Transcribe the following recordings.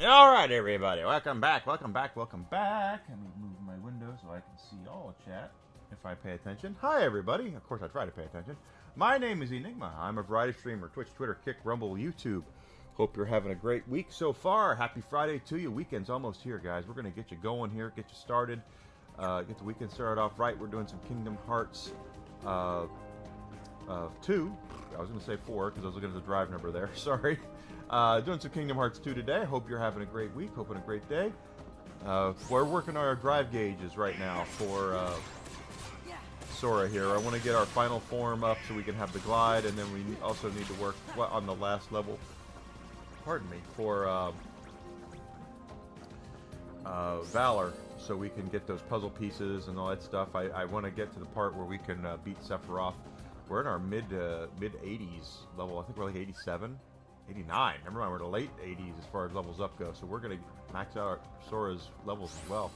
All right, everybody, welcome back, welcome back, welcome back. Let me move my window so I can see all chat if I pay attention. Hi, everybody. Of course, I try to pay attention. My name is Enigma. I'm a variety streamer, Twitch, Twitter, Kick, Rumble, YouTube. Hope you're having a great week so far. Happy Friday to you. Weekend's almost here, guys. We're going to get you going here, get you started, get the weekend started off right. We're doing some Kingdom Hearts 2. I was going to say 4 because I was looking at the drive number there. Sorry. Doing some Kingdom Hearts 2 today. Hope you're having a great week. Hoping a great day. We're working on our drive gauges right now for Sora here. I want to get our final form up so we can have the glide, and then we also need to work on the last level. Pardon me, for Valor, so we can get those puzzle pieces and all that stuff. I want to get to the part where we can beat Sephiroth. We're in our mid 80s level. I think we're like 87, 89. Never mind, we're in the late 80s as far as levels up go. So we're going to max out our Sora's levels as well.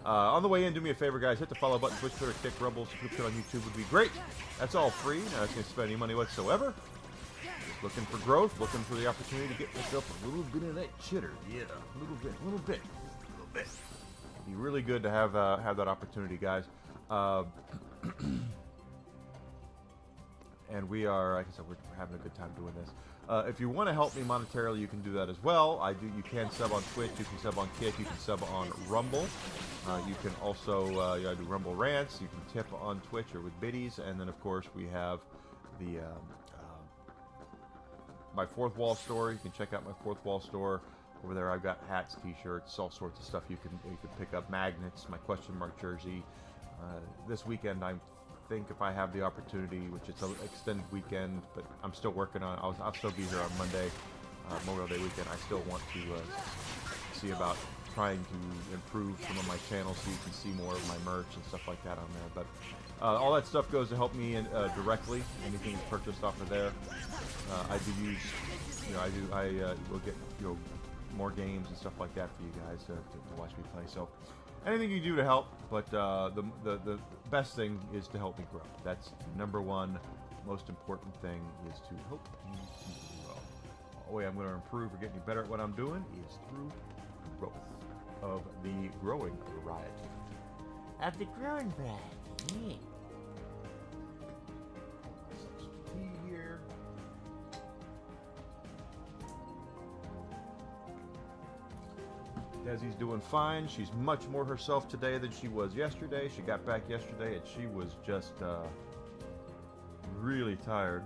On the way in, do me a favor, guys. Hit the follow button. Twitch, Twitter, Kick, Rumble, subscription on YouTube would be great. That's all free. Not asking to spend any money whatsoever. Just looking for growth, looking for the opportunity to get myself a little bit of that chitter. Yeah, a little bit. It'd be really good to have that opportunity, guys. And we are, like I said, we're having a good time doing this. If you want to help me monetarily, you can do that as well. You can sub on Twitch, you can sub on Kick, you can sub on Rumble. You can also do Rumble Rants. You can tip on Twitch or with biddies. And then, of course, we have the my Fourth Wall store. You can check out my Fourth Wall store. Over there, I've got hats, T-shirts, all sorts of stuff you can pick up. Magnets, my question mark jersey. This weekend, I think if I have the opportunity, which it's an extended weekend, but I'm still working on it. I'll still be here on Monday, Memorial Day weekend. I still want to see about trying to improve some of my channels so you can see more of my merch and stuff like that on there. But all that stuff goes to help me directly. Anything purchased off of there, I do use. I will get more games and stuff like that for you guys to watch me play. So anything you do to help, but the best thing is to help me grow. That's the number one most important thing, is to help me grow. The way I'm going to improve or get any better at what I'm doing is through growth of the growing variety. Of the growing variety. Some tea here. Desi's doing fine. She's much more herself today than she was yesterday. She got back yesterday and she was just really tired.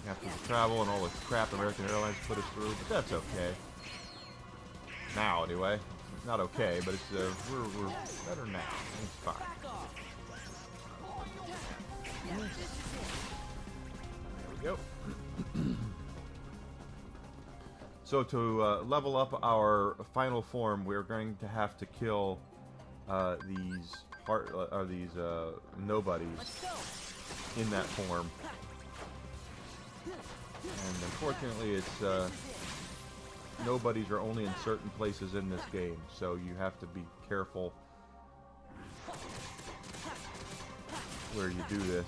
After the travel and all the crap American Airlines put us through, but that's okay. Now, anyway. It's not okay, but it's we're better now. It's fine. There we go. So to level up our final form, we're going to have to kill these nobodies in that form, and unfortunately, it's nobodies are only in certain places in this game, so you have to be careful where you do this.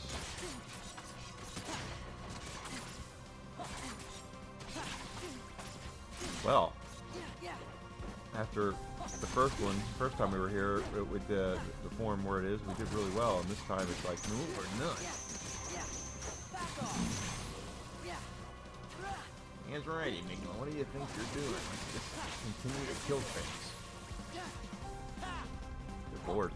Well, after the first time we were here with the form where it is, we did really well, and this time it's like, no or none. That's right, Enigma. What do you think you're doing? Just continue to kill things. Good lord.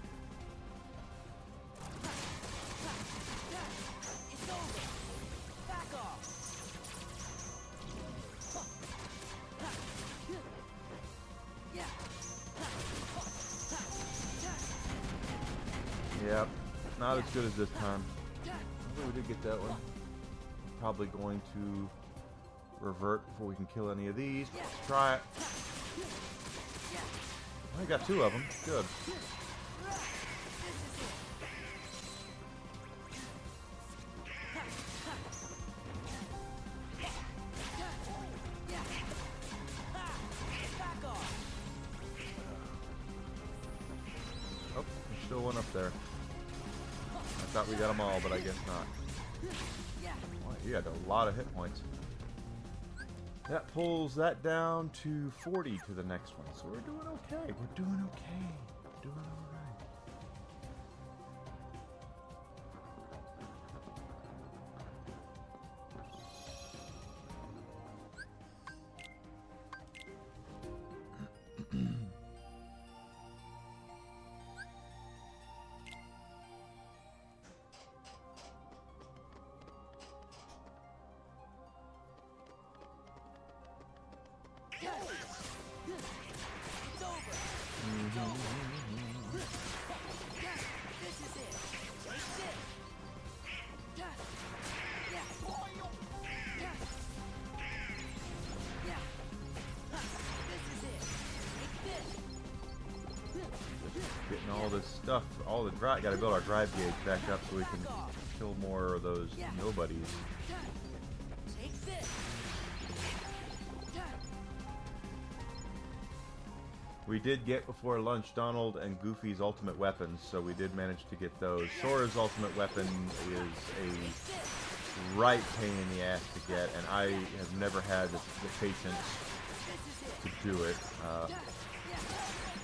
Yep, not as good as this time. We did get that one. Probably going to revert before we can kill any of these. Let's try it. I got 2 of them. Good. one up there. I thought we got them all, but I guess not. Boy, you had a lot of hit points. That pulls that down to 40 to the next one. So we're doing okay. We're doing okay. We're doing all right. Getting all this stuff, all the drive. Got to build our drive gauge back up so we can kill more of those nobodies. We did get before lunch Donald and Goofy's ultimate weapons, so we did manage to get those. Sora's ultimate weapon is a right pain in the ass to get, and I have never had the patience to do it.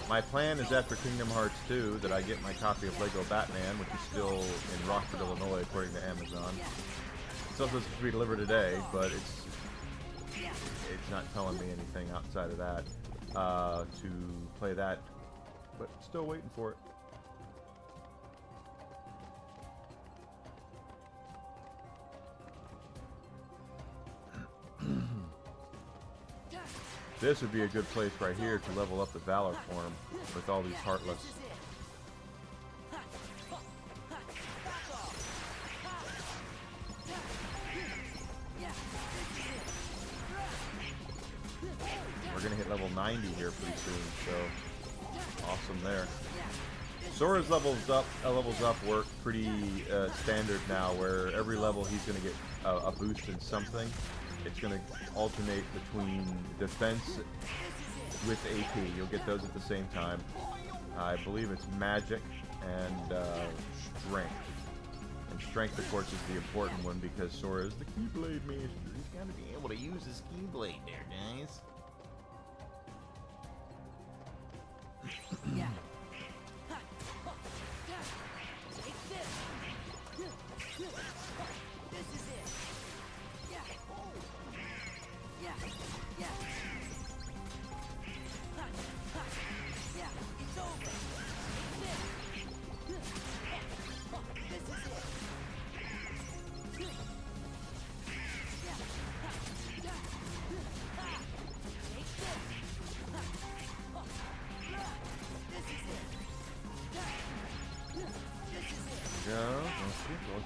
My plan is after Kingdom Hearts 2 that I get my copy of Lego Batman, which is still in Rockford, Illinois, according to Amazon. It's still supposed to be delivered today, but it's not telling me anything outside of that to play that. But still waiting for it. This would be a good place right here to level up the Valor form with all these Heartless. We're going to hit level 90 here pretty soon, so awesome there. Sora's levels up work pretty standard now, where every level he's going to get a boost in something. It's going to alternate between defense with AP. You'll get those at the same time. I believe it's magic and strength. And strength, of course, is the important one because Sora is the Keyblade Master. He's got to be able to use his Keyblade there, guys. Yeah.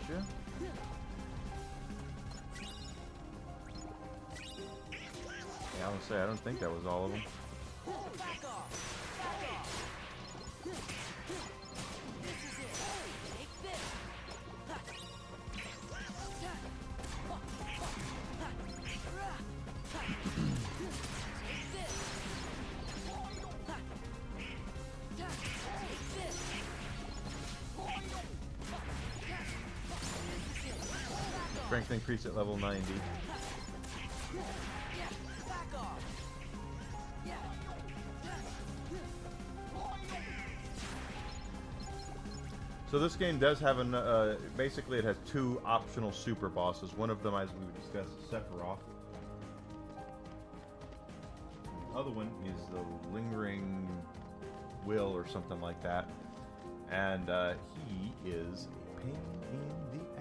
Gotcha. Yeah, I was say I don't think that was all of them. Strength increase at level 90. So this game does have an, basically it has two optional super bosses. One of them, as we discussed, is Sephiroth. The other one is the Lingering Will or something like that. And he is a pain in the ass.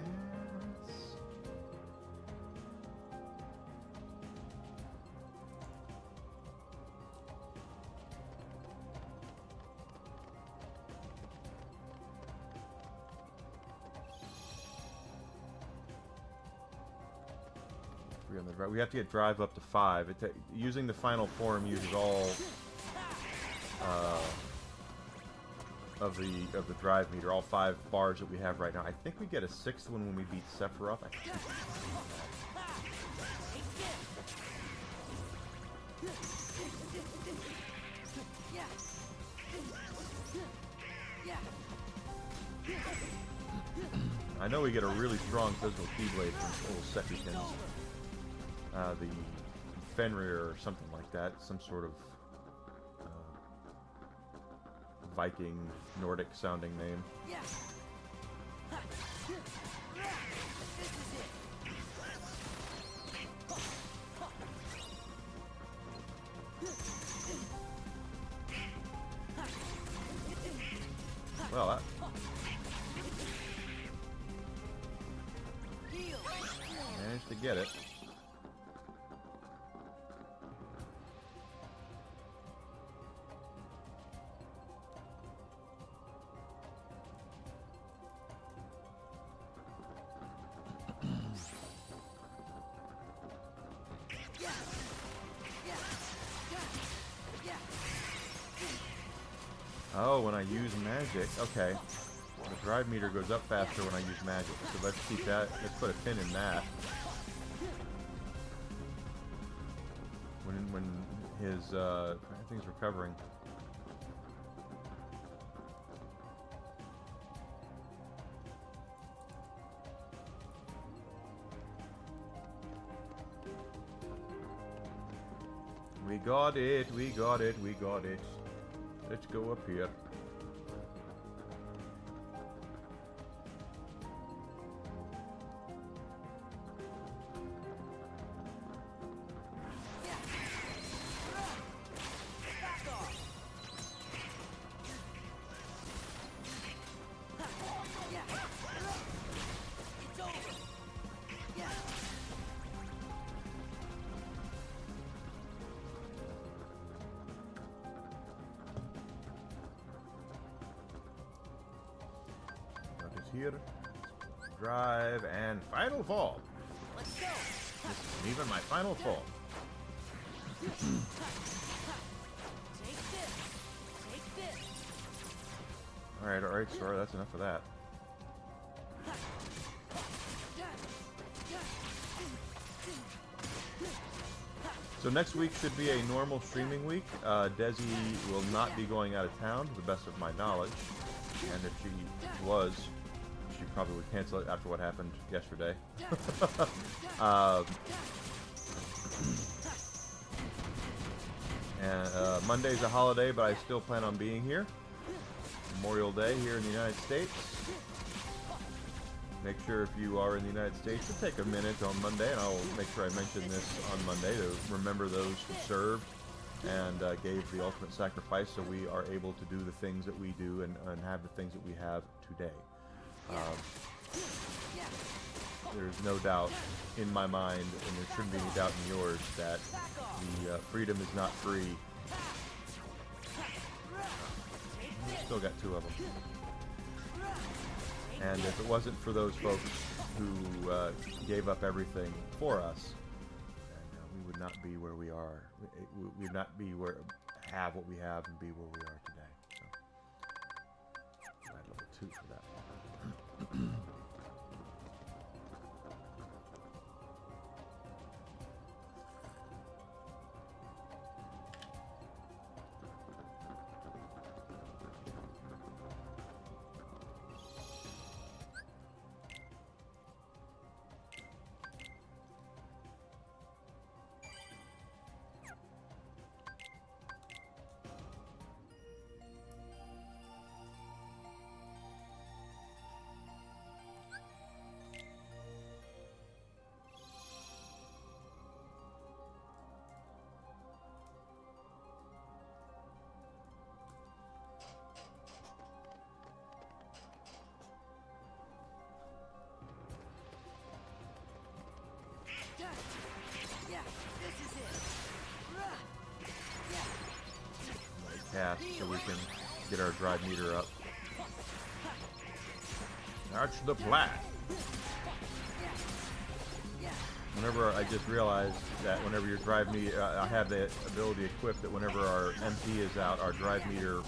We have to get drive up to 5. Using the final form uses all of the drive meter, all 5 bars that we have right now. I think we get a 6th one when we beat Sephiroth. I know we get a really strong physical Keyblade from little Sekikins. The Fenrir or something like that. Some sort of Viking, Nordic sounding name. Well, that managed to get it. Oh, when I use magic, okay. The drive meter goes up faster when I use magic, so let's keep that, let's put a pin in that. When his, I think he's recovering. We got it, we got it, we got it. Let's go up here. Here, drive, and final fall. Let's go. This isn't even my final fall. Take this. Take this. Alright, sorry, that's enough of that. So next week should be a normal streaming week. Desi will not be going out of town, to the best of my knowledge. And if she was, she probably would cancel it after what happened yesterday. And Monday's a holiday, but I still plan on being here. Memorial Day here in the United States. Make sure if you are in the United States to take a minute on Monday, and I'll make sure I mention this on Monday, to remember those who served and gave the ultimate sacrifice so we are able to do the things that we do and have the things that we have today. There's no doubt in my mind, and there shouldn't be any doubt in yours, that the freedom is not free. Still got two of them. And if it wasn't for those folks who gave up everything for us, then we would not be where we are. We would not be have what we have and be where we are today. So, I had level 2 for that. Cast so we can get our drive meter up. That's the plan. Whenever I just realized that whenever your drive meter, I have the ability equipped that whenever our MP is out, our drive meter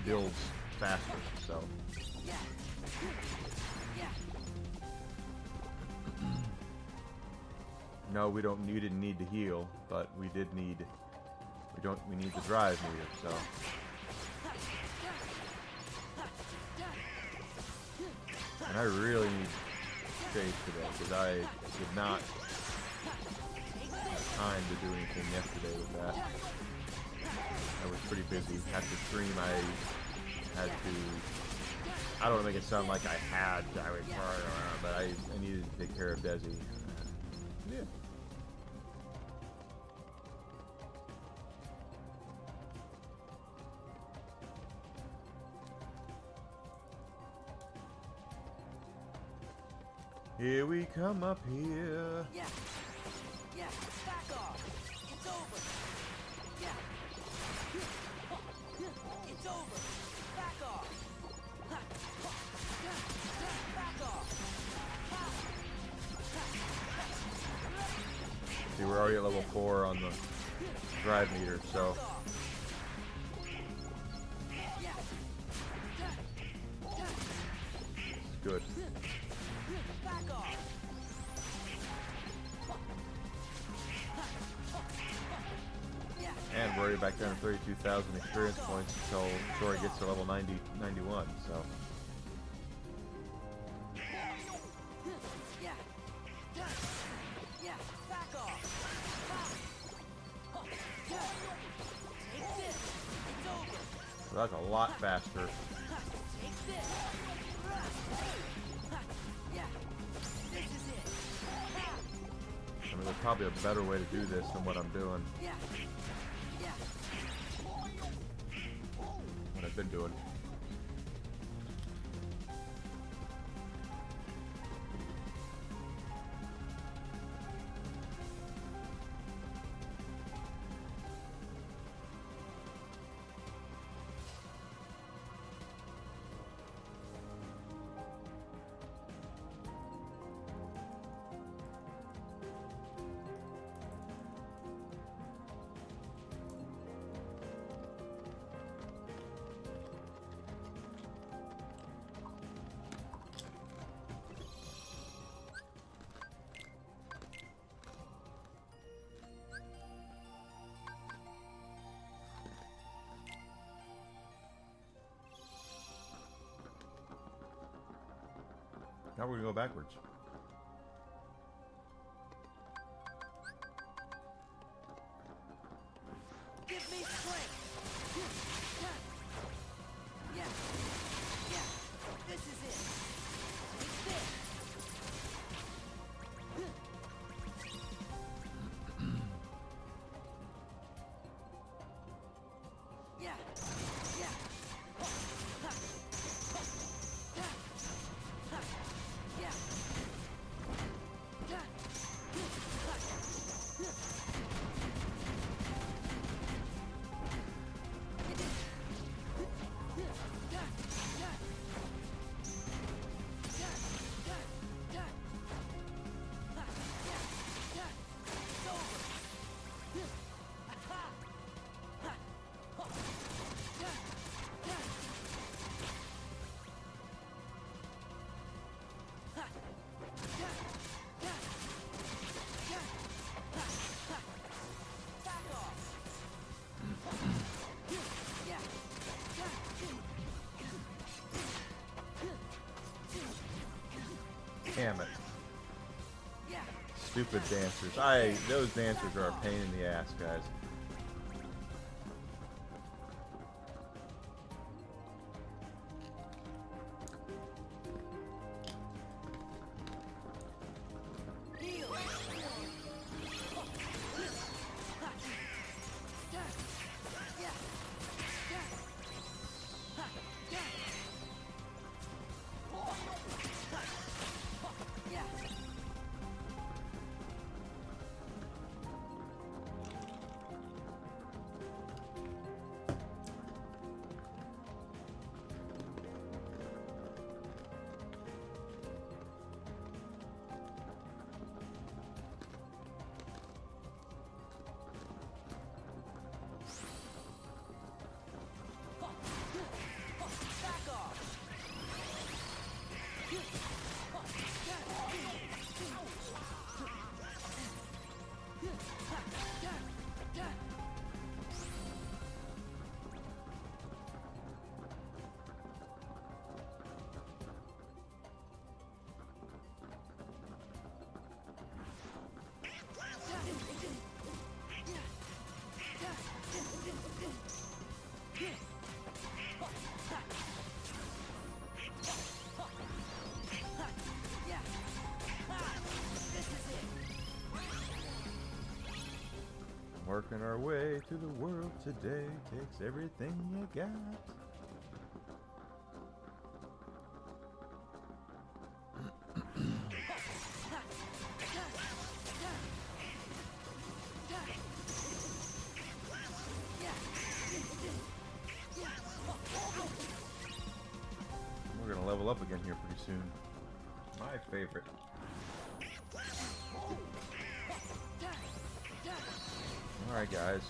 builds faster. So. No, we didn't need to heal, but we did need. We need the drive meter, so. And I really need shade today because I did not have time to do anything yesterday with that. I was pretty busy. After stream, I had to. I don't want to make it sound like I had. But I needed to take care of Desi. Yeah. Here we come up here. Yeah. Yeah. Back off. It's over. Yeah. It's over. Back off. Back off. See, we're already at level 4 on the drive meter, so Yeah. it's good. Back off. Yeah. And we're already back down to 32,000 experience points until Sora gets to level 90, 91, so. Yeah. Yeah. Back off. Take this. It's over. So that's a lot faster. Take this. Yeah. This is it. I mean, there's probably a better way to do this than what I'm doing, Yeah. Yeah. what I've been doing. Now we're gonna go backwards. Give me strength. Yeah. Yeah. This is it. Take this. Yeah. Yeah. Yeah. Damn it. Yeah. Stupid dancers. Those dancers are a pain in the ass, guys. Heal. Yeah. Yeah. Working our way through the world today takes everything you got. We're gonna level up again here pretty soon. My favorite. Alright, guys.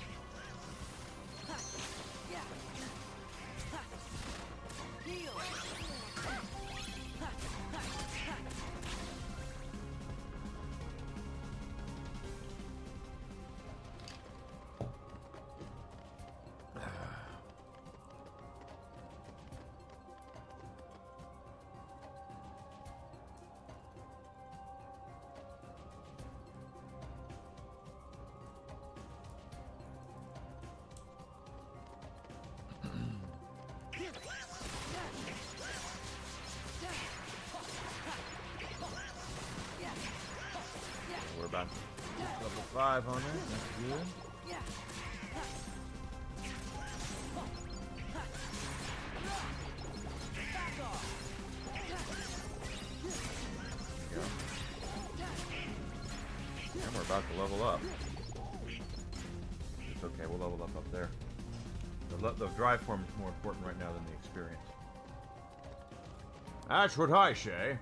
We're about level 5 on it. That's good. There we go. And we're about to level up. It's okay, we'll level up there. The drive form is more important right now than the experience. That's what I say.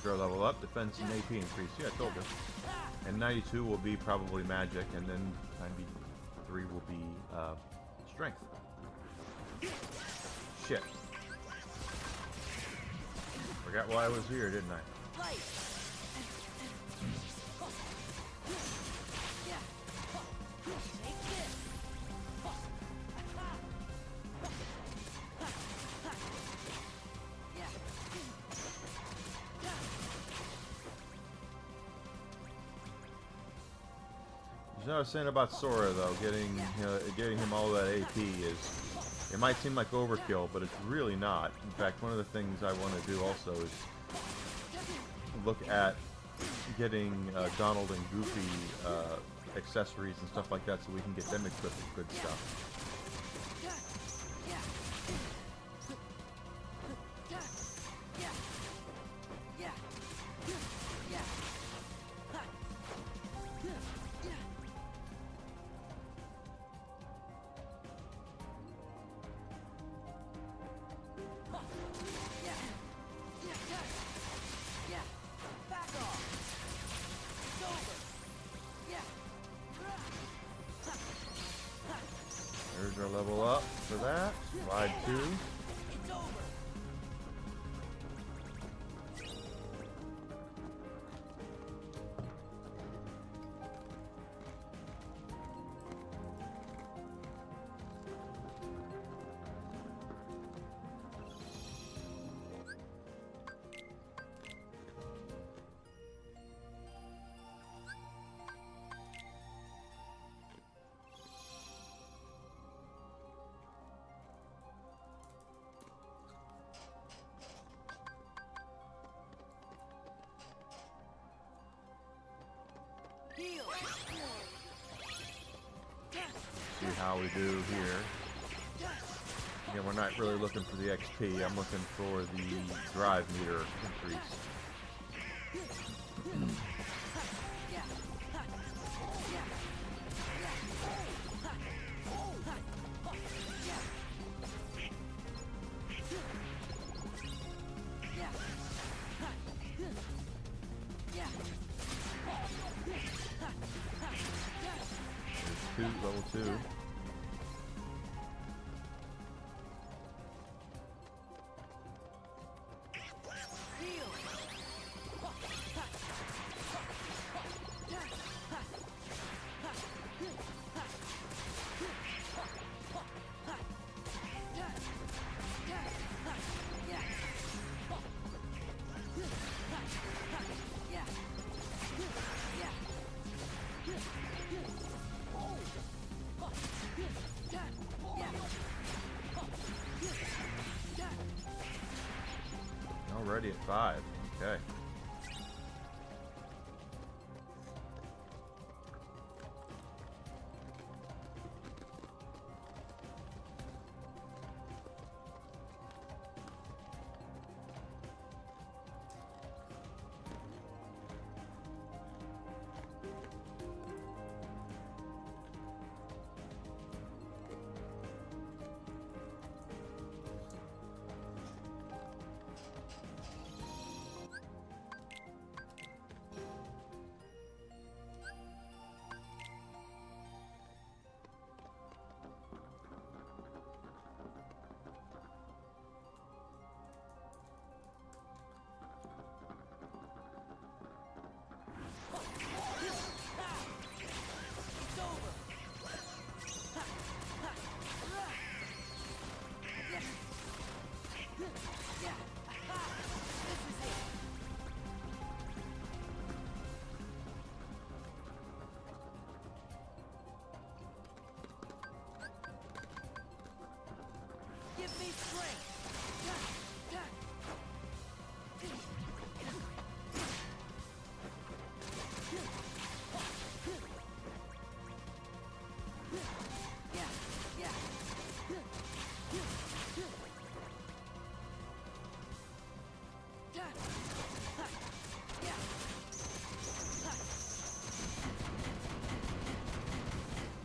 Our level up, defense and AP increase. Yeah, I told you. And 92 will be probably magic, and then 93 will be strength. Shit. Forgot why I was here, didn't I? You know what I was saying about Sora though, getting him all that AP is, it might seem like overkill, but it's really not. In fact, one of the things I want to do also is look at getting Donald and Goofy accessories and stuff like that so we can get them equipped with good stuff. There's our level up for that. Slide 2. See how we do here. Again, we're not really looking for the XP. I'm looking for the drive meter increase. too. Already at 5. Okay. Give me strength.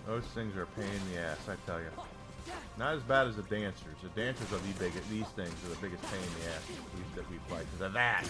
Those things are a pain in the ass, I tell you. Not as bad as the dancers. The dancers are the biggest. These things are the biggest pain in the ass that we fight because of that.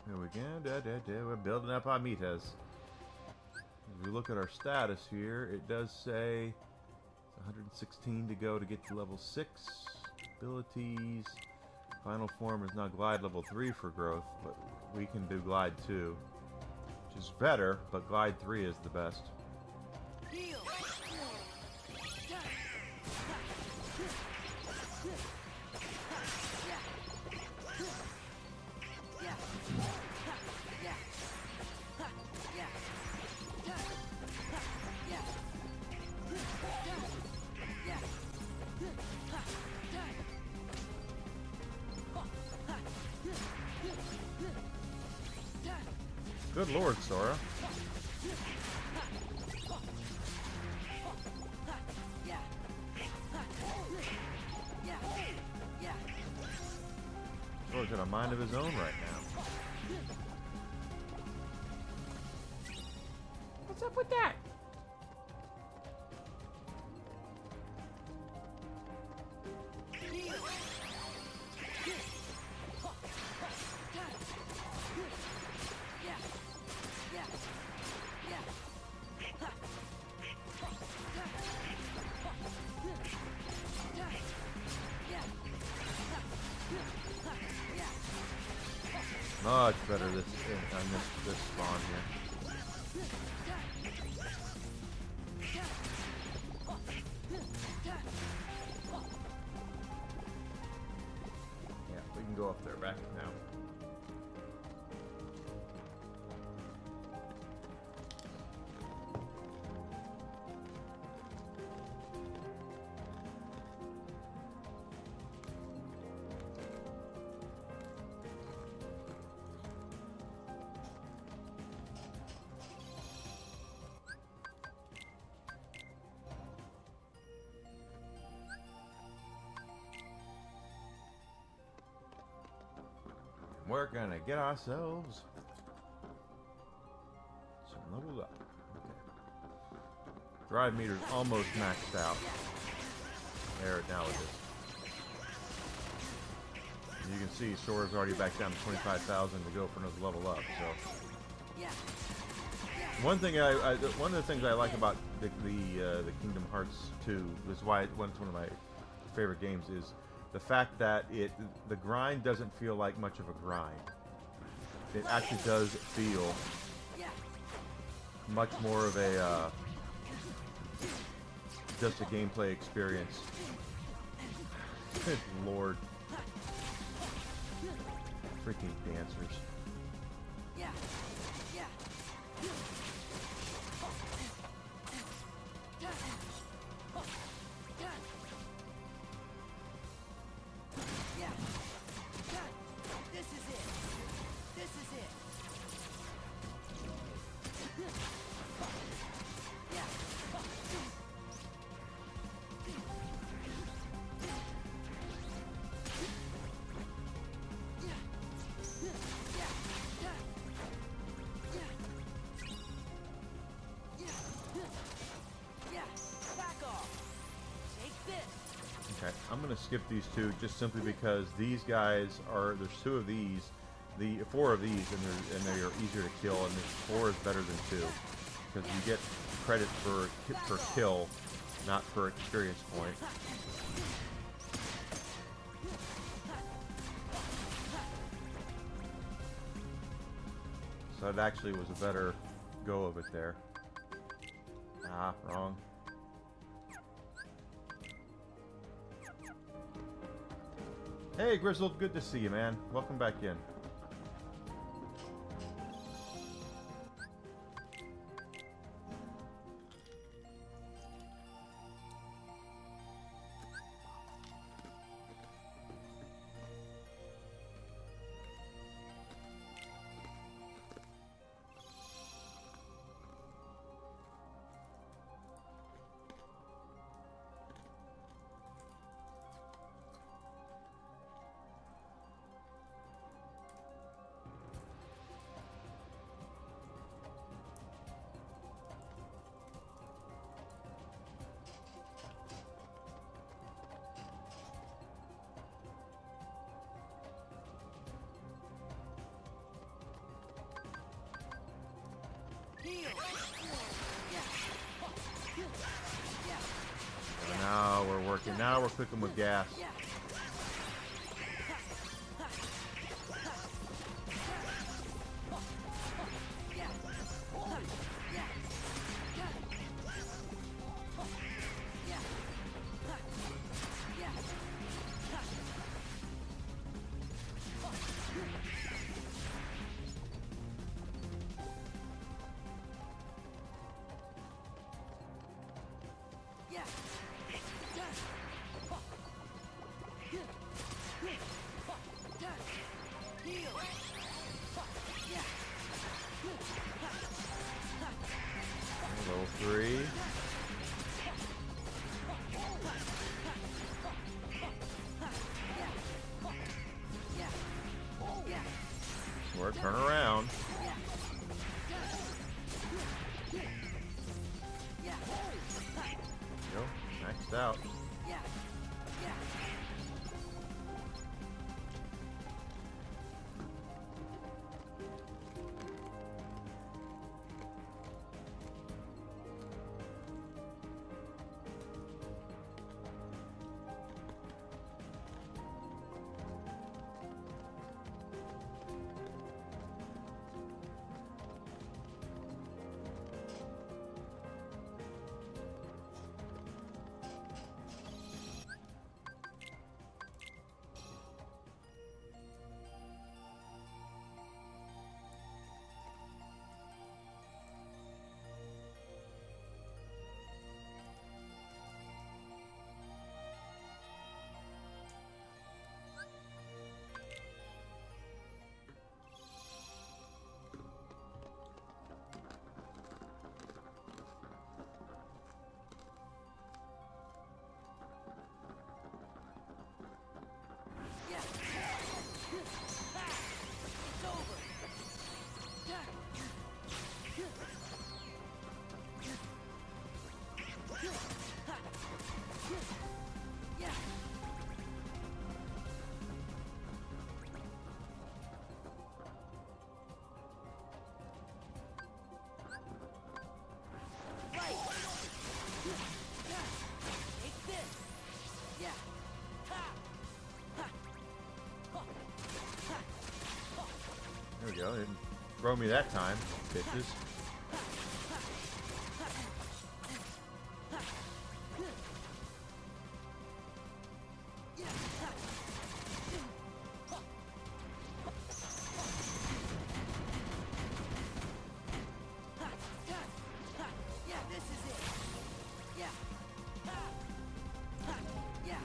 There we go. We're building up our meters. If we look at our status here, it does say 116 to go to get to level 6. Abilities. Final form is now glide level 3 for growth, but we can do glide 2, which is better, but glide 3 is the best. Heal. Good lord, Sora. Sora's got a mind of his own right now. What's up with that? Much better this on this spawn here. we're gonna get ourselves some level up. Okay. Drive meter's almost maxed out. There, now it is. And you can see Sora's already back down to 25,000 to go for another level up. So one thing one of the things I like about the Kingdom Hearts 2 is why it's one of my favorite games is the fact that the grind doesn't feel like much of a grind. It actually does feel much more of a just a gameplay experience. Good Lord. Freaking dancers. I'm going to skip these two just simply because these guys are, there's two of these, four of these, and they are easier to kill, and four is better than two because you get credit per kill, not per experience point. So it actually was a better go of it there. Ah, wrong. Hey, Grizzled, good to see you, man. Welcome back in. Now we're working. Now we're cooking with gas. Level 3. Or turn around. Go. Maxed out. throw me that time, bitches. Yeah, this is it. Yeah. Yeah. Yeah.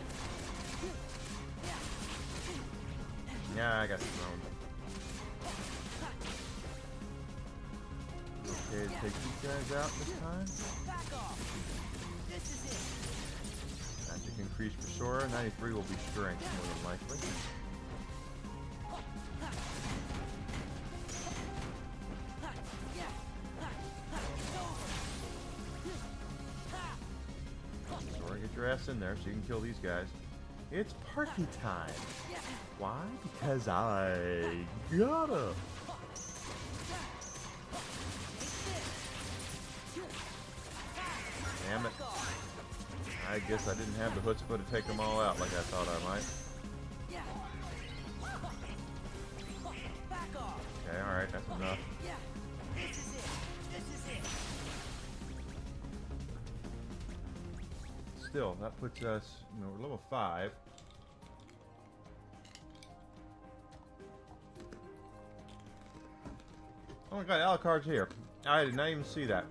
Yeah, I got thrown. Okay, take these guys out this time. Back off. This is it. Magic increase for Sora. 93 will be strength, more than likely. Yeah. Sora, get your ass in there so you can kill these guys. It's party time. Yeah. Why? Because I gotta. Damn it. I guess I didn't have the chutzpah to take them all out like I thought I might. Yeah. Back off. Okay, alright, that's enough. Yeah. This is it. This is it. Still, that puts us, we're level 5. Oh my god, Alucard's here. I did not even see that.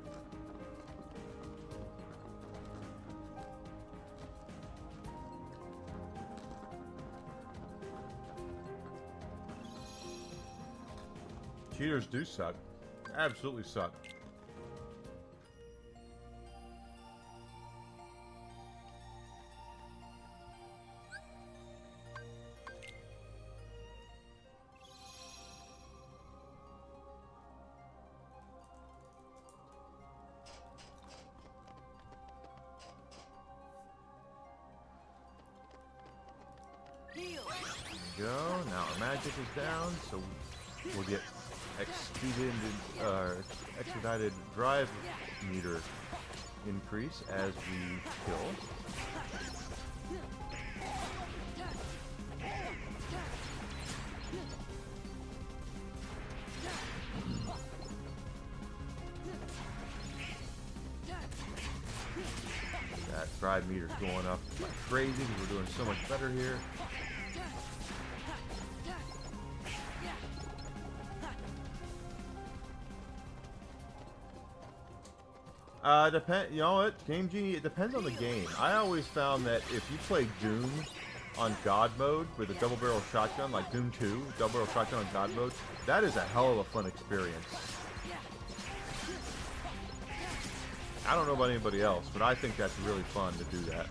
Cheaters do suck. Absolutely suck. Heal. There we go. Now our magic is down, so we'll get expedited drive meter increase as we kill. That drive meter's going up like crazy because we're doing so much better here. You know what, Game Genie, it depends on the game. I always found that if you play Doom on God mode with a double barrel shotgun, like Doom 2, double barrel shotgun on God mode, that is a hell of a fun experience. I don't know about anybody else, but I think that's really fun to do that.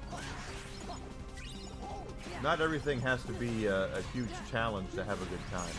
Not everything has to be a huge challenge to have a good time.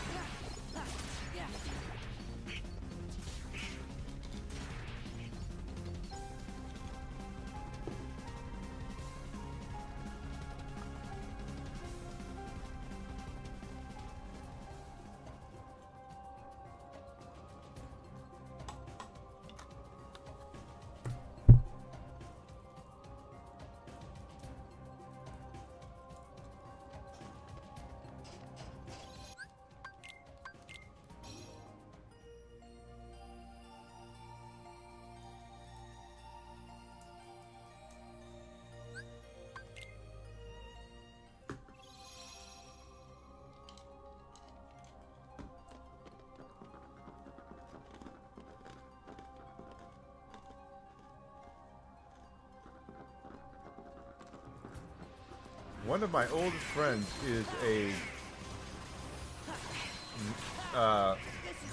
One of my oldest friends is a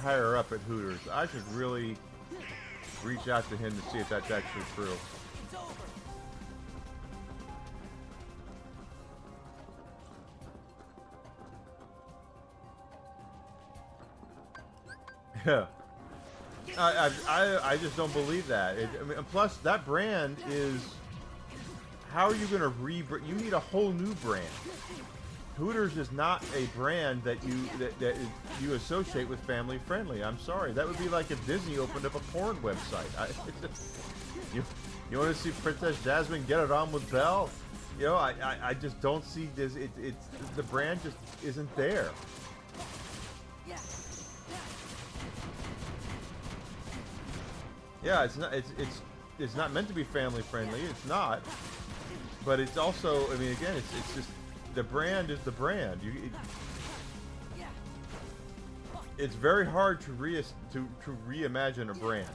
higher up at Hooters. I should really reach out to him to see if that's actually true. It's over. Yeah. I just don't believe that. I mean, plus, that brand is... How are you going to you need a whole new brand. Hooters is not a brand that you associate with family friendly. I'm sorry. That would be like if Disney opened up a porn website. You want to see Princess Jasmine get it on with Belle? You know, I just don't see this. It's the brand just isn't there. Yeah. Yeah, it's not meant to be family friendly. It's not. But it's also, I mean, again, it's just the brand is the brand. It's very hard to reimagine a brand.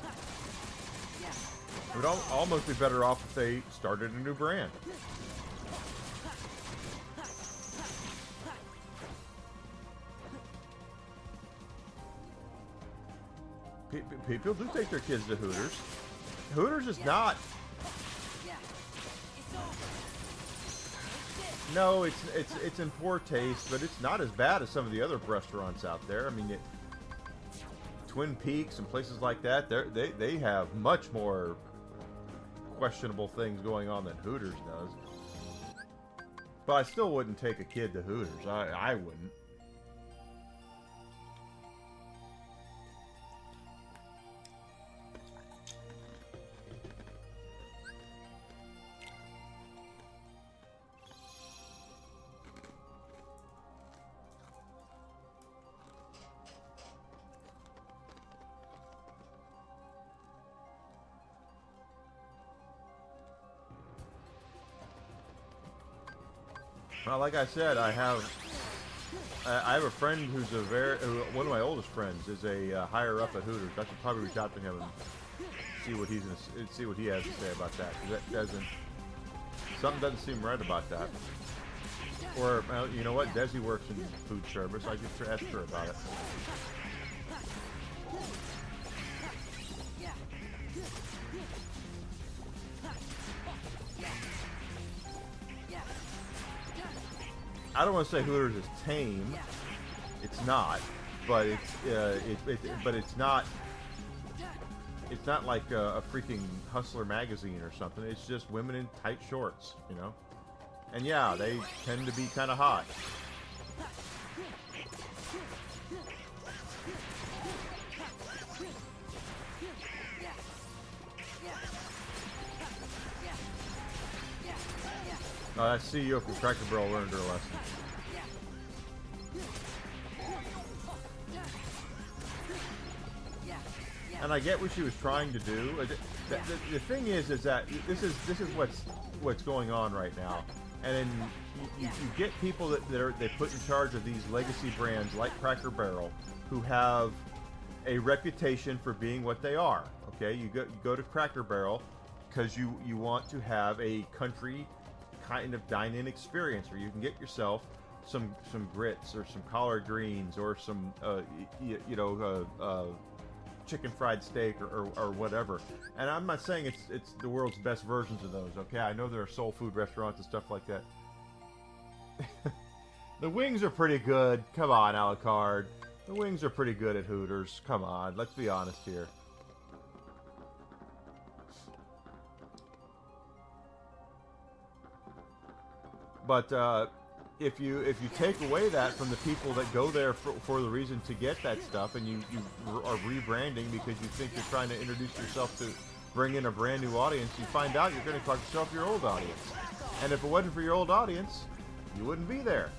It would almost be better off if they started a new brand. People do take their kids to Hooters. Hooters is not. No, it's in poor taste, but it's not as bad as some of the other restaurants out there. I mean, Twin Peaks and places like that, they have much more questionable things going on than Hooters does. But I still wouldn't take a kid to Hooters. I wouldn't. Well, like I said, I have a friend who's one of my oldest friends is a higher up at Hooters. I should probably reach out to him and see what he has to say about that. 'Cause something doesn't seem right about that. Or you know what, Desi works in food service. I could ask her about it. I don't want to say Hooters is tame. It's not, but it's not. It's not like a freaking Hustler magazine or something. It's just women in tight shorts, you know. And yeah, they tend to be kind of hot. Oh, that CEO from Cracker Barrel learned her lesson. And I get what she was trying to do. The thing is that this is what's going on right now, and then you get people they put in charge of these legacy brands like Cracker Barrel, who have a reputation for being what they are. Okay, you go to Cracker Barrel because you want to have a country kind of dine-in experience where you can get yourself some grits or some collard greens or some chicken fried steak or whatever. And I'm not saying it's the world's best versions of those. Okay, I know there are soul food restaurants and stuff like that. The wings are pretty good. Come on, Alucard. The wings are pretty good at Hooters. Come on, let's be honest here. But if you take away that from the people that go there for the reason to get that stuff, and you are rebranding because you think you're trying to introduce yourself to bring in a brand new audience, you find out you're going to cut yourself your old audience. And if it wasn't for your old audience, you wouldn't be there.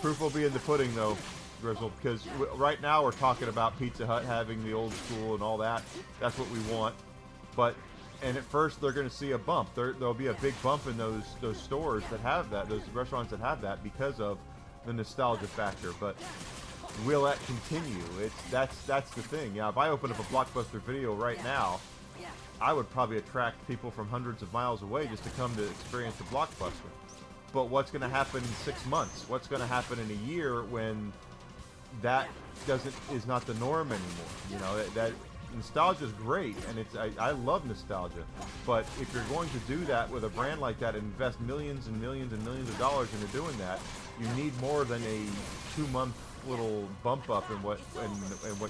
Proof will be in the pudding, though, Grizzle, because right now we're talking about Pizza Hut having the old school and all that. That's what we want. And at first they're going to see a bump. There'll be a big bump in those stores that have that, those restaurants that have that, because of the nostalgia factor. But will that continue? That's the thing. Yeah, if I open up a Blockbuster Video right now, I would probably attract people from hundreds of miles away just to come to experience the Blockbuster. But what's going to happen in 6 months? What's going to happen in a year when that is not the norm anymore? You know, that nostalgia is great, and I love nostalgia. But if you're going to do that with a brand like that and invest millions and millions and millions of dollars into doing that, you need more than a 2-month little bump up in what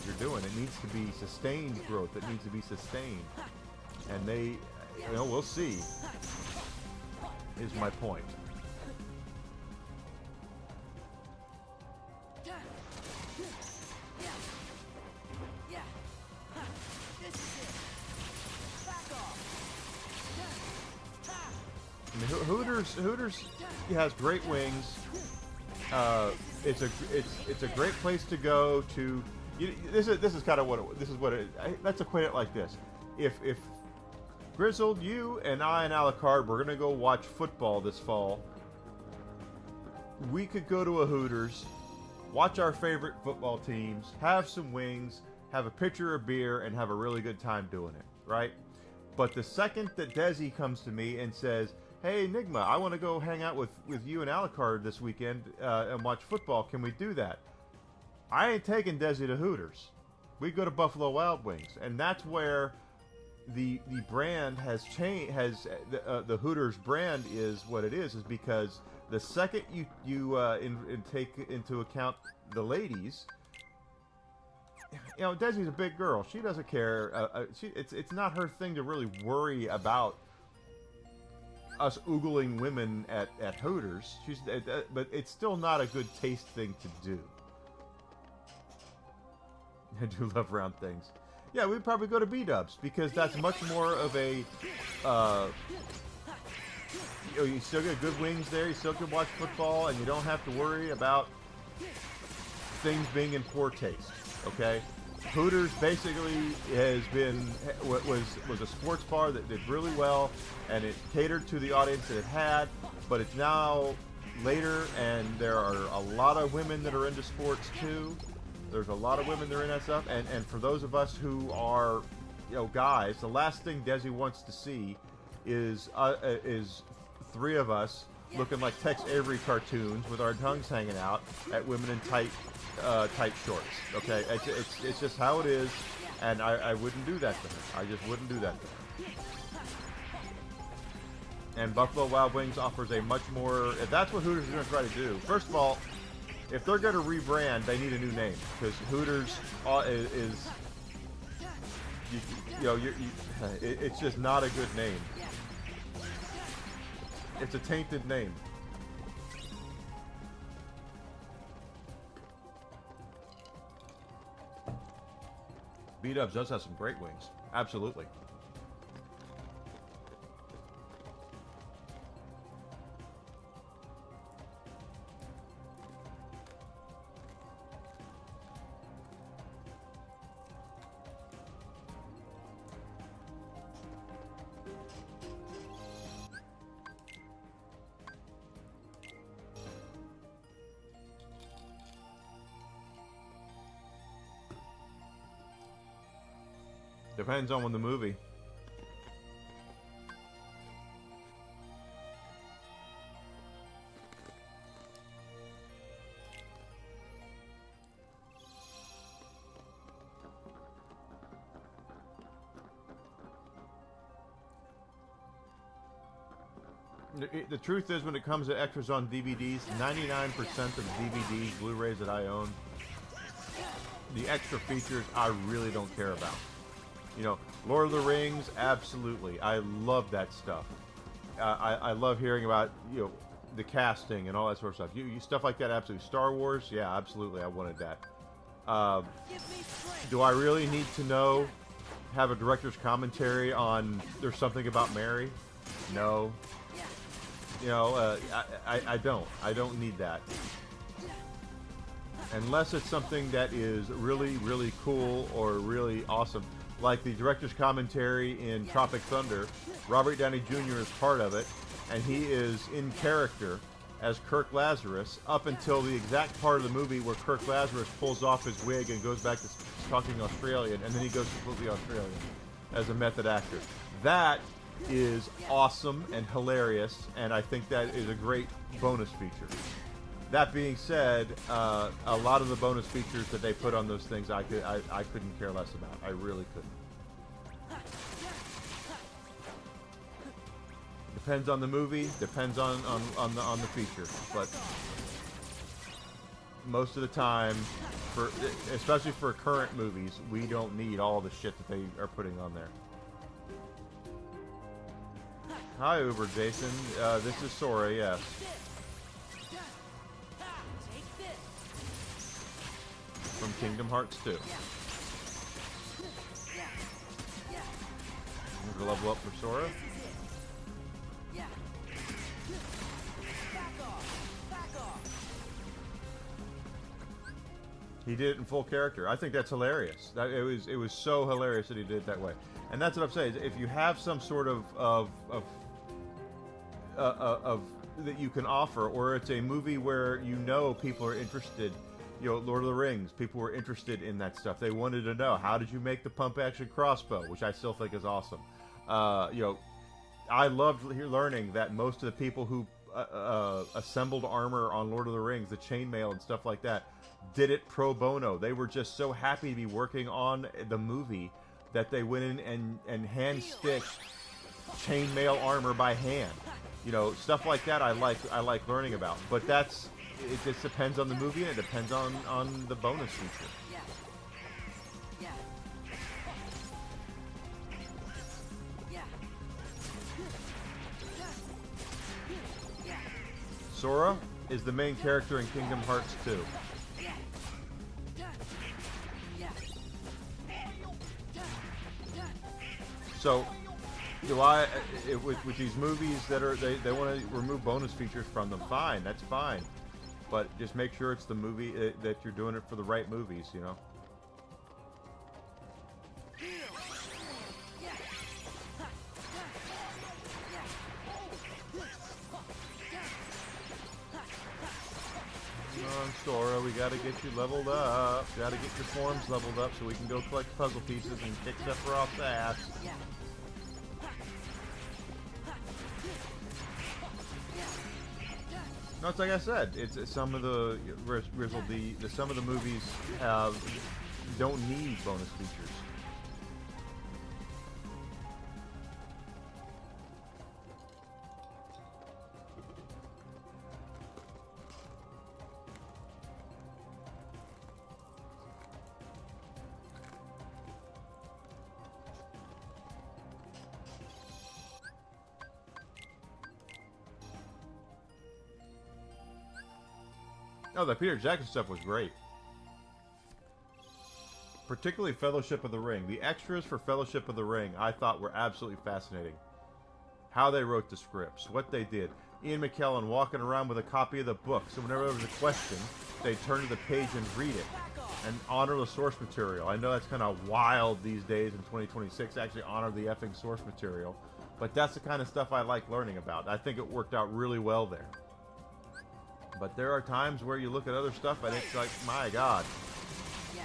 you're doing. It needs to be sustained growth. It needs to be sustained, and we'll see. Is my point. I mean, Hooters has great wings. It's a great place to go to. This is kind of what let's equate it like this. If Grizzled, you and I and Alucard, we're gonna go watch football this fall. We could go to a Hooters, watch our favorite football teams, have some wings, have a pitcher of beer, and have a really good time doing it, right? But the second that Desi comes to me and says, "Hey, Enigma, I want to go hang out with you and Alucard this weekend and watch football. Can we do that?" I ain't taking Desi to Hooters. We go to Buffalo Wild Wings, and that's where the brand has changed. The Hooters brand is what it is because the second you take into account the ladies, Desi's a big girl. She doesn't care. It's not her thing to really worry about us oogling women at Hooters. But it's still not a good taste thing to do. I do love round things. Yeah, we'd probably go to B-Dubs because that's much more of a. You still get good wings there. You still can watch football, and you don't have to worry about things being in poor taste. Okay, Hooters basically was a sports bar that did really well, and it catered to the audience that it had. But it's now later, and there are a lot of women that are into sports too. There's a lot of women that are in that stuff, and for those of us who are, guys, the last thing Desi wants to see is three of us looking like Tex Avery cartoons with our tongues hanging out at women in tight shorts. Okay, it's just how it is, and I wouldn't do that to her. I just wouldn't do that to her. And Buffalo Wild Wings offers a much more. If that's what Hooters is going to try to do, first of all, if they're going to rebrand, they need a new name because Hooters it's just not a good name. It's a tainted name. B-Dubs does have some great wings. Absolutely. Depends on when the movie. The truth is, when it comes to extras on DVDs, 99% of DVDs, Blu-rays that I own, the extra features I really don't care about. Lord of the Rings, absolutely. I love that stuff. I love hearing about, the casting and all that sort of stuff. You stuff like that, absolutely. Star Wars, yeah, absolutely. I wanted that. Do I really need to have a director's commentary on There's Something About Mary? No. I don't. I don't need that. Unless it's something that is really, really cool or really awesome. Like the director's commentary in Tropic Thunder, Robert Downey Jr. is part of it, and he is in character as Kirk Lazarus up until the exact part of the movie where Kirk Lazarus pulls off his wig and goes back to talking Australian, and then he goes completely Australian as a method actor. That is awesome and hilarious, and I think that is a great bonus feature. That being said, a lot of the bonus features that they put on those things, I couldn't care less about. I really couldn't. Depends on the movie. Depends on the feature. But most of the time, especially for current movies, we don't need all the shit that they are putting on there. Hi, Uber Jason. This is Sora. Yes. From Kingdom Hearts 2. I'm gonna level up for Sora. He did it in full character. I think that's hilarious. It was so hilarious that he did it that way. And that's what I'm saying. If you have some sort of that you can offer, or it's a movie where you know people are interested. You know, Lord of the Rings, people were interested in that stuff. They wanted to know, how did you make the pump action crossbow, which I still think is awesome. You know, I loved learning that most of the people who assembled armor on Lord of the Rings, the chainmail and stuff like that, did it pro bono. They were just so happy to be working on the movie that they went in and hand stitched chainmail armor by hand. You know, stuff like that I like learning about. But it just depends on the movie, and it depends on the bonus feature. Yeah. Yeah. Yeah. Yeah. Sora is the main character in Kingdom Hearts 2. Yeah. Yeah. So, with these movies that are they want to remove bonus features from them, fine, that's fine, but just make sure it's the movie that you're doing it for the right movies, you know. Come on, Sora, we gotta get you leveled up. Gotta get your forms leveled up so we can go collect puzzle pieces and kick Sephiroth's ass. Yeah. No, it's like I said. It's some of the Rizzle. Some of the movies don't need bonus features. Oh, the Peter Jackson stuff was great. Particularly Fellowship of the Ring. The extras for Fellowship of the Ring I thought were absolutely fascinating. How they wrote the scripts, what they did. Ian McKellen walking around with a copy of the book, so whenever there was a question, they turn to the page and read it. And honor the source material. I know that's kind of wild these days in 2026 to actually honor the effing source material. But that's the kind of stuff I like learning about. I think it worked out really well there. But there are times where you look at other stuff and it's like, my God. Yeah.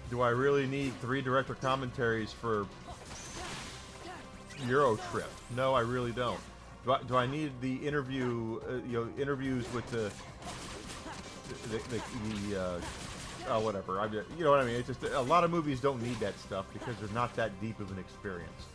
Do I really need 3 director commentaries for Euro Trip? No, I really don't. Do I need the interview, interviews with whatever. You know what I mean? It's just a lot of movies don't need that stuff because they're not that deep of an experience.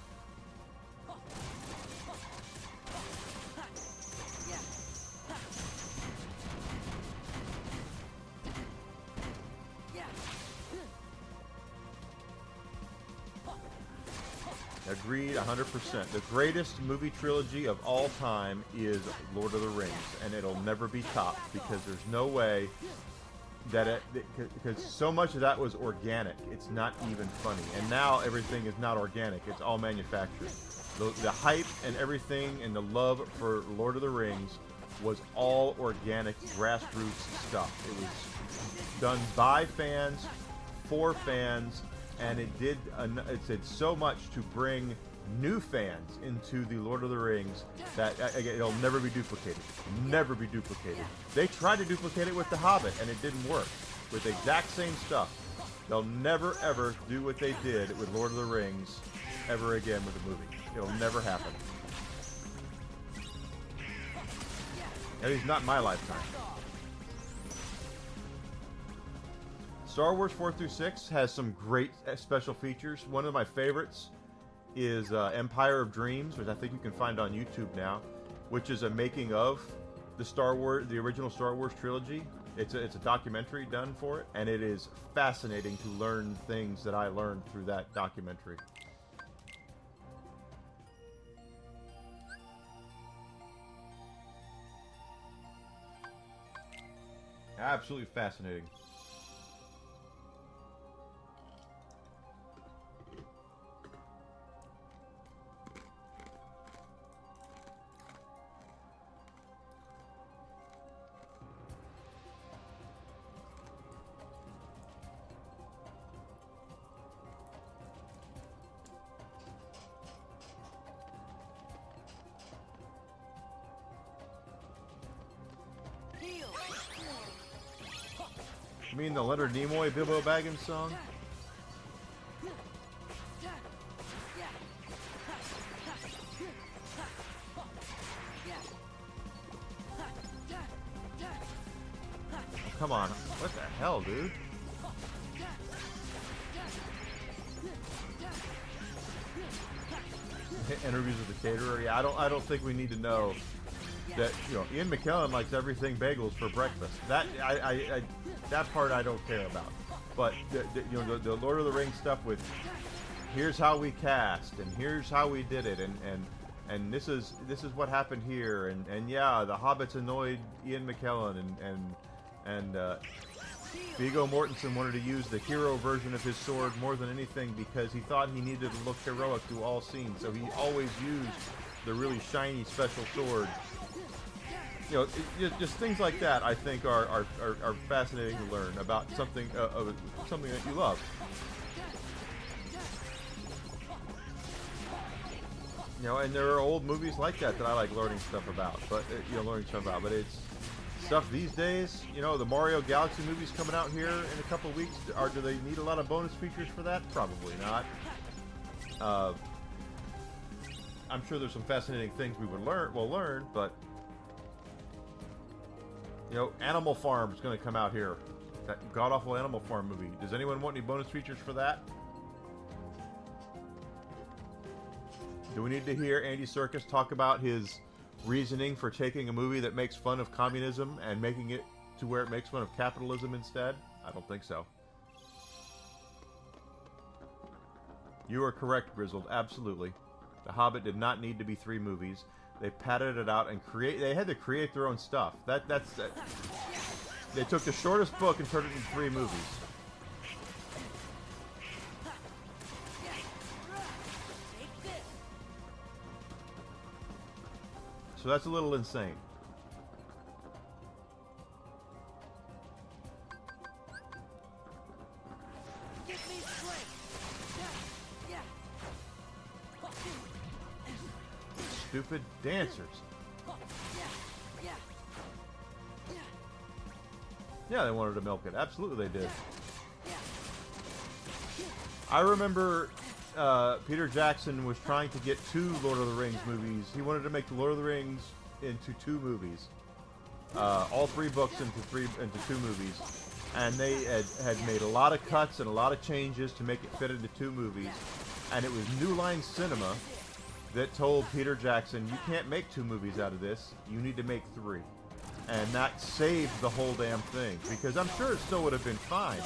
Agreed, 100%. The greatest movie trilogy of all time is Lord of the Rings, and it'll never be topped because there's no way that because so much of that was organic. It's not even funny, and now everything is not organic. It's all manufactured. The hype and everything and the love for Lord of the Rings was all organic, grassroots stuff. It was done by fans, for fans. And it did so much to bring new fans into the Lord of the Rings that it'll never be duplicated. Never be duplicated. They tried to duplicate it with The Hobbit, and it didn't work. With the exact same stuff. They'll never, ever do what they did with Lord of the Rings ever again with a movie. It'll never happen. At least not in my lifetime. Star Wars 4 through 6 has some great special features. One of my favorites is Empire of Dreams, which I think you can find on YouTube now, which is a making of the original Star Wars trilogy. It's a documentary done for it, and it is fascinating to learn things that I learned through that documentary. Absolutely fascinating. You mean the Leonard Nimoy Bilbo Baggins song? Come on. What the hell, dude? Interviews with the caterer. Yeah, I don't think we need to know that, you know, Ian McKellen likes everything bagels for breakfast. That that part I don't care about. But you know, the Lord of the Rings stuff with here's how we cast and here's how we did it and this is what happened here and yeah, the hobbits annoyed Ian McKellen and Viggo Mortensen wanted to use the hero version of his sword more than anything because he thought he needed to look heroic through all scenes, so he always used the really shiny special sword. You know, just things like that I think are fascinating to learn about something something that you love. You know, and there are old movies like that I like learning stuff about, but but it's stuff these days. You know, the Mario Galaxy movie's coming out here in a couple of weeks. Do they need a lot of bonus features for that? Probably not. I'm sure there's some fascinating things we'll learn, but you know, Animal Farm is going to come out here. That god-awful Animal Farm movie. Does anyone want any bonus features for that? Do we need to hear Andy Serkis talk about his reasoning for taking a movie that makes fun of communism and making it to where it makes fun of capitalism instead? I don't think so. You are correct, Grizzled. Absolutely. The Hobbit did not need to be 3 movies. They padded it out and they had to create their own stuff. That's they took the shortest book and turned it into 3 movies. So that's a little insane. Stupid dancers. Yeah, they wanted to milk it. Absolutely they did. I remember Peter Jackson was trying to get 2 Lord of the Rings movies. He wanted to make the Lord of the Rings into 2 movies. All 3 books into 2 movies. And they had made a lot of cuts and a lot of changes to make it fit into 2 movies. And it was New Line Cinema that told Peter Jackson, you can't make 2 movies out of this, you need to make 3. And that saved the whole damn thing, because I'm sure it still would have been fine,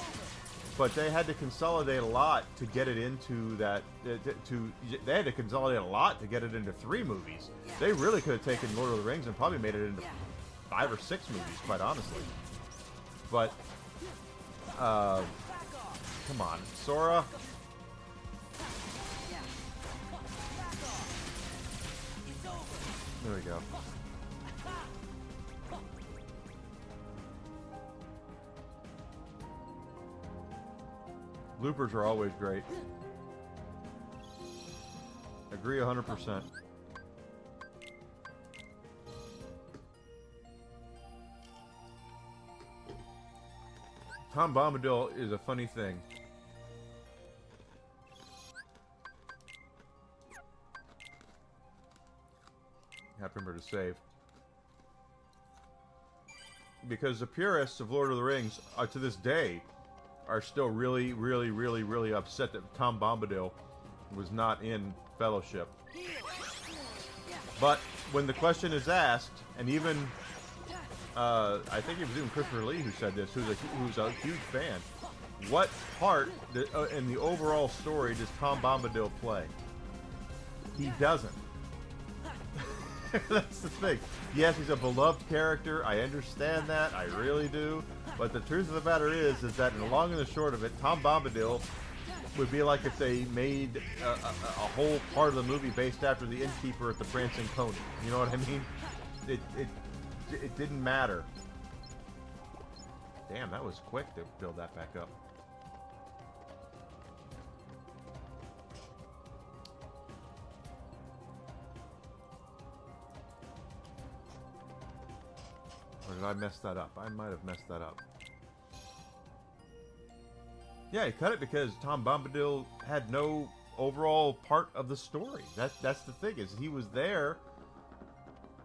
but they had to consolidate a lot to get it into that, they had to consolidate a lot to get it into 3 movies. They really could have taken Lord of the Rings and probably made it into 5 or 6 movies, quite honestly. But, come on, Sora. There we go. Bloopers are always great. Agree 100%. Tom Bombadil is a funny thing. Have to remember to save. Because the purists of Lord of the Rings, to this day, are still really, really, really, really upset that Tom Bombadil was not in Fellowship. But when the question is asked, and even, I think it was even Christopher Lee who said this, who's a huge fan, what part in the overall story does Tom Bombadil play? He doesn't. That's the thing. Yes, he's a beloved character. I understand that. I really do. But the truth of the matter is that in the long and the short of it, Tom Bombadil would be like if they made a whole part of the movie based after the innkeeper at the Prancing Pony. You know what I mean? It didn't matter. Damn, that was quick to build that back up. Or did I mess that up? I might have messed that up. Yeah, he cut it because Tom Bombadil had no overall part of the story. That's the thing, is he was there,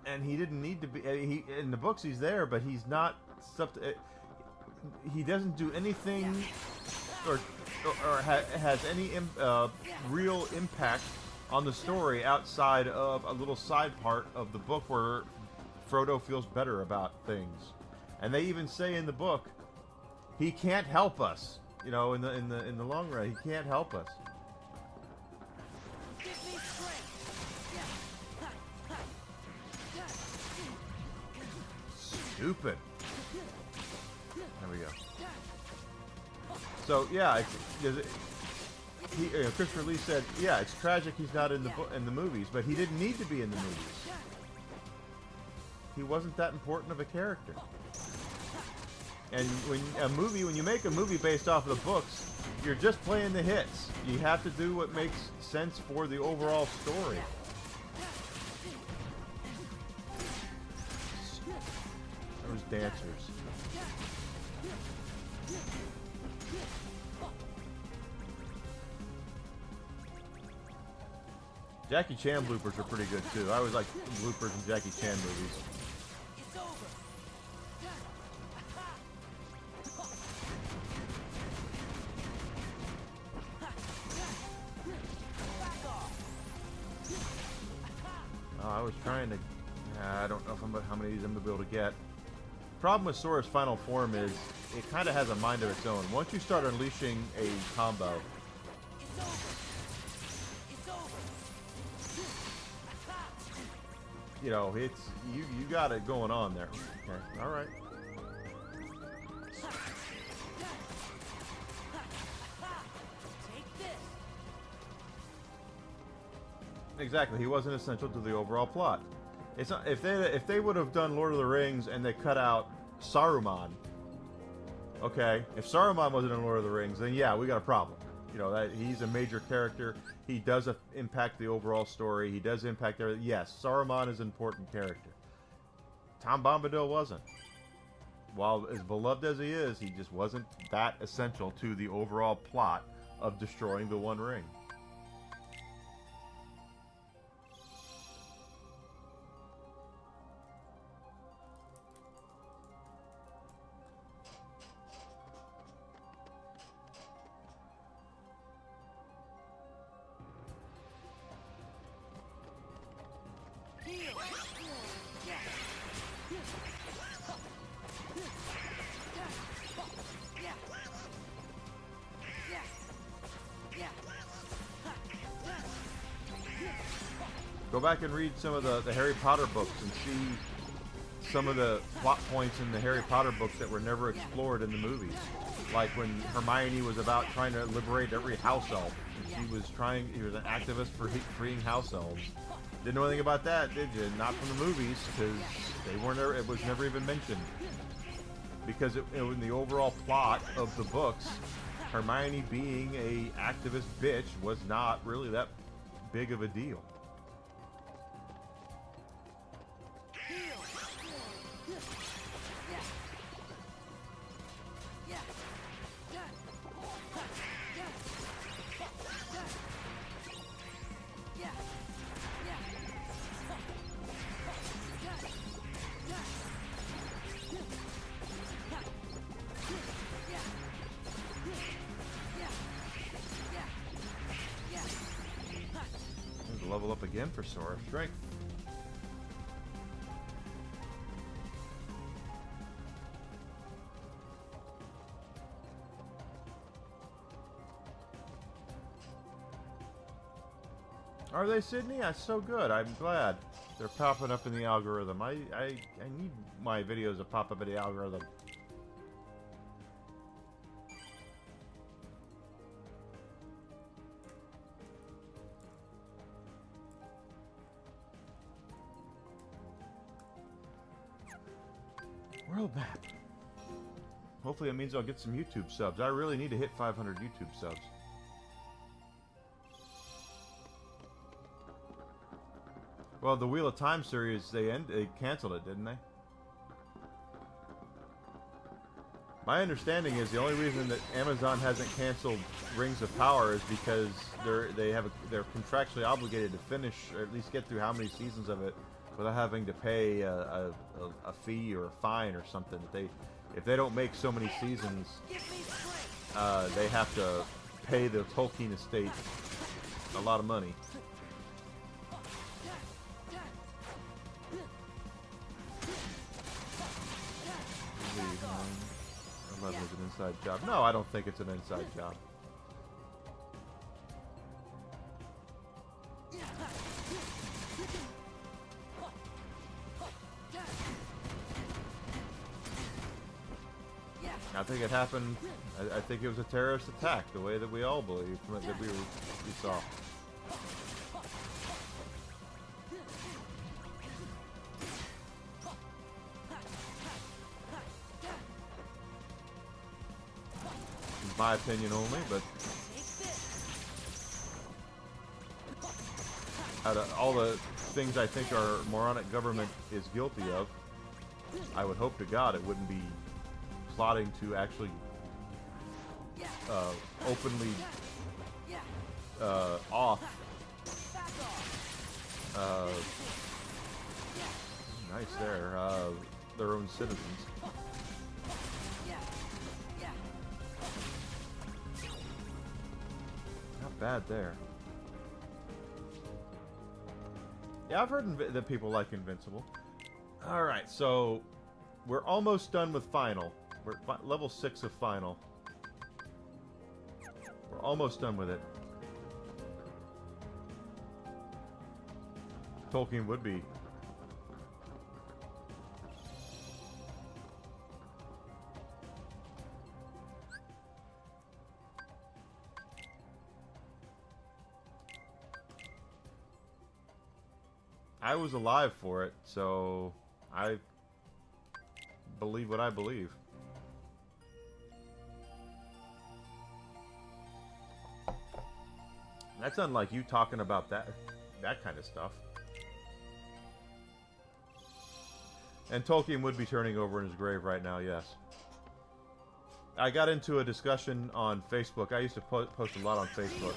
and he didn't need to be. He in the books he's there, but he's not he doesn't do anything or has any real impact on the story outside of a little side part of the book where Frodo feels better about things. And they even say in the book, he can't help us. You know, in the long run, he can't help us. Give me strength. Stupid. There we go. So yeah, Christopher Lee said, yeah, it's tragic he's not in the movies, but he didn't need to be in the movies. He wasn't that important of a character. And when you make a movie based off of the books, you're just playing the hits. You have to do what makes sense for the overall story. Those dancers. Jackie Chan bloopers are pretty good too. I always like bloopers in Jackie Chan movies. It's over. Back off. I was trying to. I don't know how many of these I'm gonna be able to get. Problem with Sora's final form is it kind of has a mind of its own. Once you start unleashing a combo, It's over. It's over. you know, it's you got it going on there. Okay, all right. Take this. Exactly, he wasn't essential to the overall plot. It's not, if they would have done Lord of the Rings and they cut out Saruman. Okay, if Saruman wasn't in Lord of the Rings, then yeah, we got a problem. You know, that he's a major character. He does impact the overall story. He does impact everything. Yes, Saruman is an important character. Tom Bombadil wasn't. While as beloved as he is, he just wasn't that essential to the overall plot of destroying the One Ring. Heal. Yeah. Yeah. Yeah. Go back and read some of the Harry Potter books and see some of the plot points in the Harry Potter books that were never explored in the movies. Like when Hermione was about trying to liberate every house elf. And he was an activist for freeing house elves. Didn't know anything about that, did you? Not from the movies, because it was never even mentioned. Because in the overall plot of the books, Hermione being a activist bitch was not really that big of a deal. Level up again for Sora. Strength. Are they, Sydney? That's so good. I'm glad they're popping up in the algorithm. I need my videos to pop up in the algorithm. World map. Hopefully that means I'll get some YouTube subs. I really need to hit 500 YouTube subs. Well, the Wheel of Time series, they canceled it, didn't they? My understanding is the only reason that Amazon hasn't canceled Rings of Power is because they're contractually obligated to finish or at least get through how many seasons of it without having to pay a fee or a fine or something. If they don't make so many seasons, they have to pay the Tolkien estate a lot of money. 11 is an inside job. No, I don't think it's an inside job. I think it happened. I think it was a terrorist attack, the way that we all believe that we saw. My opinion only, but out of all the things I think our moronic government is guilty of, I would hope to God it wouldn't be plotting to actually openly off nice there their own citizens. Bad there. Yeah, I've heard that people like Invincible. Alright, so we're almost done with Final. We're at level 6 of Final. We're almost done with it. Tolkien would be. I was alive for it, so I believe what I believe. That's unlike you talking about that kind of stuff. And Tolkien would be turning over in his grave right now, yes. I got into a discussion on Facebook. I used to post a lot on Facebook.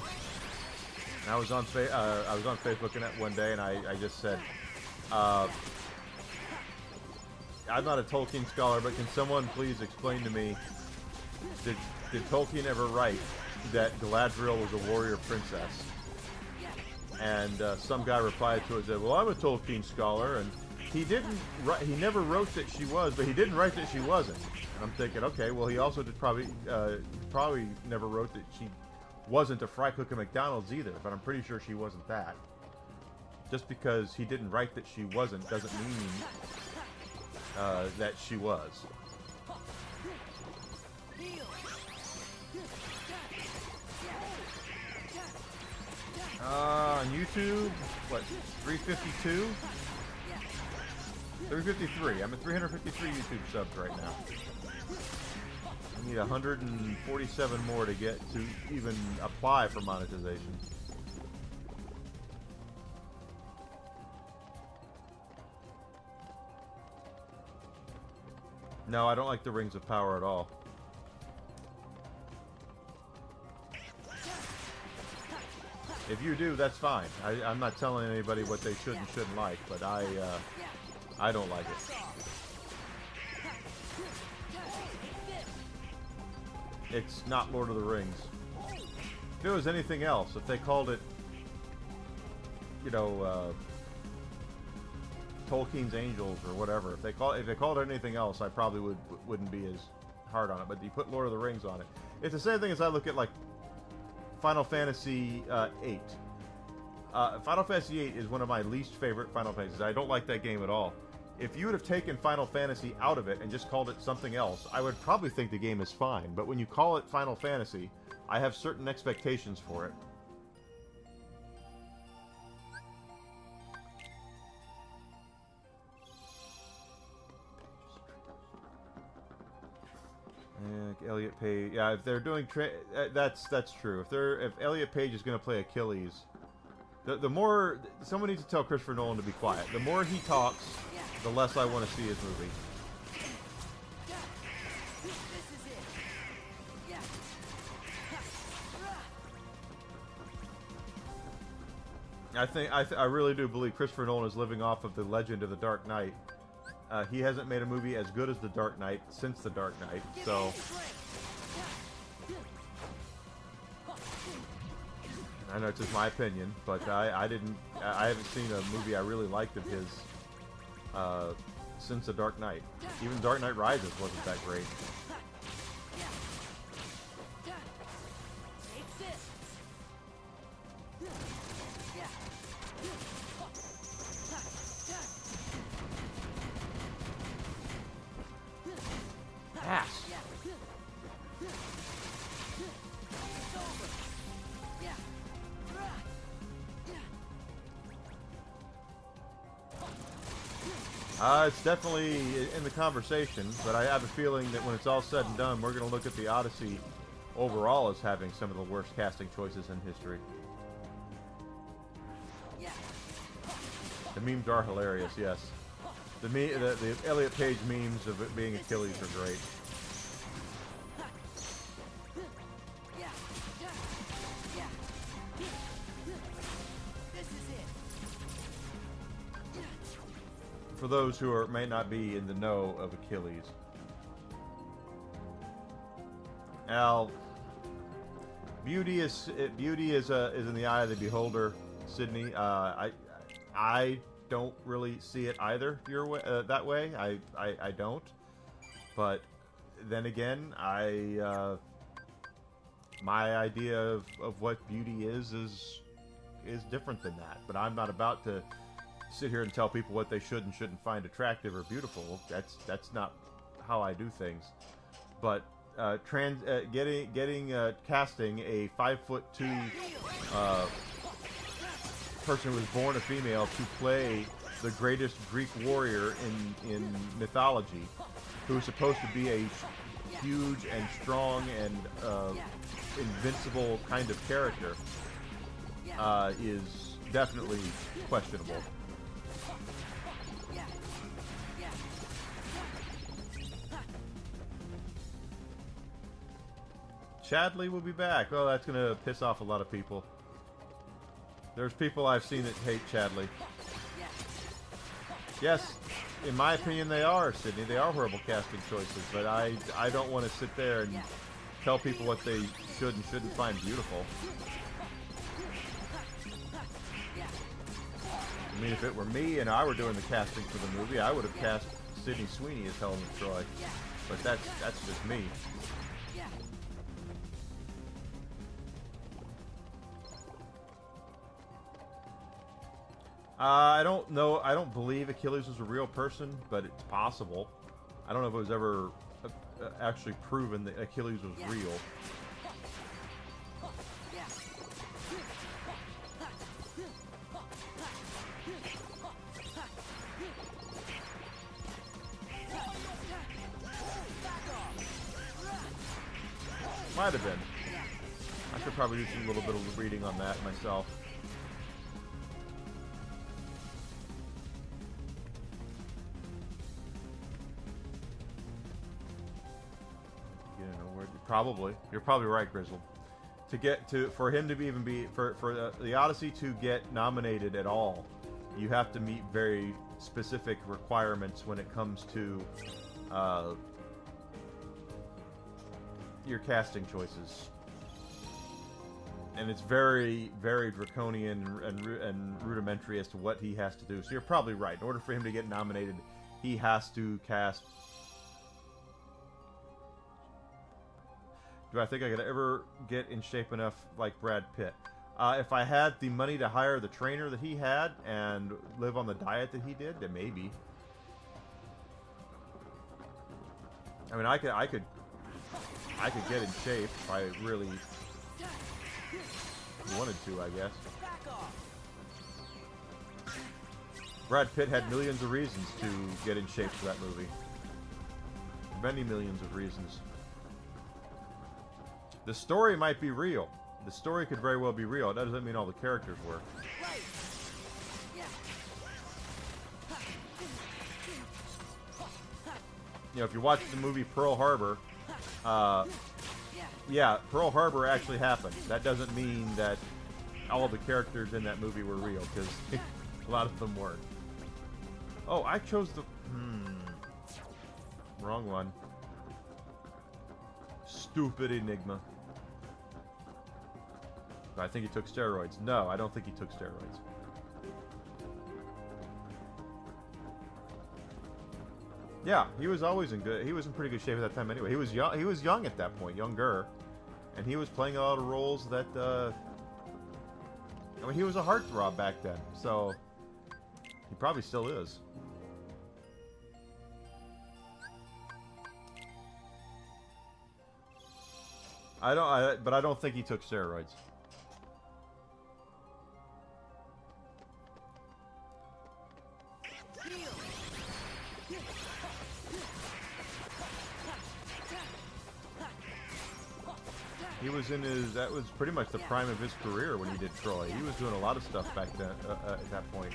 And I was on Facebook one day, and I just said, I'm not a Tolkien scholar, but can someone please explain to me, did Tolkien ever write that Galadriel was a warrior princess? And some guy replied to it and said, well, I'm a Tolkien scholar, and he never wrote that she was, but he didn't write that she wasn't. And I'm thinking, okay, well, he also probably never wrote that she wasn't a fry cook at McDonald's either, but I'm pretty sure she wasn't that. Just because he didn't write that she wasn't doesn't mean that she was. On YouTube, what, 352? 353. I'm at 353 YouTube subs right now. I need 147 more to get to even apply for monetization. No, I don't like the Rings of Power at all. If you do, that's fine. I'm not telling anybody what they should and shouldn't like, but I don't like it. It's not Lord of the Rings. If it was anything else, if they called it, you know, Tolkien's Angels or whatever, if they called it anything else, I probably wouldn't be as hard on it. But you put Lord of the Rings on it. It's the same thing as I look at like Final Fantasy VIII. Final Fantasy VIII is one of my least favorite Final Fantasies. I don't like that game at all. If you would have taken Final Fantasy out of it and just called it something else, I would probably think the game is fine. But when you call it Final Fantasy, I have certain expectations for it. Elliot Page, yeah. If they're doing that's true. If Elliot Page is going to play Achilles, the more someone needs to tell Christopher Nolan to be quiet. The more he talks, the less I want to see his movie. I really do believe Christopher Nolan is living off of the legend of The Dark Knight. He hasn't made a movie as good as The Dark Knight since The Dark Knight, so I know it's just my opinion, but I haven't seen a movie I really liked of his since The Dark Knight. Even Dark Knight Rises wasn't that great. Ass. It's definitely in the conversation, but I have a feeling that when it's all said and done, we're going to look at the Odyssey overall as having some of the worst casting choices in history. The memes are hilarious, yes. The Elliot Page memes of it being Achilles are great. For those who may not be in the know of Achilles. Now, beauty is in the eye of the beholder, Sydney. I don't really see it either that way. I don't. But then again, my idea of what beauty is different than that. But I'm not about to sit here and tell people what they should and shouldn't find attractive or beautiful. That's not how I do things. But casting a 5'2" person who was born a female to play the greatest Greek warrior in mythology, who is supposed to be a huge and strong and invincible kind of character, is definitely questionable. Chadley will be back. Oh, that's going to piss off a lot of people. There's people I've seen that hate Chadley. Yes, in my opinion, they are, Sydney. They are horrible casting choices, but I don't want to sit there and tell people what they should and shouldn't find beautiful. I mean, if it were me and I were doing the casting for the movie, I would have cast Sydney Sweeney as Helen of Troy. But that's just me. I don't know. I don't believe Achilles was a real person, but it's possible. I don't know if it was ever actually proven that Achilles was real. Might have been. I should probably do a little bit of reading on that myself. Probably. You're probably right, Grizzled. For the Odyssey to get nominated at all, you have to meet very specific requirements when it comes to your casting choices. And it's very, very draconian and rudimentary as to what he has to do. So you're probably right. In order for him to get nominated, he has to cast... Do I think I could ever get in shape enough like Brad Pitt? If I had the money to hire the trainer that he had and live on the diet that he did, then maybe. I mean, I could get in shape if I really wanted to, I guess. Brad Pitt had millions of reasons to get in shape for that movie. Many millions of reasons. The story might be real. The story could very well be real. That doesn't mean all the characters were. You know, if you watch the movie Pearl Harbor, yeah, Pearl Harbor actually happened. That doesn't mean that all the characters in that movie were real, because a lot of them weren't. Oh, I chose the... Wrong one. Stupid Enigma. I think he took steroids. No, I don't think he took steroids. Yeah, he was always in good. He was in pretty good shape at that time anyway. He was young. He was young at that point, younger, and he was playing a lot of roles that. I mean, he was a heartthrob back then, so he probably still is. But I don't think he took steroids. He was in his, that was pretty much the prime of his career when he did Troy. He was doing a lot of stuff back then, at that point.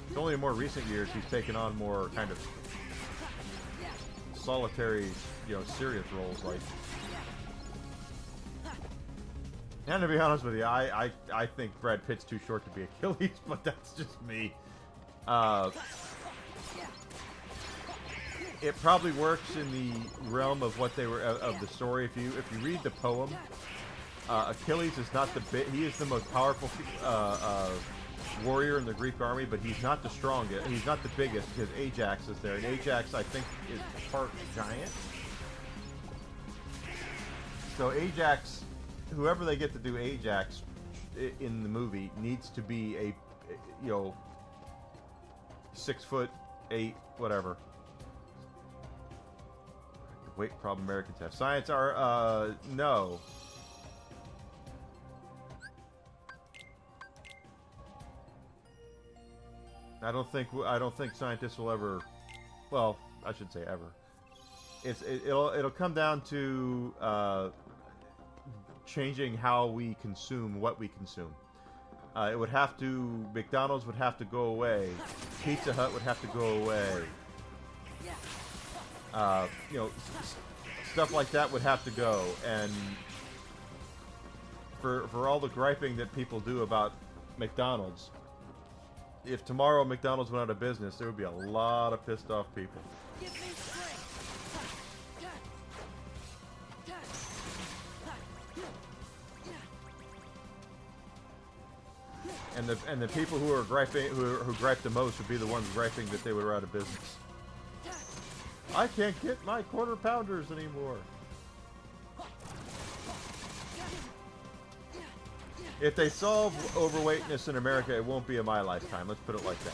It's only in more recent years he's taken on more kind of solitary, serious roles like. And to be honest with you, I think Brad Pitt's too short to be Achilles, but that's just me. It probably works in the realm of what they were of the story. If you read the poem, Achilles is not he is the most powerful warrior in the Greek army, but he's not the strongest. He's not the biggest because Ajax is there, and Ajax I think is part giant. So Ajax, whoever they get to do Ajax in the movie needs to be a 6'8", whatever. Weight problem Americans have. Science are no. I don't think scientists will ever. Well, I should say ever. It'll come down to changing how we consume what we consume. It would have to. McDonald's would have to go away. Pizza Hut would have to go away. Stuff like that would have to go, and for all the griping that people do about McDonald's, if tomorrow McDonald's went out of business, there would be a lot of pissed off people. Give me strength. And the people who are griping, who gripe the most, would be the ones griping that they were out of business. I can't get my quarter pounders anymore. If they solve overweightness in America, it won't be in my lifetime. Let's put it like that.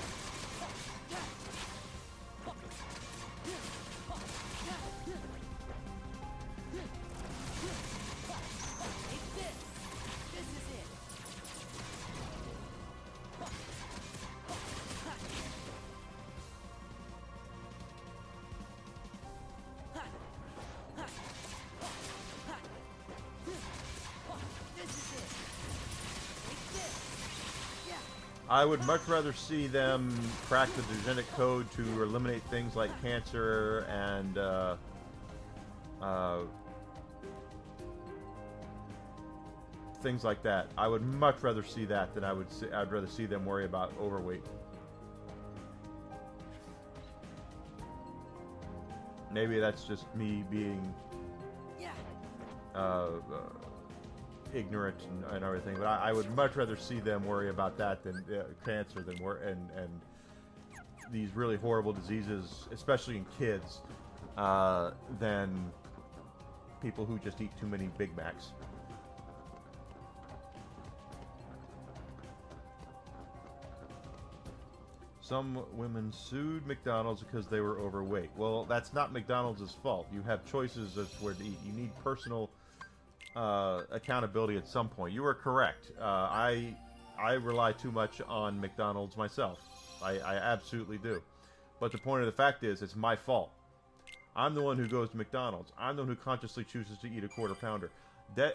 I would much rather see them crack the genetic code to eliminate things like cancer and things like that. I would much rather see that than I'd rather see them worry about overweight. Maybe that's just me being ignorant and everything, but I would much rather see them worry about that than cancer and these really horrible diseases, especially in kids, than people who just eat too many Big Macs. Some women sued McDonald's because they were overweight. Well, that's not McDonald's fault. You have choices as to where to eat. You need personal accountability at some point. You are correct. I rely too much on McDonald's myself. I absolutely do. But the point of the fact is, it's my fault. I'm the one who goes to McDonald's. I'm the one who consciously chooses to eat a quarter pounder.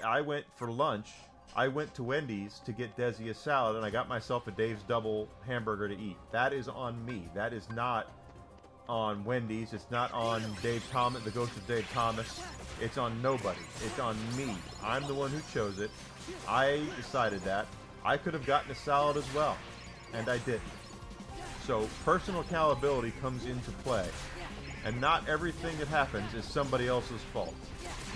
I went for lunch. I went to Wendy's to get Desi a salad, and I got myself a Dave's Double hamburger to eat. That is on me. That is not on Wendy's. It's not on Dave Thomas, the ghost of Dave Thomas. It's on nobody. It's on me. I'm the one who chose it. I decided that. I could have gotten a salad as well, and I didn't. So personal accountability comes into play, and not everything that happens is somebody else's fault.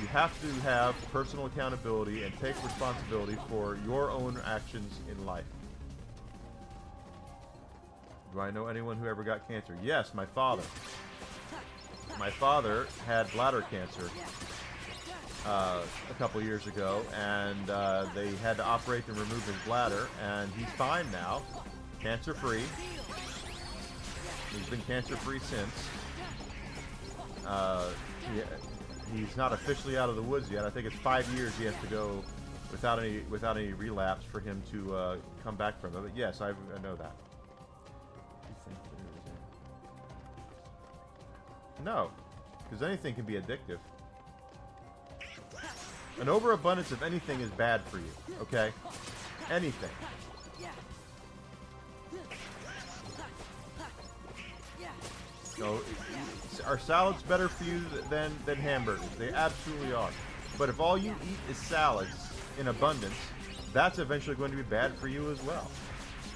You have to have personal accountability and take responsibility for your own actions in life. Do I know anyone who ever got cancer? Yes, my father. My father had bladder cancer a couple years ago, and they had to operate and remove his bladder, and he's fine now, cancer-free. He's been cancer-free since. He's not officially out of the woods yet. I think it's 5 years he has to go without any relapse for him to come back from it. But yes, I know that. No, because anything can be addictive. An overabundance of anything is bad for you, okay? Anything. So, are salads better for you than hamburgers? They absolutely are. But if all you eat is salads in abundance, that's eventually going to be bad for you as well.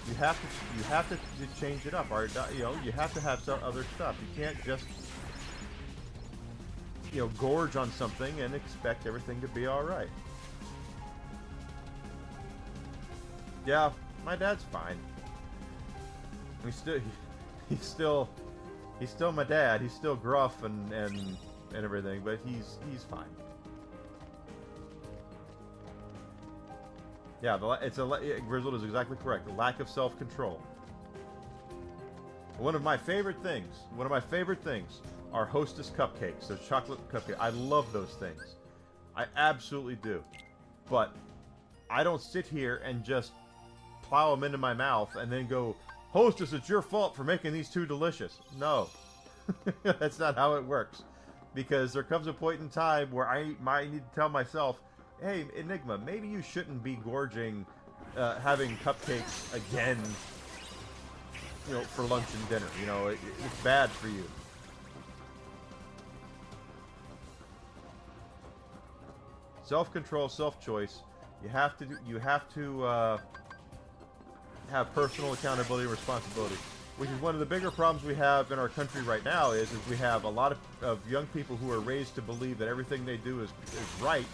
You have to change it up. You have to have some other stuff. You can't just gorge on something and expect everything to be all right. Yeah, my dad's fine. He's still my dad. He's still gruff and everything, but he's fine. Yeah, Grizzled is exactly correct. The lack of self-control. One of my favorite things are Hostess cupcakes. Those chocolate cupcakes. I love those things. I absolutely do. But I don't sit here and just plow them into my mouth and then go, Hostess, it's your fault for making these too delicious. No. That's not how it works. Because there comes a point in time where I might need to tell myself, hey, Enigma, maybe you shouldn't be gorging, having cupcakes again, for lunch and dinner. It's bad for you. Self-control, self-choice. You have to have personal accountability and responsibility, which is one of the bigger problems we have in our country right now. Is we have a lot of young people who are raised to believe that everything they do is right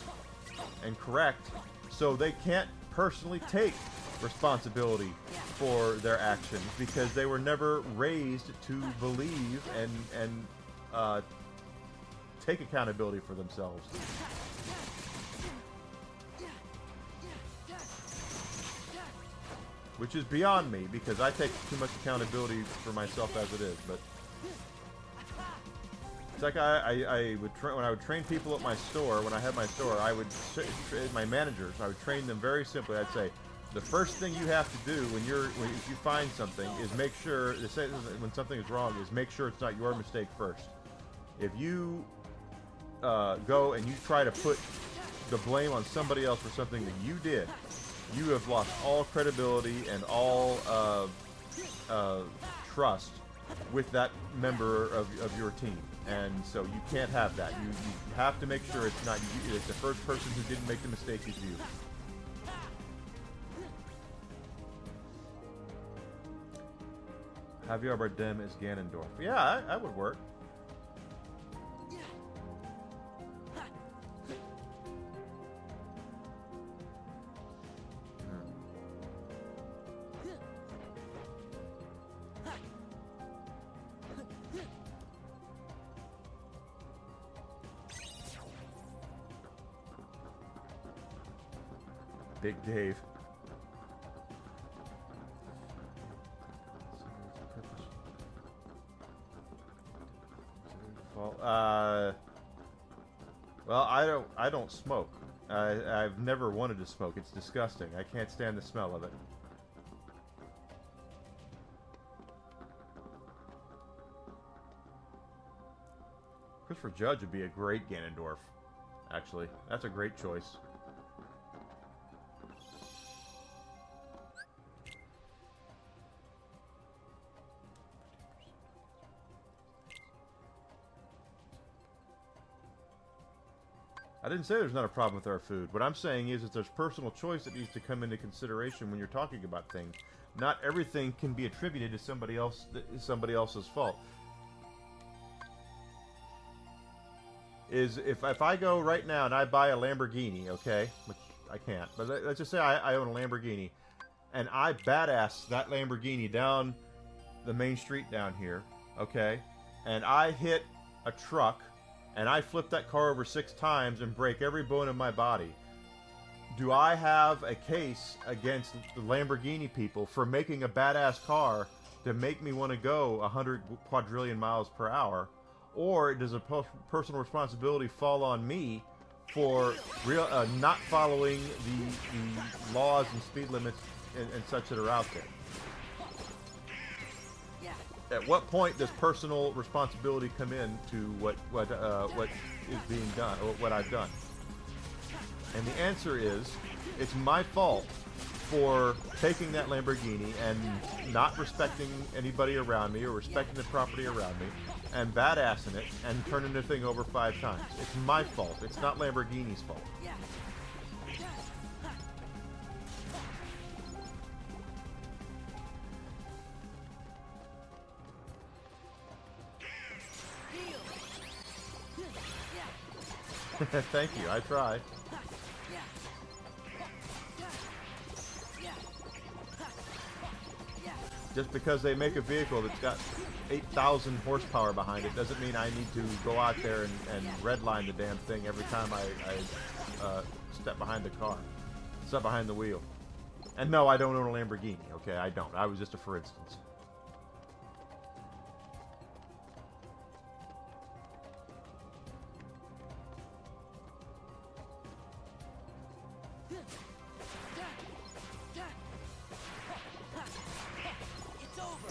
and correct, so they can't personally take responsibility for their actions because they were never raised to believe and take accountability for themselves. Which is beyond me, because I take too much accountability for myself as it is. But it's like I would when I would train people at my store. When I had my store, I would my managers. I would train them very simply. I'd say, the first thing you have to do if you find something is make sure when something is wrong is make sure it's not your mistake first. If you go and you try to put the blame on somebody else for something that you did, you have lost all credibility and all trust with that member of your team, and so you can't have that. You have to make sure it's not you. It's the first person who didn't make the mistake is you. Javier Bardem is Ganondorf. Yeah, that would work. Big Dave. Well, I don't smoke. I've never wanted to smoke. It's disgusting. I can't stand the smell of it. Christopher Judge would be a great Ganondorf. Actually, that's a great choice. I didn't say there's not a problem with our food. What I'm saying is that there's personal choice that needs to come into consideration when you're talking about things. Not everything can be attributed to somebody else's fault. Is if I go right now and I buy a Lamborghini, okay, which I can't, but let's just say I own a Lamborghini, and I badass that Lamborghini down the main street down here, okay, and I hit a truck, and I flip that car over 6 times and break every bone in my body. Do I have a case against the Lamborghini people for making a badass car to make me want to go 100 quadrillion miles per hour? Or does a personal responsibility fall on me for not following the laws and speed limits and such that are out there? Yeah. At what point does personal responsibility come in to what is being done, or what I've done? And the answer is, it's my fault for taking that Lamborghini and not respecting anybody around me or respecting the property around me and badassing it and turning the thing over 5 times. It's my fault. It's not Lamborghini's fault. Yeah. Thank you. I try. Just because they make a vehicle that's got 8,000 horsepower behind it doesn't mean I need to go out there and redline the damn thing every time I step behind the car, step behind the wheel. And no, I don't own a Lamborghini. Okay, I don't. I was just a for instance. It's over.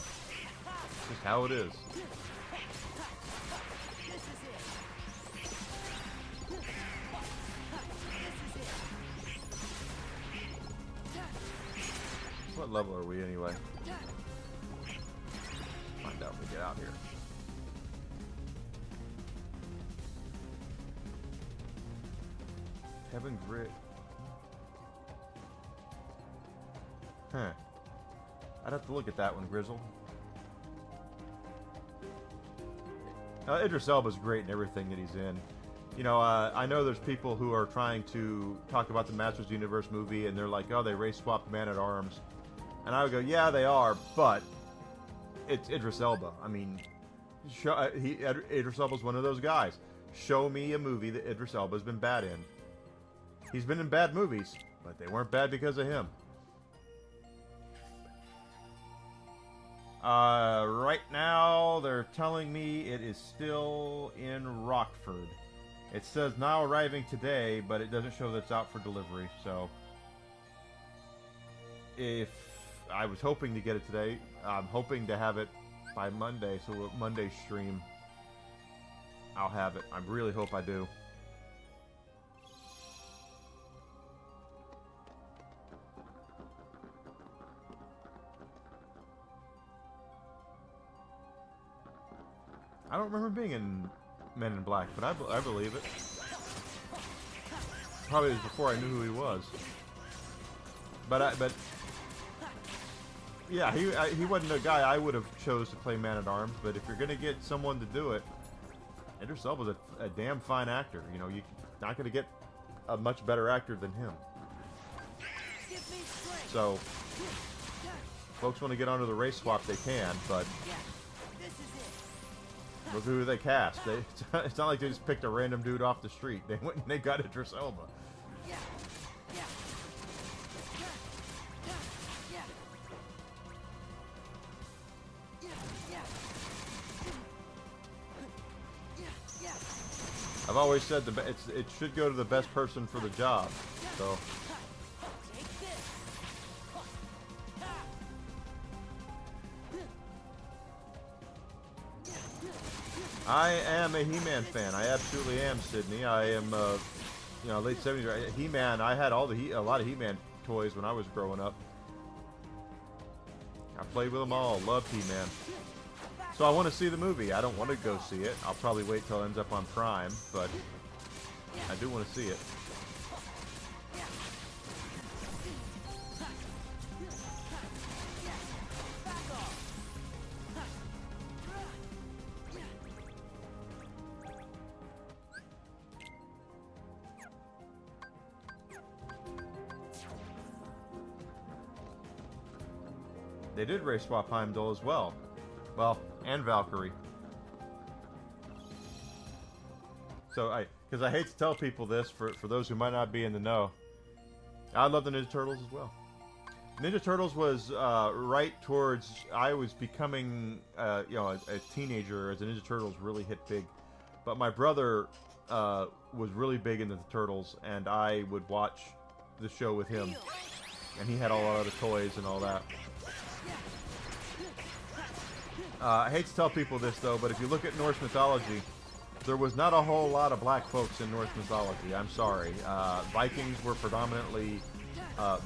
Just how it is. What level are we anyway? Find out when we get out here. Heaven Grit. Huh. I'd have to look at that one, Grizzle. Idris Elba's great in everything that he's in. You know, I know there's people who are trying to talk about the Masters Universe movie, and they're like, oh, they race-swapped Man-at-Arms. And I would go, yeah, they are, but it's Idris Elba. I mean, Idris Elba's one of those guys. Show me a movie that Idris Elba's been bad in. He's been in bad movies, but they weren't bad because of him. Right now, they're telling me it is still in Rockford. It says now arriving today, but it doesn't show that it's out for delivery, so... If I was hoping to get it today, I'm hoping to have it by Monday, so Monday stream, I'll have it. I really hope I do. I don't remember being in Men in Black, but I believe it. Probably was before I knew who he was. But yeah, he wasn't a guy I would have chose to play Man-at-Arms. But if you're gonna get someone to do it, Idris Elba's a damn fine actor. You know, you're not gonna get a much better actor than him. So, folks want to get onto the race swap, they can, but. Look who they cast. It's not like they just picked a random dude off the street. They went and they got Idris Elba. Yeah. Yeah. Yeah. Yeah. I've always said it should go to the best person for the job. So. I am a He-Man fan. I absolutely am, Sydney. I am, you know, late 70s. He-Man, I had a lot of He-Man toys when I was growing up. I played with them all. Loved He-Man. So I want to see the movie. I don't want to go see it. I'll probably wait till it ends up on Prime, but I do want to see it. They did race swap Heimdall as well. Well, and Valkyrie. So because I hate to tell people this, for those who might not be in the know, I love the Ninja Turtles as well. Ninja Turtles was right towards, I was becoming a teenager as the Ninja Turtles really hit big. But my brother was really big into the Turtles, and I would watch the show with him. And he had all our other toys and all that. I hate to tell people this, though, but if you look at Norse mythology, there was not a whole lot of black folks in Norse mythology. I'm sorry. Vikings were predominantly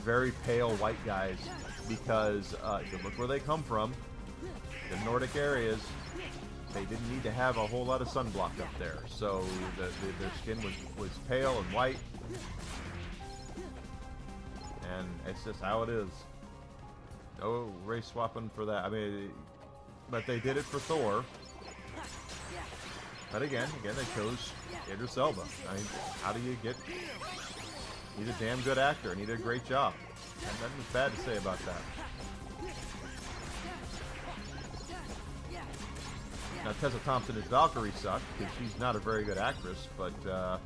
very pale white guys because if you look where they come from, the Nordic areas, they didn't need to have a whole lot of sunblock up there. So their skin was pale and white. And it's just how it is. No race swapping for that. I mean, but they did it for Thor. But again, they chose Idris Elba. I mean, how do you get... He's a damn good actor, and he did a great job. And nothing's bad to say about that. Now, Tessa Thompson as Valkyrie sucked, because she's not a very good actress, but...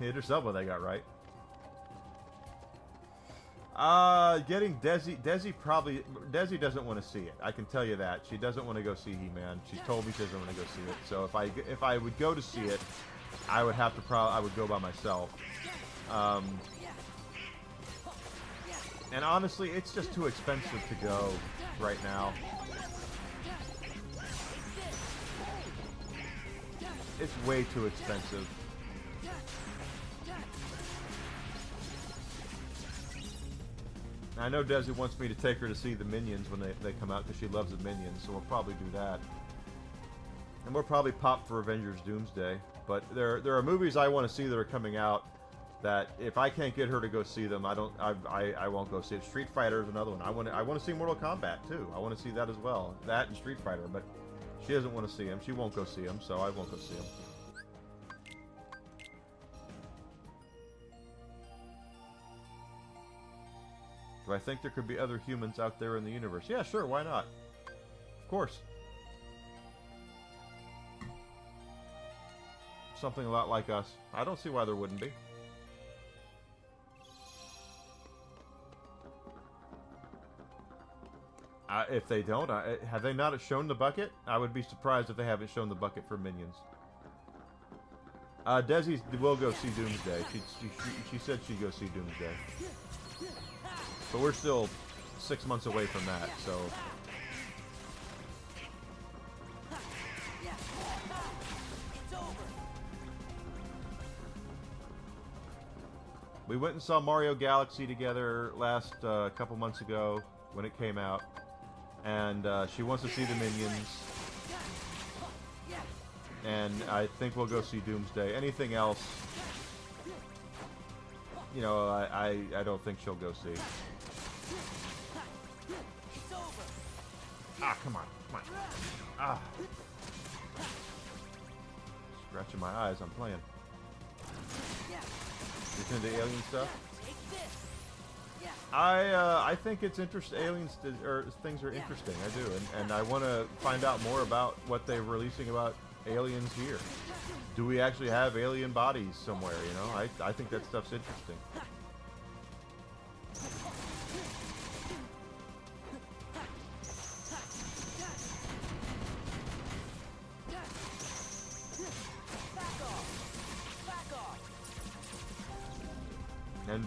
Idris Elba they got right. Getting Desi doesn't want to see it. I can tell you that. She doesn't want to go see He-Man. She told me she doesn't want to go see it. So if I would go to see it, I would have to I would go by myself. And honestly, it's just too expensive to go right now. It's way too expensive. I know Desi wants me to take her to see the Minions when they come out because she loves the Minions, so we'll probably do that. And we'll probably pop for Avengers Doomsday. But there are movies I want to see that are coming out that if I can't get her to go see them, I won't go see it. Street Fighter is another one. I want to see Mortal Kombat too. I want to see that as well. That and Street Fighter, but she doesn't want to see them. She won't go see them, so I won't go see them. Do I think there could be other humans out there in the universe? Yeah, sure, why not? Of course. Something a lot like us. I don't see why there wouldn't be. If they don't, have they not shown the bucket? I would be surprised if they haven't shown the bucket for Minions. Desi will go see Doomsday. She said she'd go see Doomsday. But we're still 6 months away from that, so... We went and saw Mario Galaxy together last couple months ago when it came out. And she wants to see the Minions. And I think we'll go see Doomsday. Anything else, you know, I don't think she'll go see. Ah, come on. Ah. Scratching my eyes, I'm playing. You into alien stuff? I think it's interesting. Things are interesting. I do, and I want to find out more about what they're releasing about aliens here. Do we actually have alien bodies somewhere? You know, I think that stuff's interesting.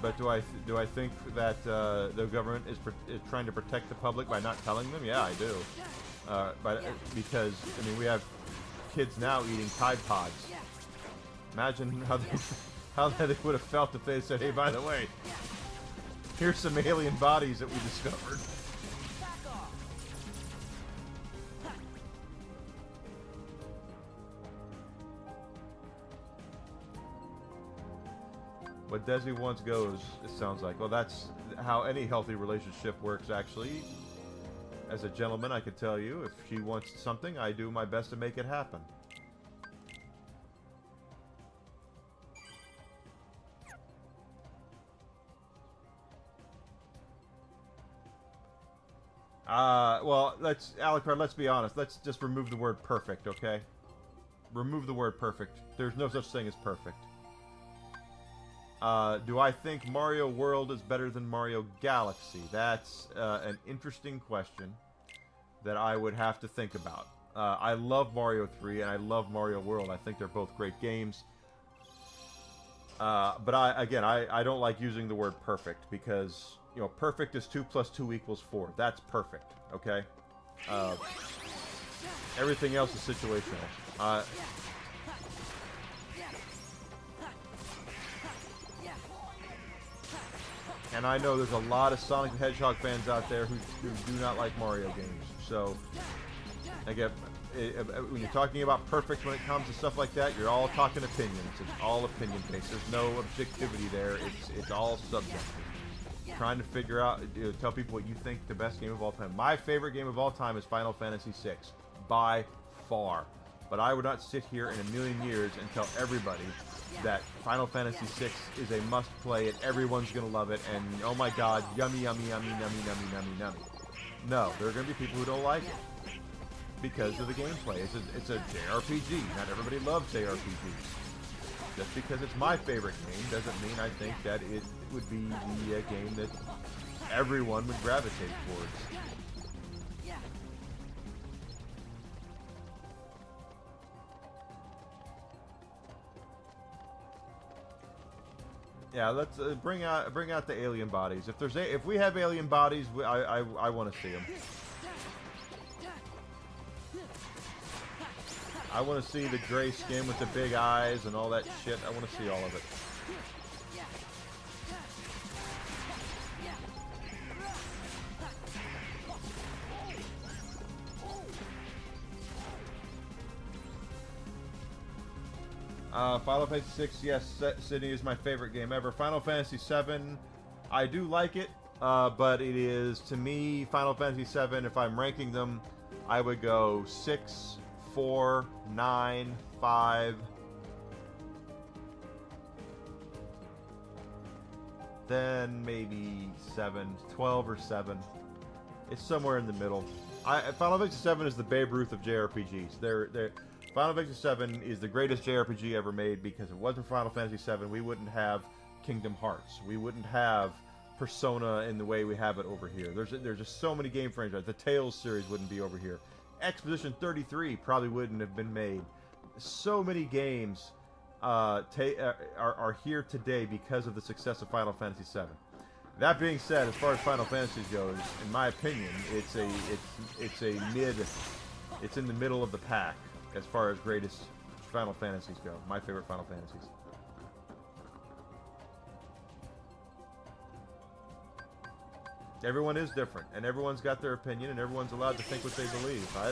But do I think that the government is trying to protect the public by not telling them? Yeah, I do. Because I mean, we have kids now eating Tide Pods. Imagine how they would have felt if they said, "Hey, by the way, here's some alien bodies that we discovered." What Desi wants goes, it sounds like. Well, that's how any healthy relationship works, actually. As a gentleman, I can tell you, if she wants something, I do my best to make it happen. Well, Alucard, let's be honest. Let's just remove the word perfect, okay? Remove the word perfect. There's no such thing as perfect. Do I think Mario World is better than Mario Galaxy? That's an interesting question that I would have to think about. I love Mario 3 and I love Mario World. I think they're both great games. But I don't like using the word perfect because, you know, perfect is 2 + 2 = 4. That's perfect, okay? Everything else is situational. And I know there's a lot of Sonic the Hedgehog fans out there who do not like Mario games. So, again, when you're talking about perfect when it comes to stuff like that, you're all talking opinions. It's all opinion-based. There's no objectivity there. It's all subjective. Trying to figure out, tell people what you think the best game of all time. My favorite game of all time is Final Fantasy VI, by far. But I would not sit here in a million years and tell everybody that Final Fantasy VI is a must-play and everyone's going to love it and, oh my god, yummy, yummy, yummy, yummy, yummy, yummy, yummy. No, there are going to be people who don't like it because of the gameplay. It's a JRPG. Not everybody loves JRPGs. Just because it's my favorite game doesn't mean I think that it would be the game that everyone would gravitate towards. Yeah, let's bring out the alien bodies. If we have alien bodies, I want to see them. I want to see the gray skin with the big eyes and all that shit. I want to see all of it. Final Fantasy 6, yes, Sydney is my favorite game ever. Final Fantasy 7, I do like it, but it is, to me, Final Fantasy 7, if I'm ranking them, I would go 6, 4, 9, 5, then maybe 7, 12 or 7. It's somewhere in the middle. Final Fantasy 7 is the Babe Ruth of JRPGs. Final Fantasy 7 is the greatest JRPG ever made because if it wasn't for Final Fantasy 7, we wouldn't have Kingdom Hearts. We wouldn't have Persona in the way we have it over here. There's just so many game franchises. The Tales series wouldn't be over here. Expedition 33 probably wouldn't have been made. So many games are here today because of the success of Final Fantasy 7. That being said, as far as Final Fantasy goes, in my opinion, it's in the middle of the pack as far as greatest Final Fantasies go. My favorite Final Fantasies. Everyone is different, and everyone's got their opinion, and everyone's allowed to think what they believe. I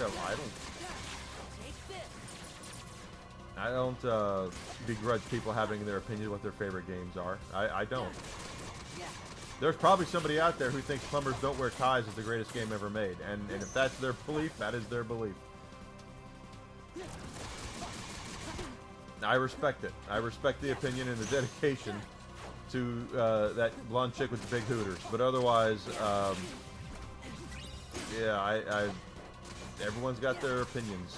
don't begrudge people having their opinion of what their favorite games are. I don't. There's probably somebody out there who thinks Plumbers Don't Wear Ties is the greatest game ever made, and if that's their belief, that is their belief. I respect it. I respect the opinion and the dedication to that blonde chick with the big hooters. But otherwise, yeah, everyone's got their opinions,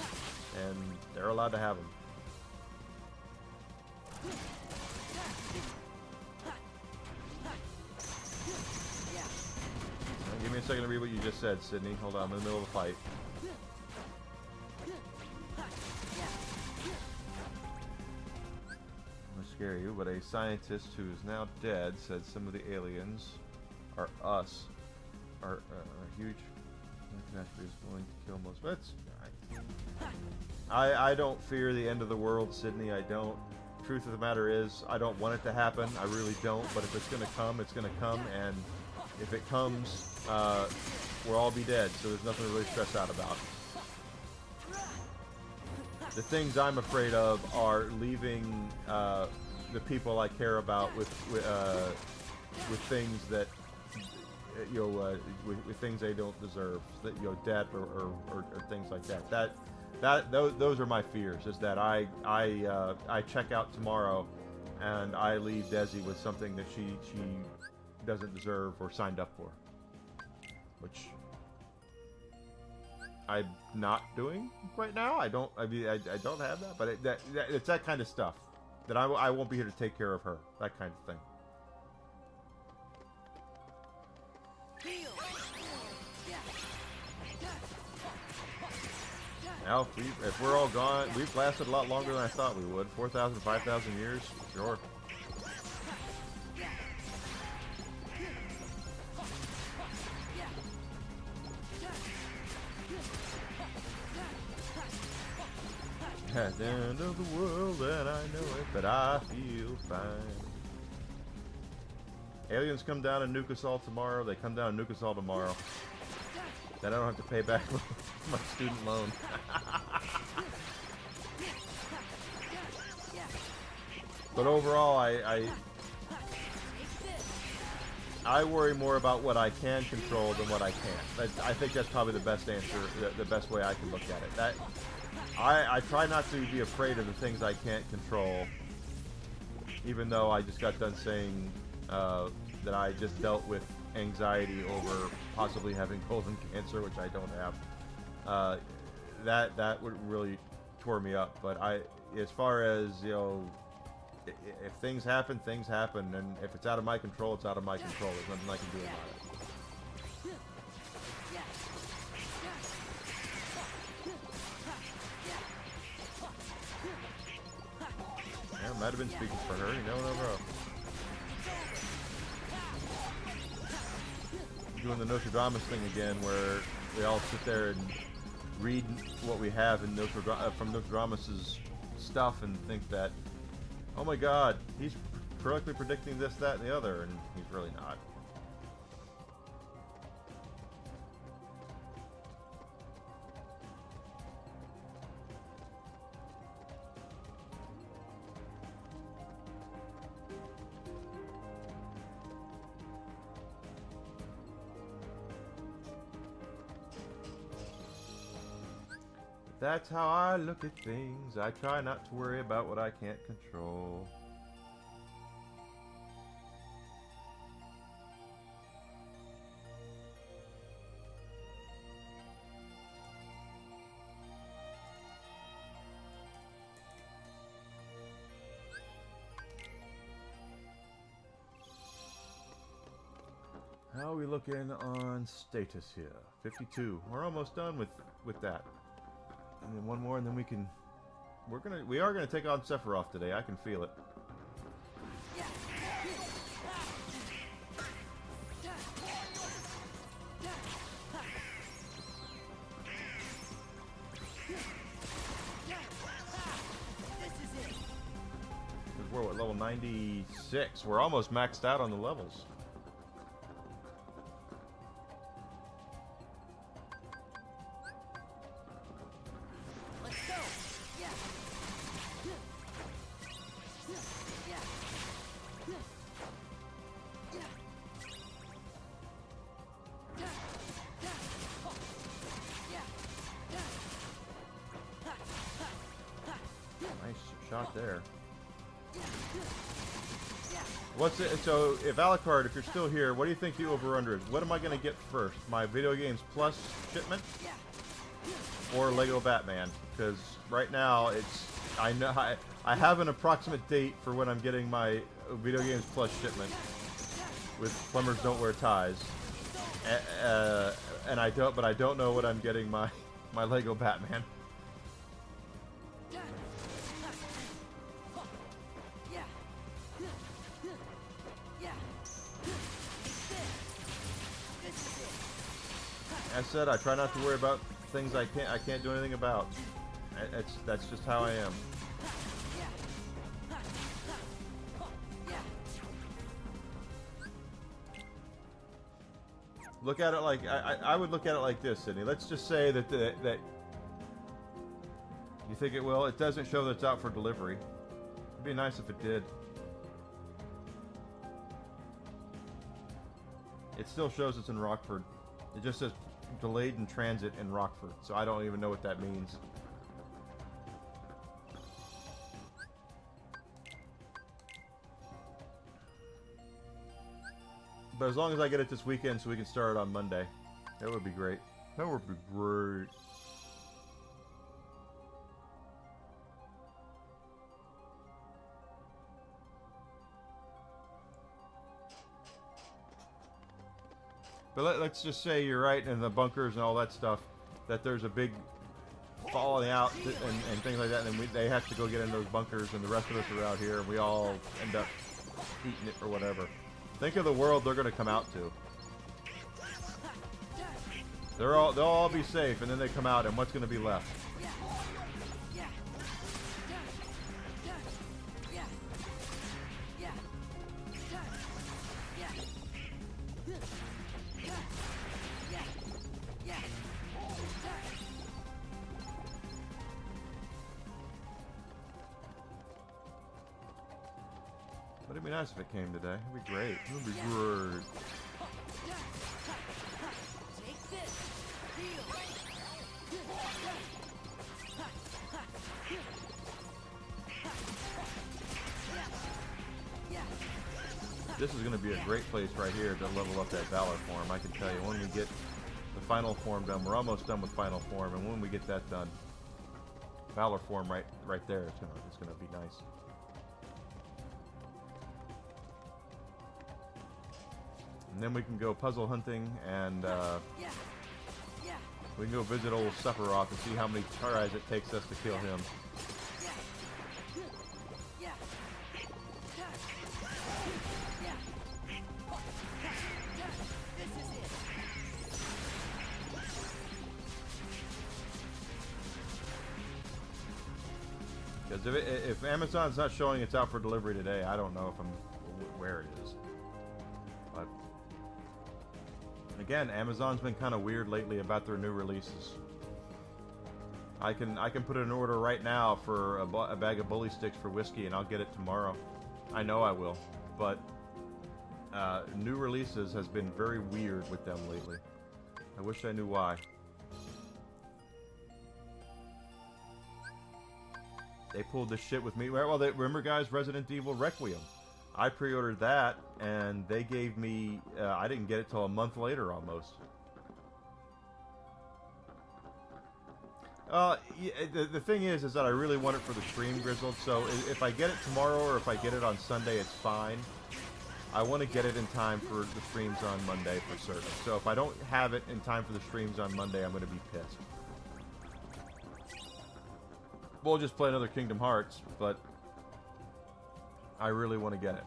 and they're allowed to have them. Give me a second to read what you just said, Sydney. Hold on, I'm in the middle of a fight. Scare you, but a scientist who is now dead said some of the aliens are us. Are huge. Is willing to kill most. But I don't fear the end of the world, Sydney. I don't. Truth of the matter is, I don't want it to happen. I really don't. But if it's gonna come, it's gonna come. And if it comes, we'll all be dead. So there's nothing to really stress out about. The things I'm afraid of are leaving the people I care about with things that with things they don't deserve, that debt or things like that. Those are my fears. Is that I check out tomorrow, and I leave Desi with something that she doesn't deserve or signed up for, which I'm not doing right now. I don't have that, but it's that kind of stuff that I won't be here to take care of her. That kind of thing. Now, if we're all gone, we've lasted a lot longer than I thought we would. 4,000, 5,000 years? Sure. At the end of the world, and I know it, but I feel fine. Aliens come down and nuke us all tomorrow. They come down and nuke us all tomorrow. Then I don't have to pay back my student loan. But overall, I worry more about what I can control than what I can't. I think that's probably the best answer, the best way I can look at it. I try not to be afraid of the things I can't control, even though I just got done saying that I just dealt with anxiety over possibly having colon cancer, which I don't have. That would really tore me up. But as far as if things happen, and if it's out of my control, it's out of my control. There's nothing I can do about it. Yeah, might have been speaking for her. You never know. Doing the Nostradamus thing again, where we all sit there and read what we have in from Nostradamus's stuff and think that, oh my God, he's correctly predicting this, that, and the other, and he's really not. That's how I look at things. I try not to worry about what I can't control. How are we looking on status here? 52. We're almost done with that. And then one more, and then we are gonna take on Sephiroth today. I can feel it. We're at level 96. We're almost maxed out on the levels. Shot there. What's it? So, if Alucard, if you're still here, what do you think the over/under is? What am I going to get first? My Video Games Plus shipment, or Lego Batman? Because right now I know I have an approximate date for when I'm getting my Video Games Plus shipment with Plumbers Don't Wear Ties, and I don't know when I'm getting my Lego Batman. As said, I try not to worry about things I can't do anything about. That's just how I am. Look at it like I would look at it like this, Sydney. Let's just say that that you think it will. It doesn't show that it's out for delivery. It'd be nice if it did. It still shows it's in Rockford. It just says delayed in transit in Rockford, so I don't even know what that means. But as long as I get it this weekend so we can start it on Monday, that would be great. That would be great. But let's just say you're right in the bunkers and all that stuff, that there's a big falling out and things like that, and then they have to go get in those bunkers, and the rest of us are out here, and we all end up eating it or whatever. Think of the world they're going to come out to. They'll all be safe, and then they come out, and what's going to be left? But it'd be nice if it came today. It'd be great. It would be great. This is going to be a great place right here to level up that Valor form. I can tell you, when we get the final form done, we're almost done with final form, and when we get that done, Valor form right there, it's gonna be nice. And then we can go puzzle hunting, and we can go visit old Sephiroth and see how many tries it takes us to kill him. Because if Amazon's not showing it's out for delivery today, I don't know where it is. But again, Amazon's been kind of weird lately about their new releases. I can put in an order right now for a bag of bully sticks for whiskey, and I'll get it tomorrow. I know I will, but new releases has been very weird with them lately. I wish I knew why. They pulled this shit with me. Well, remember, guys, Resident Evil Requiem. I pre-ordered that, and they gave me... I didn't get it till a month later, almost. The thing is that I really want it for the stream, Grizzled, so if I get it tomorrow or if I get it on Sunday, it's fine. I want to get it in time for the streams on Monday for certain. So if I don't have it in time for the streams on Monday, I'm going to be pissed. We'll just play another Kingdom Hearts, but I really want to get it.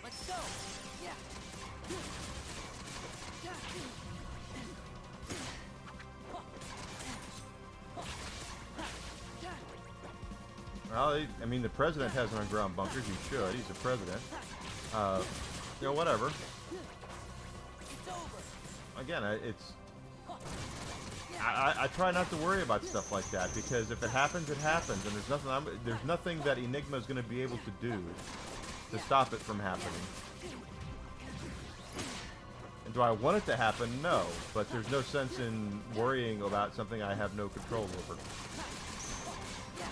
Let's go. Yeah. Well, I mean, the president has underground bunkers. He should. He's the president. You know, whatever. It's over. Again, I try not to worry about stuff like that, because if it happens, it happens, and there's nothing that Enigma is going to be able to do to stop it from happening. And do I want it to happen? No, but there's no sense in worrying about something I have no control over. Yeah,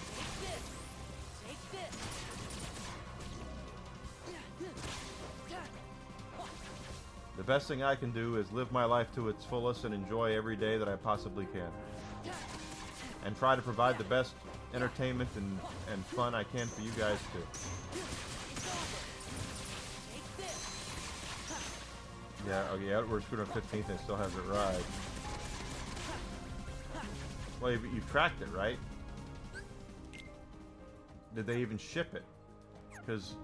take this. The best thing I can do is live my life to its fullest and enjoy every day that I possibly can. And try to provide the best entertainment and fun I can for you guys too. Yeah, oh yeah, we're screwed on 15th and it still has it right. Well, you've tracked it, right? Did they even ship it? Because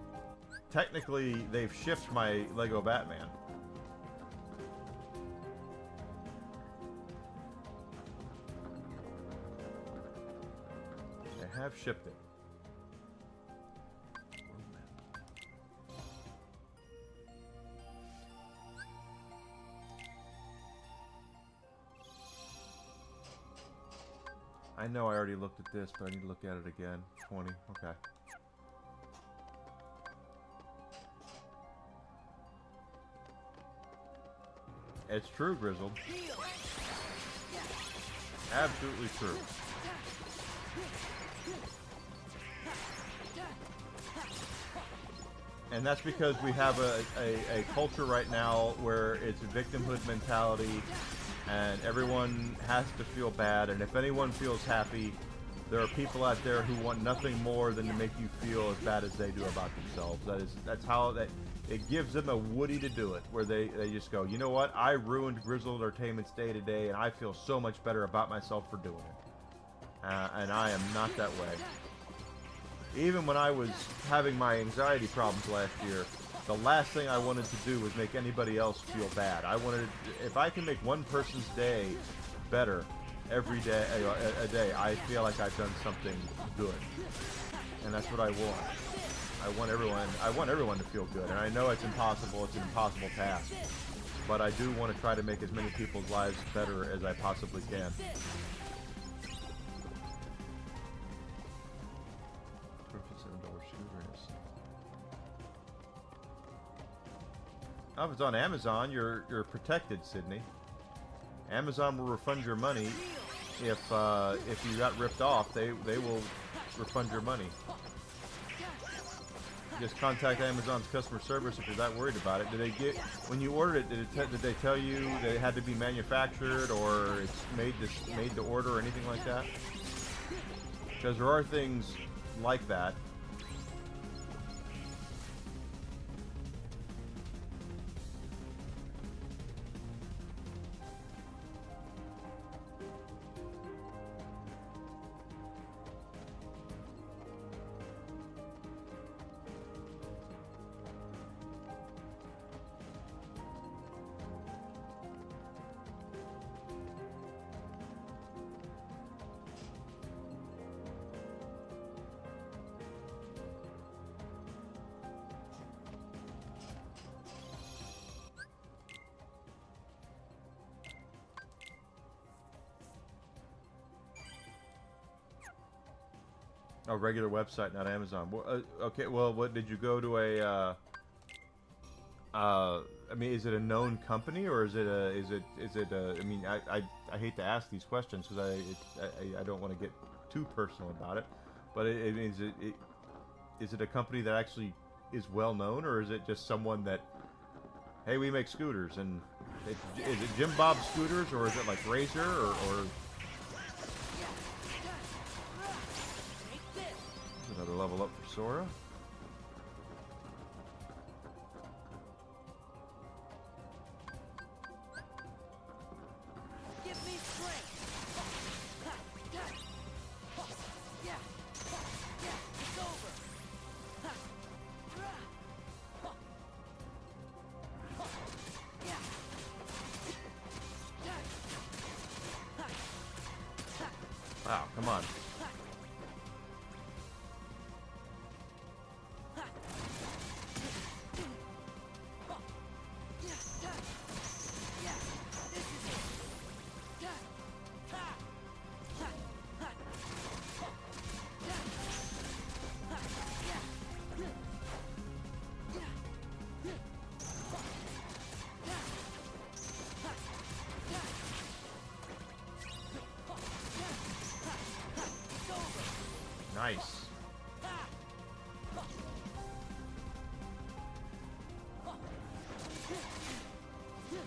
technically they've shipped my Lego Batman. They have shipped it. I know I already looked at this, but I need to look at it again. 20, okay. It's true, Grizzled. Heal. Absolutely true. And that's because we have a culture right now where it's a victimhood mentality and everyone has to feel bad, and if anyone feels happy, there are people out there who want nothing more than to make you feel as bad as they do about themselves. That's how it gives them a Woody to do it, where they just go, you know what, I ruined Grizzled Entertainment's day today and I feel so much better about myself for doing it. And I am not that way. Even when I was having my anxiety problems last year, the last thing I wanted to do was make anybody else feel bad. I wanted, if I can make one person's day better every day, a day, I feel like I've done something good. And that's what I want. I want everyone to feel good. And I know it's impossible. It's an impossible task. But I do want to try to make as many people's lives better as I possibly can. If it's on Amazon, you're protected, Sydney. Amazon will refund your money if you got ripped off. They will refund your money. Just contact Amazon's customer service if you're that worried about it. Did they get, when you ordered it? Did they tell you that it had to be manufactured or it's made to order or anything like that? Because there are things like that. A regular website, not Amazon. Okay, well, what did you go to a? I mean, is it a known company or is it a? I mean, I hate to ask these questions because I don't want to get too personal about it, but is it a company that actually is well known, or is it just someone that, hey, we make scooters, and is it Jim Bob Scooters, or is it like Razor or another level up for Sora? Give me strength. Yeah. It's over. Wow, come on. Nice.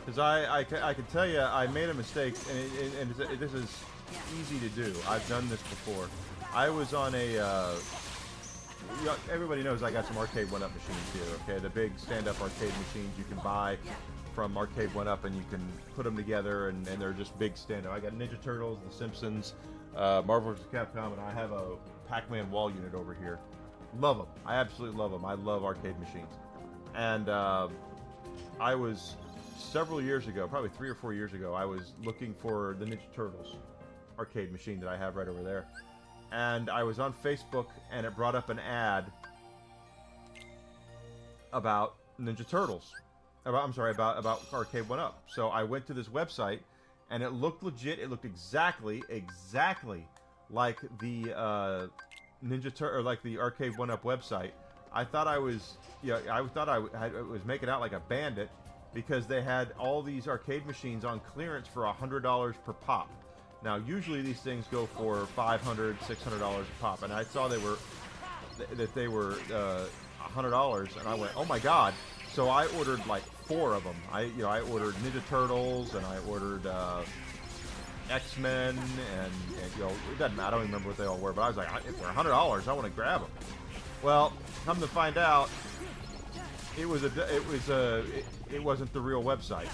Because I can tell you, I made a mistake, and this is easy to do. I've done this before. I was on a, everybody knows I got some Arcade 1-Up machines here, okay? The big stand-up arcade machines you can buy from Arcade 1-Up, and you can put them together, and they're just big stand-up. I got Ninja Turtles, The Simpsons, Marvel vs. Capcom, and I have a Pac-Man wall unit over here. Love them. I absolutely love them. I love arcade machines. And I was, several years ago, probably 3 or 4 years ago, I was looking for the Ninja Turtles arcade machine that I have right over there. And I was on Facebook, and it brought up an ad about Ninja Turtles. I'm sorry, about Arcade 1-Up. So I went to this website, and it looked legit. It looked exactly like the or like the Arcade 1-Up website. I thought I was, I thought I was making out like a bandit, because they had all these arcade machines on clearance for $100 per pop. Now, usually these things go for $500, $600 a pop, and I saw they were $100, and I went, oh my god! So I ordered like 4 of them. I ordered Ninja Turtles, and I ordered X-Men, and it doesn't matter. I don't even remember what they all were, but I was like, if they're $100, I want to grab them. Well, come to find out, it wasn't the real website.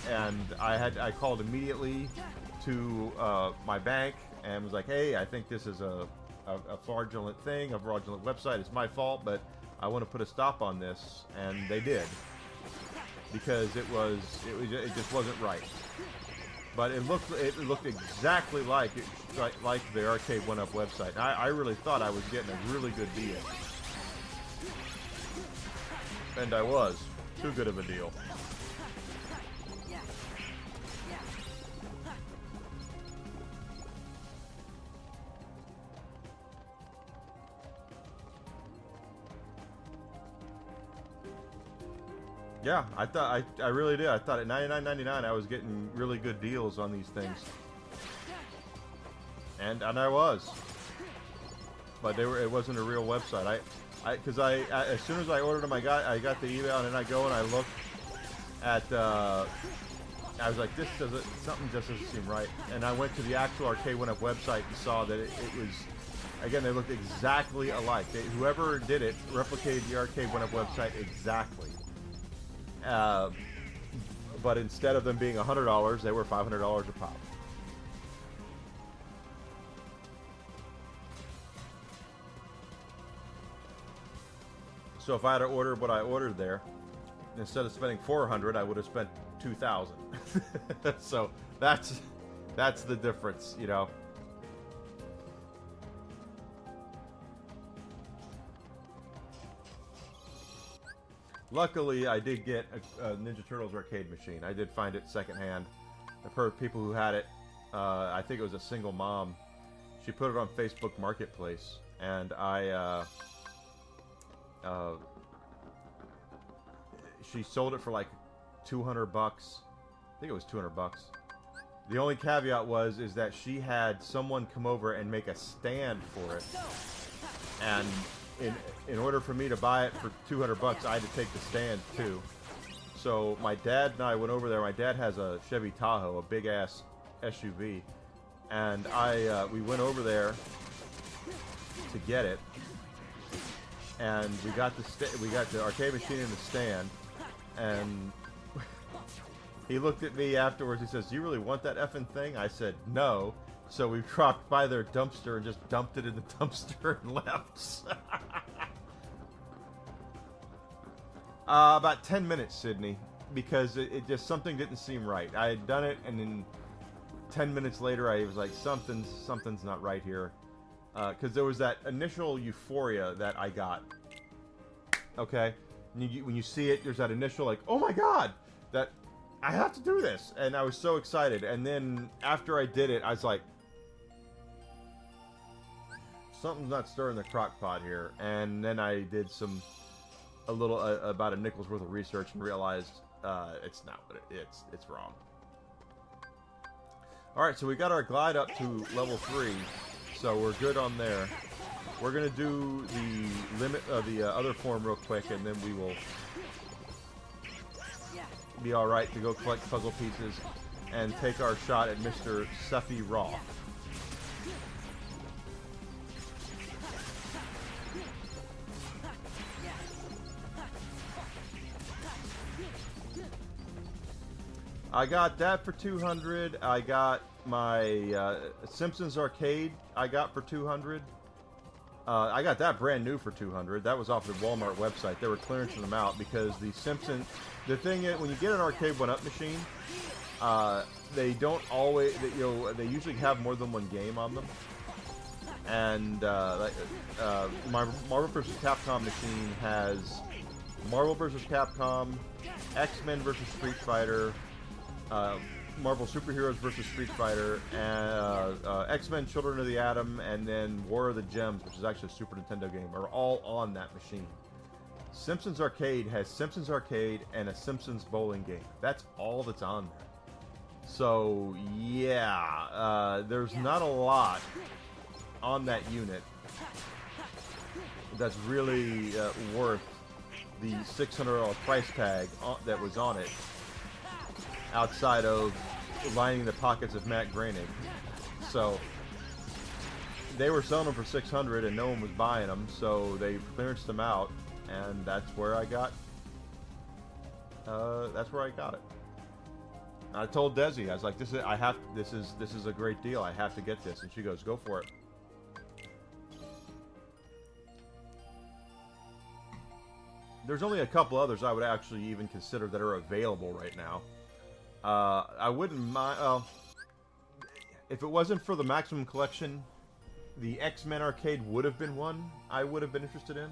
And I called immediately to my bank and was like, hey, I think this is a fraudulent thing, a fraudulent website. It's my fault, but I want to put a stop on this, and they did, because it just wasn't right. But it looked exactly like the Arcade 1-Up website. And I really thought I was getting a really good deal, and I was. Too good of a deal. Yeah, I really did. I thought at $99.99 I was getting really good deals on these things, and I was. But it wasn't a real website. Because as soon as I ordered them, I got the email, and then I go and I look at. I was like, something just doesn't seem right, and I went to the actual Arcade 1-Up website and saw that it was. Again, they looked exactly alike. Whoever did it replicated the Arcade 1-Up website exactly. But instead of them being $100, they were $500 a pop. So if I had to order what I ordered there, instead of spending $400, I would have spent $2,000. So that's the difference, you know. Luckily, I did get a Ninja Turtles arcade machine. I did find it secondhand. I've heard people who had it. I think it was a single mom. She put it on Facebook Marketplace, and she sold it for like $200. I think it was $200. The only caveat is that she had someone come over and make a stand for it, and in order for me to buy it for $200, I had to take the stand too. So my dad and I went over there. My dad has a Chevy Tahoe, a big ass SUV, and we went over there to get it, and we got the arcade machine in the stand, and he looked at me afterwards. He says, "Do you really want that effing thing?" I said, "No." So we dropped by their dumpster and just dumped it in the dumpster and left. About 10 minutes, Sydney, because it just, something didn't seem right. I had done it, and then 10 minutes later, I was like, something's not right here. Because there was that initial euphoria that I got. Okay? When you see it, there's that initial, like, oh my god! That I have to do this! And I was so excited. And then, after I did it, I was like, something's not stirring the crock pot here. And then I did about a nickel's worth of research and realized it's not what it's wrong. Alright, so we got our glide up to level 3, so we're good on there. We're gonna do the limit of the other form real quick, and then we will be alright to go collect puzzle pieces and take our shot at Mr. Sephiroth. I got that for $200. I got my Simpsons Arcade I got for $200. I got that brand new for $200. That was off the Walmart website. They were clearancing them out because the Simpsons... The thing is, when you get an Arcade 1-Up machine, they don't always... They usually have more than one game on them. And my Marvel vs. Capcom machine has Marvel vs. Capcom, X-Men vs. Street Fighter, Marvel Superheroes vs. Street Fighter, and X-Men Children of the Atom, and then War of the Gems, which is actually a Super Nintendo game, are all on that machine. Simpsons Arcade has Simpsons Arcade and a Simpsons bowling game. That's all that's on there. So yeah, there's not a lot on that unit that's really worth the $600 price tag that was on it, outside of lining the pockets of Matt Groening. So they were selling them for $600 and no one was buying them, so they clearanced them out, and that's where I got. It. I told Desi, I was like, "This is a great deal. I have to get this," and she goes, "Go for it." There's only a couple others I would actually even consider that are available right now. I wouldn't mind. If it wasn't for the Maximum Collection, the X-Men arcade would have been one I would have been interested in.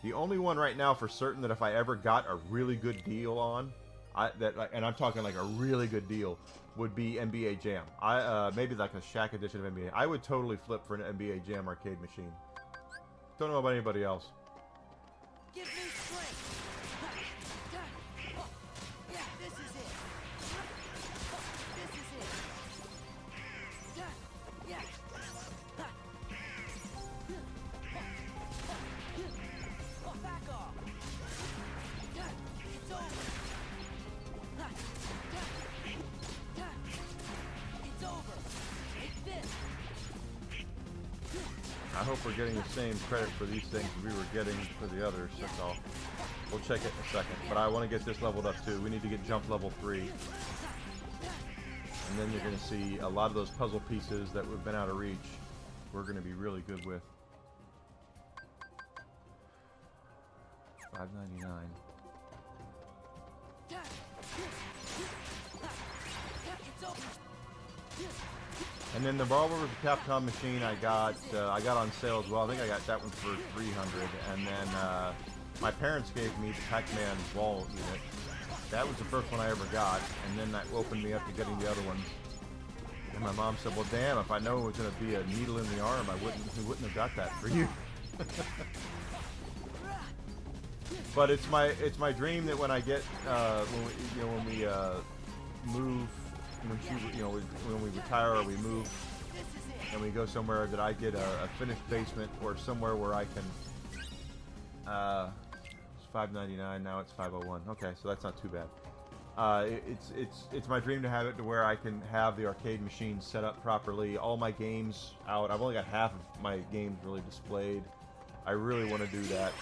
The only one right now for certain that if I ever got a really good deal on, and I'm talking like a really good deal, would be NBA Jam. Maybe like a Shaq edition of NBA. I would totally flip for an NBA Jam arcade machine. Don't know about anybody else. Give me strength. Yeah, this is it. This is it. Yeah. Back off. It's over. It's over. Take this. I hope we're getting the same credit for these things we were getting for the others, that's all. We'll check it in a second. But I want to get this leveled up too. We need to get jump level 3. And then you're going to see a lot of those puzzle pieces that we've been out of reach, we're going to be really good with. $5.99. And then the Marvel vs. Capcom machine I got on sale as well. I think I got that one for $300. And then my parents gave me the Pac-Man wall unit. That was the first one I ever got, and then that opened me up to getting the other ones. And my mom said, "Well, damn, if I know it was going to be a needle in the arm, we wouldn't have got that for you." But it's my dream that when I get when we move, when we retire or we move and we go somewhere, that I get a finished basement or somewhere where I can. It's $5.99 now. It's $5.01. Okay, so that's not too bad. It's my dream to have it to where I can have the arcade machine set up properly, all my games out. I've only got half of my games really displayed. I really want to do that.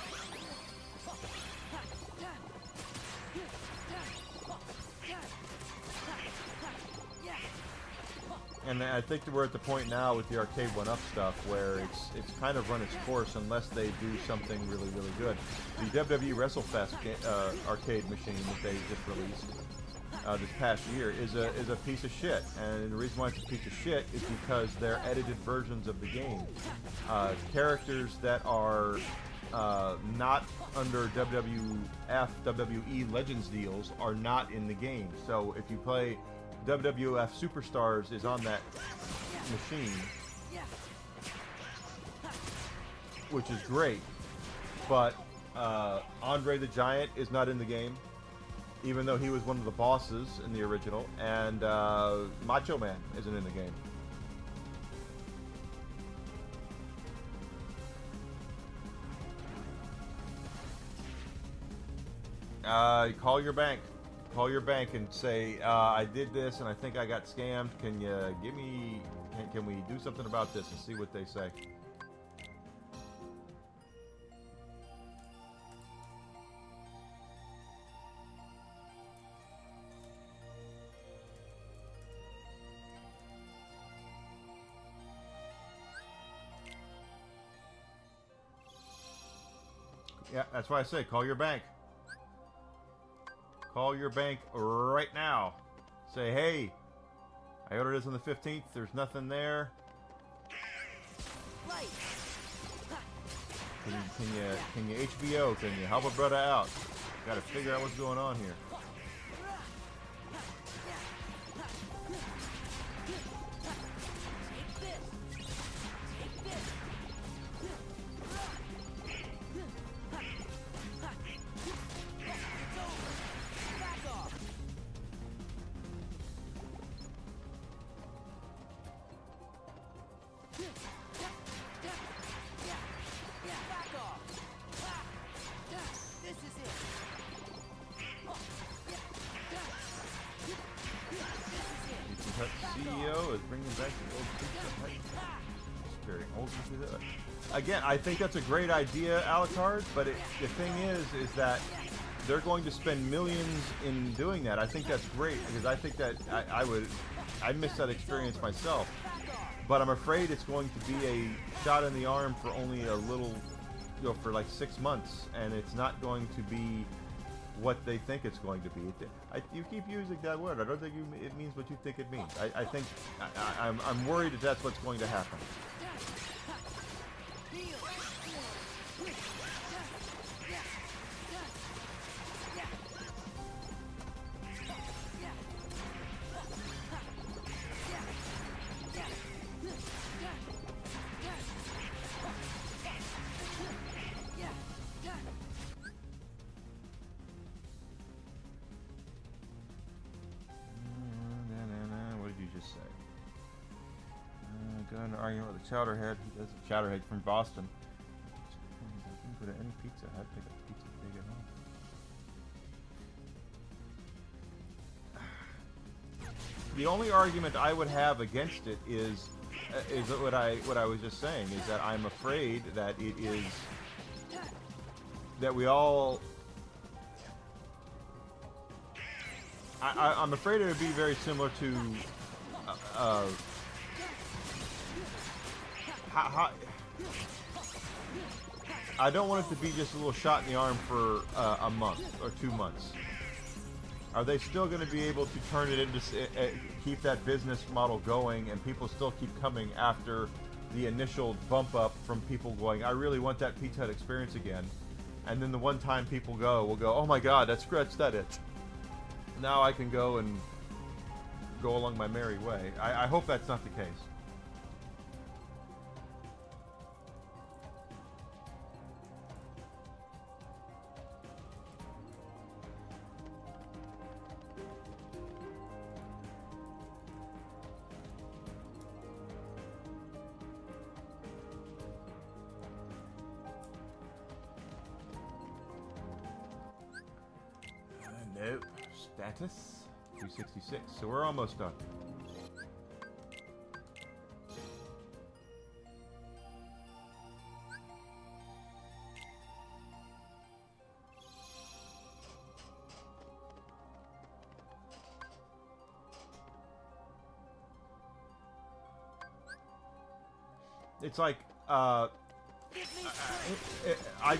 And I think that we're at the point now with the Arcade 1-Up stuff where it's kind of run its course unless they do something really, really good. The WWE WrestleFest arcade machine that they just released this past year is a piece of shit. And the reason why it's a piece of shit is because they're edited versions of the game. Characters that are not under WWE Legends deals are not in the game. So if you play WWF Superstars is on that machine, which is great, but Andre the Giant is not in the game, even though he was one of the bosses in the original, and Macho Man isn't in the game. Call your bank. Call your bank and say, I did this and I think I got scammed. Can you give me, can we do something about this, and see what they say. Yeah, that's why I say call your bank. Call your bank right now. Say, hey, I ordered this on the 15th. There's nothing there. Can you HBO? Can you help a brother out? Got to figure out what's going on here. Again, I think that's a great idea, Alucard, but the thing is that they're going to spend millions in doing that. I think that's great because I think that I miss that experience myself. But I'm afraid it's going to be a shot in the arm for only a little, for like 6 months, and it's not going to be what they think it's going to be. You keep using that word. I don't think it means what you think it means. I think I'm worried that that's what's going to happen. Got an argument with a chowderhead. He does a chowderhead from Boston. Go to any Pizza Hut, pick up pizza when they get home. The only argument I would have against it is what I was just saying, is that I'm afraid that it is that we all. I'm afraid it would be very similar to. I don't want it to be just a little shot in the arm for a month or 2 months. Are they still going to be able to turn it into keep that business model going, and people still keep coming after the initial bump up from people going, I really want that Pizza Hut experience again, and then the one time people will go, oh my God, that's that it. Now I can go and go along my merry way. I hope that's not the case. Nope. Status 266. So we're almost done. It's like I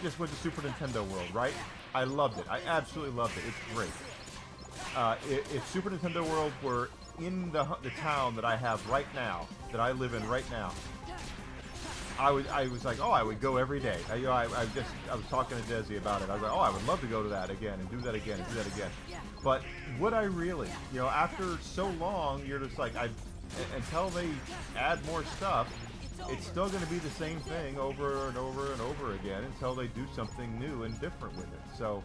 just went to Super Nintendo World, right? I loved it. I absolutely loved it. It's great. If Super Nintendo World were in the town that I have right now, that I live in right now, I was like, oh, I would go every day. I was talking to Desi about it. I was like, oh, I would love to go to that again and do that again and do that again. But would I really? After so long, you're just like, until they add more stuff, it's still going to be the same thing over and over and over again until they do something new and different with it. So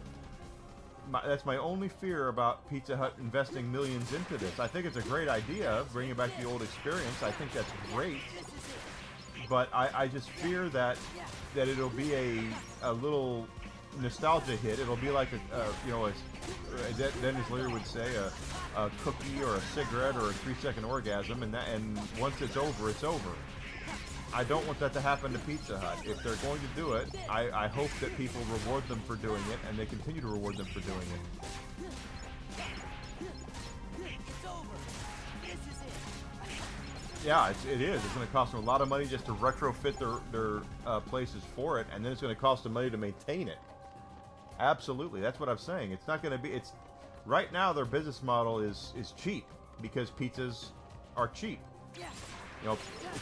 that's my only fear about Pizza Hut investing millions into this. I think it's a great idea, bringing back the old experience. I think that's great. But I just fear that it'll be a little nostalgia hit. It'll be like as Dennis Leary would say, a cookie or a cigarette or a 3-second orgasm, and once it's over, it's over. I don't want that to happen to Pizza Hut. If they're going to do it, I hope that people reward them for doing it, and they continue to reward them for doing it. Yeah, it is. It's going to cost them a lot of money just to retrofit their places for it, and then it's going to cost them money to maintain it. Absolutely, that's what I'm saying. It's not going to be. It's right now their business model is cheap because pizzas are cheap.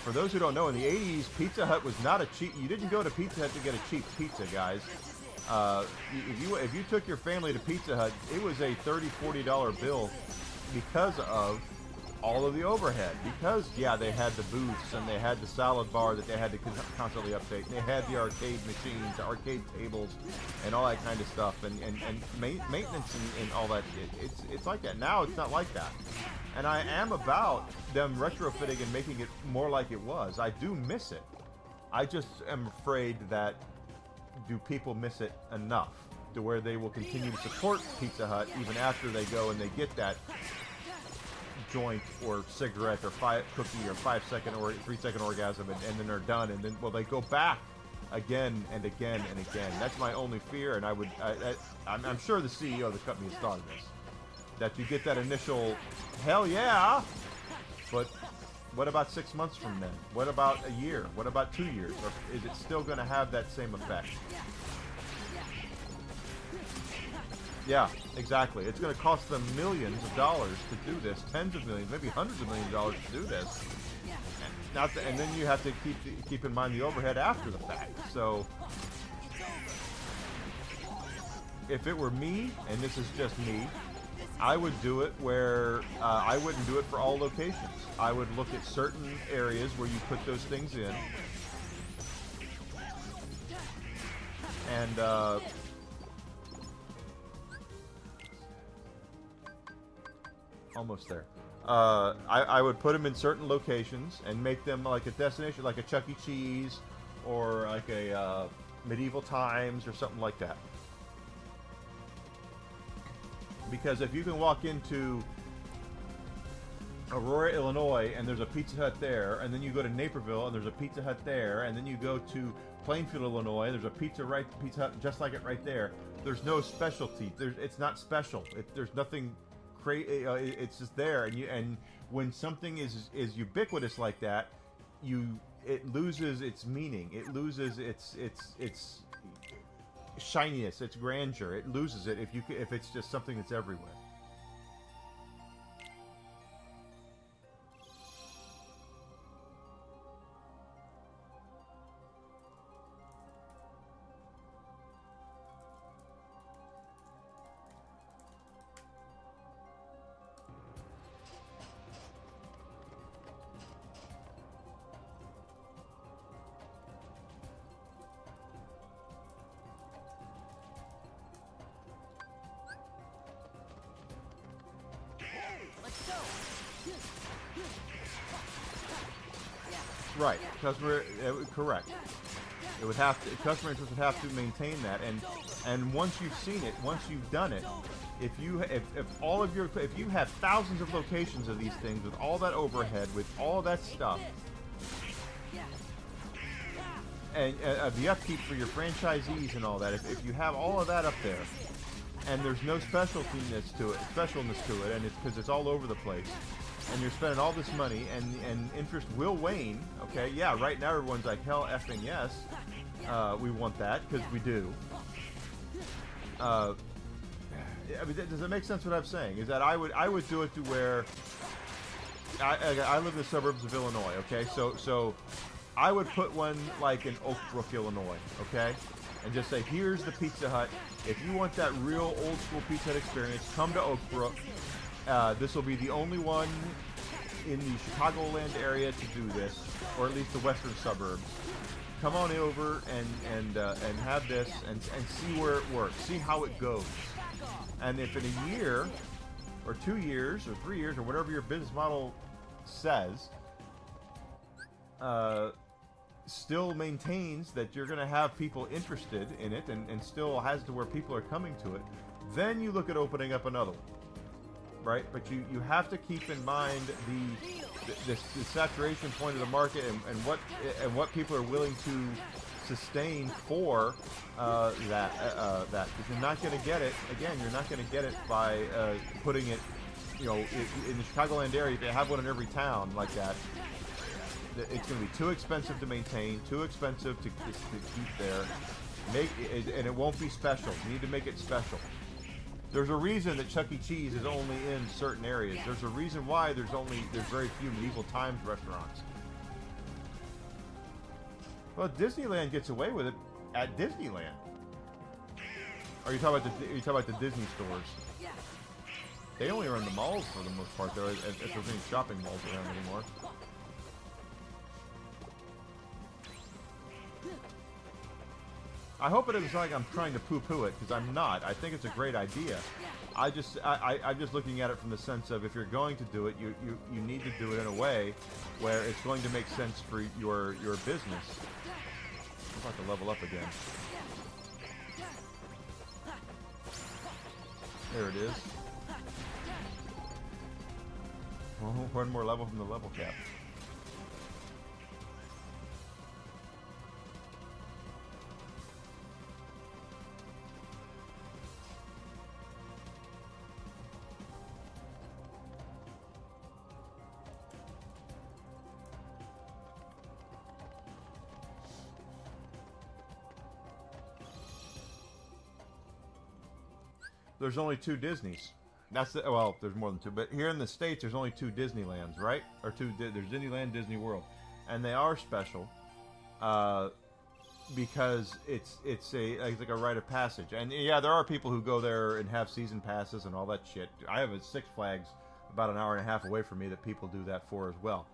For those who don't know, in the 80s, Pizza Hut was not a cheap. You didn't go to Pizza Hut to get a cheap pizza, guys. If you took your family to Pizza Hut, it was a $30, $40 bill because of all of the overhead. Because they had the booths and they had the salad bar that they had to constantly update. And they had the arcade machines, the arcade tables, and all that kind of stuff, and maintenance and all that. It's like that now. It's not like that. And I am about them retrofitting and making it more like it was. I do miss it. I just am afraid that do people miss it enough to where they will continue to support Pizza Hut even after they go and they get that joint or cigarette or cookie or 5-second or 3-second orgasm, and then they're done, and then they go back again and again and again. That's my only fear, and I'm sure the CEO of the company has thought of this. That you get that initial, hell yeah, but what about 6 months from then? What about a year? What about 2 years? Or is it still going to have that same effect? Yeah, exactly. It's going to cost them millions of dollars to do this, tens of millions, maybe hundreds of millions of dollars to do this. And then you have to keep in mind the overhead after the fact. So, if it were me, and this is just me, I would do it where I wouldn't do it for all locations. I would look at certain areas where you put those things in, and almost there. I would put them in certain locations and make them like a destination, like a Chuck E. Cheese or like a Medieval Times or something like that. Because if you can walk into Aurora, Illinois, and there's a Pizza Hut there, and then you go to Naperville and there's a Pizza Hut there, and then you go to Plainfield, Illinois, and there's a Pizza Hut just like it right there. There's no specialty. It's not special. There's nothing crazy. It's just there, and when something is ubiquitous like that, it loses its meaning. It loses its shininess, its grandeur. It loses it if it's just something that's everywhere. Right, correct. It would have to. Customer interest would have to maintain that, and once you've seen it, once you've done it, if you have thousands of locations of these things with all that overhead, with all that stuff, and the upkeep for your franchisees and all that, if you have all of that up there, and there's no specialness to it, and it's because it's all over the place, and you're spending all this money, and interest will wane. Okay, yeah, right now everyone's like, hell effing yes, we want that, because we do. I mean, does it make sense what I'm saying? Is that I would do it to where I live in the suburbs of Illinois. Okay, so I would put one like in Oak Brook, Illinois. Okay, and just say, here's the Pizza Hut. If you want that real old school Pizza Hut experience, come to Oak Brook. This will be the only one in the Chicagoland area to do this, or at least the western suburbs. Come on over and have this and see where it works, see how it goes. And if in a year, or 2 years, or 3 years, or whatever your business model says, still maintains that you're going to have people interested in it, and still has to where people are coming to it, then you look at opening up another one. Right, but you have to keep in mind the saturation point of the market and what people are willing to sustain for that. If you're not going to get it, again, you're not going to get it by putting it, in the Chicagoland area. If you have one in every town like that, it's going to be too expensive to maintain, too expensive to keep there. And it won't be special. You need to make it special. There's a reason that Chuck E. Cheese is only in certain areas. There's a reason why there's very few Medieval Times restaurants. Well, Disneyland gets away with it at Disneyland. Are you talking about the Disney stores? They only are in the malls for the most part, though, if there's any shopping malls around anymore. I hope it isn't like I'm trying to poo-poo it, because I'm not. I think it's a great idea. I'm just looking at it from the sense of, if you're going to do it, you need to do it in a way where it's going to make sense for your business. I'm about to level up again. There it is. One more level from the level cap. There's only 2 Disneys. That's the, well, there's more than 2, but here in the States, there's only 2 Disneylands, right? Or 2. There's Disneyland, Disney World, and they are special, because it's like a rite of passage. And yeah, there are people who go there and have season passes and all that shit. I have a Six Flags about an hour and a half away from me that people do that for as well.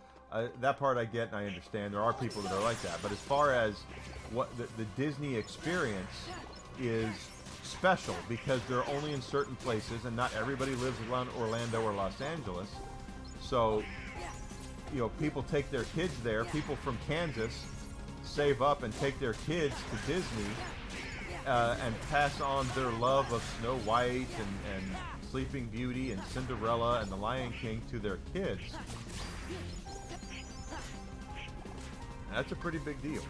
That part I get and I understand. There are people that are like that, but as far as what the Disney experience is special because they're only in certain places and not everybody lives around Orlando or Los Angeles. So, you know, people take their kids there. People from Kansas save up and take their kids to Disney and pass on their love of Snow White and Sleeping Beauty and Cinderella and The Lion King to their kids. That's a pretty big deal.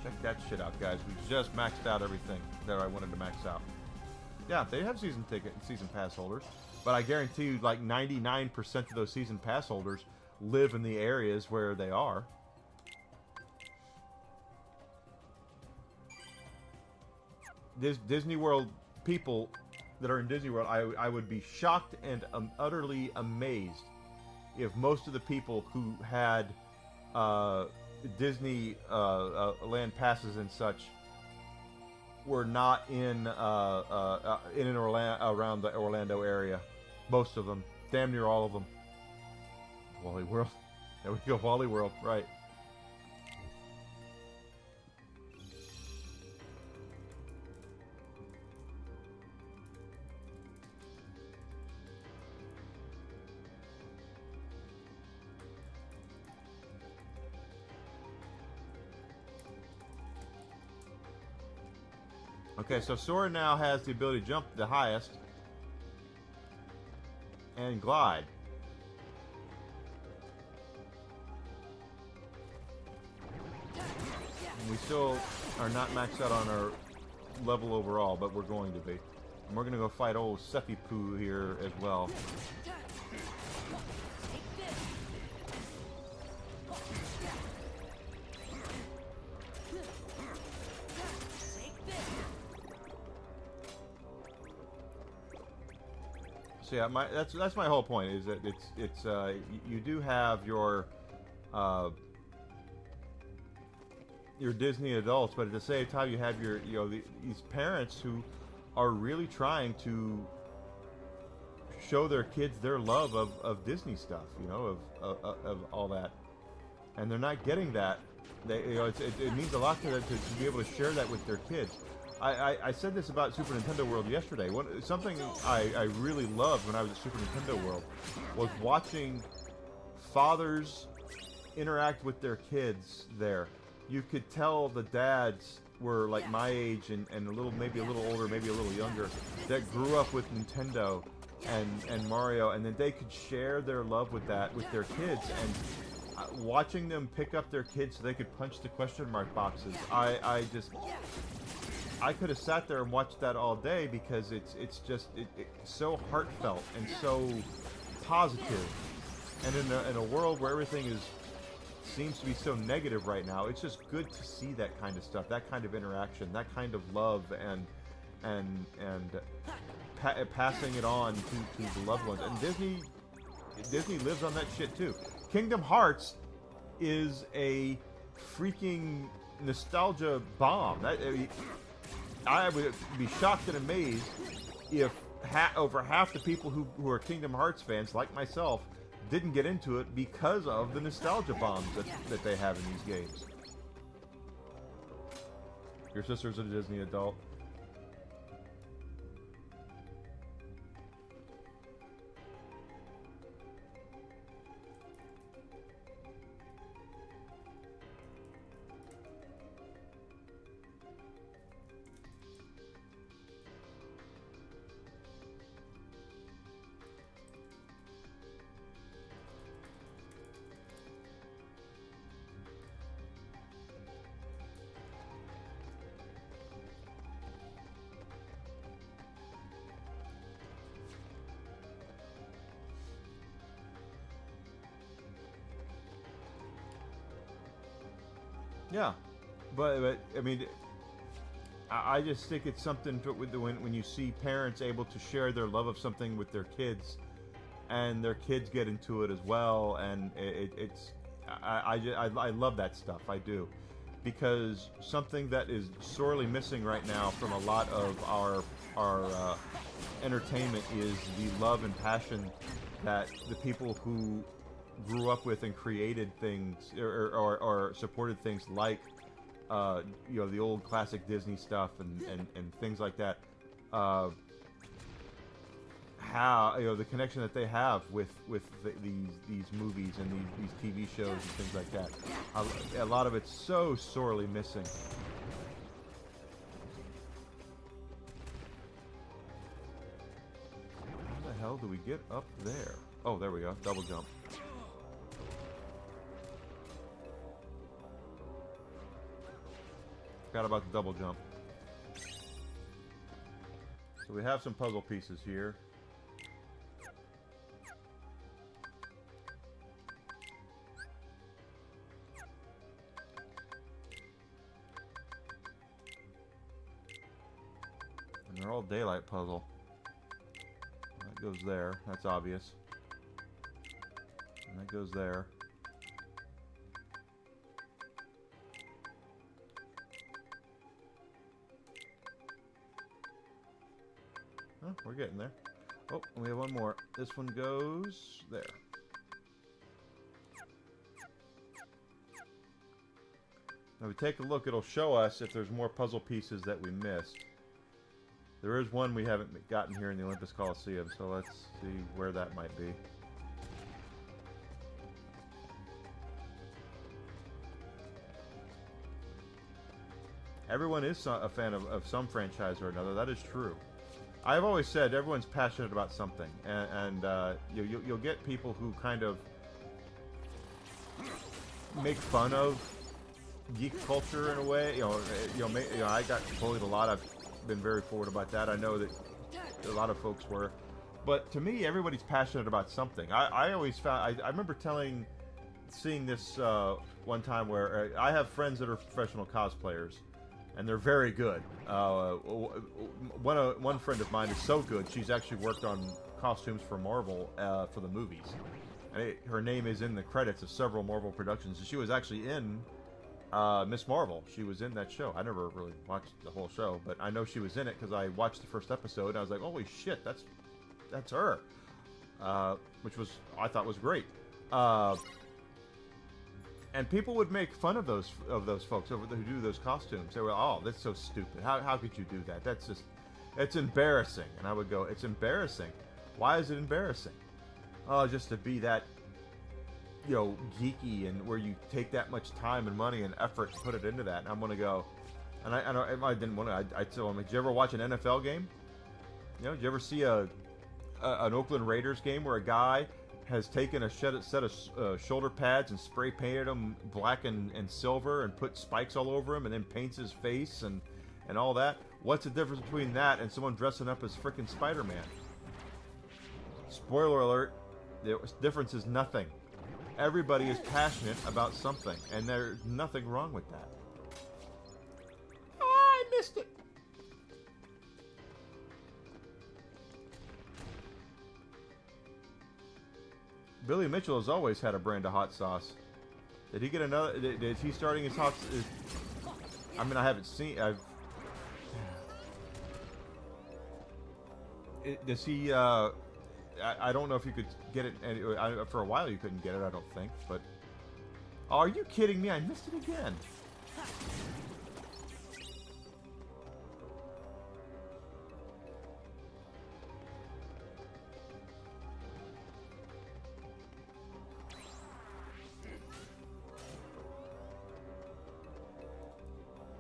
Check that shit out, guys. We just maxed out everything that I wanted to max out. Yeah, they have season pass holders, but I guarantee you, like 99% of those season pass holders live in the areas where they are. Disney World people that are in Disney World, I would be shocked and utterly amazed if most of the people who had Disney land passes and such were not in an around the Orlando area. Most of them, damn near all of them. Wally World, there we go, Wally World, right? Okay, so Sora now has the ability to jump the highest and glide. And we still are not maxed out on our level overall, but we're going to be. And we're going to go fight old Seppi-Poo here as well. So yeah, that's my whole point, is that it's you do have your Disney adults, but at the same time you have your these parents who are really trying to show their kids their love of Disney stuff, of all that, and they're not getting that. It means a lot to them to be able to share that with their kids. I said this about Super Nintendo World yesterday. Something I really loved when I was at Super Nintendo World was watching fathers interact with their kids there. You could tell the dads were like my age and maybe a little older, maybe a little younger, that grew up with Nintendo and Mario, and then they could share their love with their kids. And watching them pick up their kids so they could punch the question mark boxes, I could have sat there and watched that all day because it's so heartfelt and so positive. And in a world where everything seems to be so negative right now, it's just good to see that kind of stuff, that kind of interaction, that kind of love, and passing it on to the loved ones. And Disney lives on that shit too. Kingdom Hearts is a freaking nostalgia bomb. I would be shocked and amazed if over half the people who are Kingdom Hearts fans, like myself, didn't get into it because of the nostalgia bombs that they have in these games. Your sister's a Disney adult. Yeah, but I mean, I just think it's something to, with the, when you see parents able to share their love of something with their kids, and their kids get into it as well, and it's I love that stuff. I do, because something that is sorely missing right now from a lot of our entertainment is the love and passion that the people who grew up with and created things or supported things like you know, the old classic Disney stuff and things like that, how, you know, the connection that they have with these movies and these TV shows and things like that. A lot of it's so sorely missing. How the hell do we get up there? Oh, there we go. Double jump. Forgot about the double jump. So we have some puzzle pieces here. And they're all daylight puzzle. That goes there. That's obvious. And that goes there. Oh, we're getting there. Oh, we have one more. This one goes there. Now we take a look, it'll show us if there's more puzzle pieces that we missed. There is one we haven't gotten here in the Olympus Coliseum, so let's see where that might be. Everyone is a fan of some franchise or another, that is true. I've always said everyone's passionate about something, and you'll get people who kind of make fun of geek culture in a way. You know, I got bullied a lot. I've been very forward about that. I know that a lot of folks were, but to me, everybody's passionate about something. I always found I remember seeing this one time where I have friends that are professional cosplayers. And they're very good. One friend of mine is so good, she's actually worked on costumes for Marvel for the movies. And her name is in the credits of several Marvel productions. She was actually in Miss Marvel. She was in that show. I never really watched the whole show, but I know she was in it because I watched the first episode and I was like, holy shit, that's her. Which I thought was great. And people would make fun of those folks who do those costumes. They were, oh, that's so stupid. How could you do that? That's just, it's embarrassing. And I would go, it's embarrassing. Why is it embarrassing? Oh, just to be that, you know, geeky and where you take that much time and money and effort to put it into that. And I'm gonna go, and I didn't want to. I told him, did you ever watch an NFL game? You know, did you ever see an Oakland Raiders game where a guy has taken a set of shoulder pads and spray painted them black and silver and put spikes all over him and then paints his face and all that? What's the difference between that and someone dressing up as frickin' Spider-Man? Spoiler alert, the difference is nothing. Everybody is passionate about something, and there's nothing wrong with that. Oh, I missed it. Billy Mitchell has always had a brand of hot sauce. Did he get another? Is he starting his hot? I mean, I haven't seen. Does he? I don't know if you could get it. For a while, you couldn't get it. I don't think. But oh, are you kidding me? I missed it again.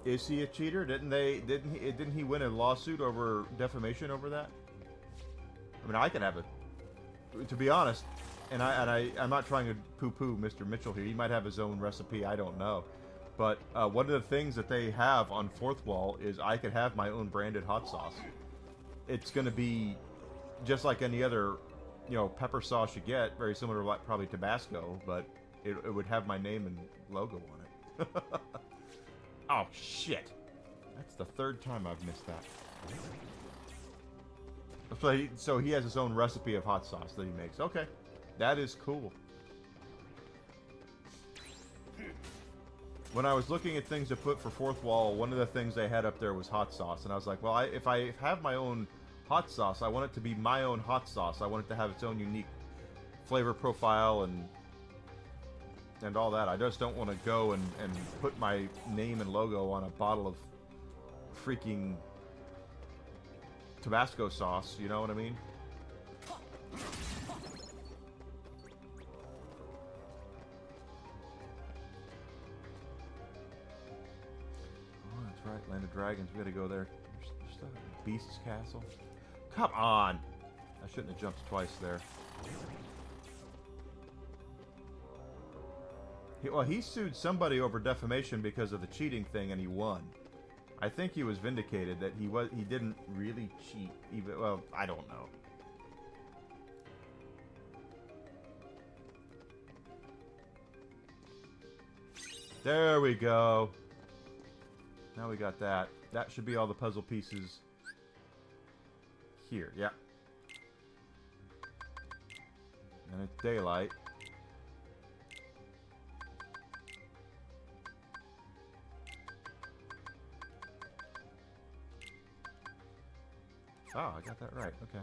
Is he a cheater? Didn't he win a lawsuit over defamation over that? I mean, I could have it. To be honest, and I'm not trying to poo-poo Mr. Mitchell here. He might have his own recipe. I don't know. But one of the things that they have on Fourth Wall is I could have my own branded hot sauce. It's going to be just like any other, you know, pepper sauce you get, very similar to like probably Tabasco, but it would have my name and logo on it. Oh, shit. That's the third time I've missed that. So he has his own recipe of hot sauce that he makes. Okay. That is cool. When I was looking at things to put for Fourth Wall, one of the things they had up there was hot sauce. And I was like, well, if I have my own hot sauce, I want it to be my own hot sauce. I want it to have its own unique flavor profile and all that. I just don't want to go and put my name and logo on a bottle of freaking Tabasco sauce, you know what I mean? Oh, that's right, Land of Dragons, we gotta go there. There's stuff at Beast's Castle. Come on! I shouldn't have jumped twice there. Well, he sued somebody over defamation because of the cheating thing, and he won. I think he was vindicated that he didn't really cheat. Even well, I don't know. There we go. Now we got that. That should be all the puzzle pieces here. Yeah. And it's daylight. Oh, I got that right. Okay.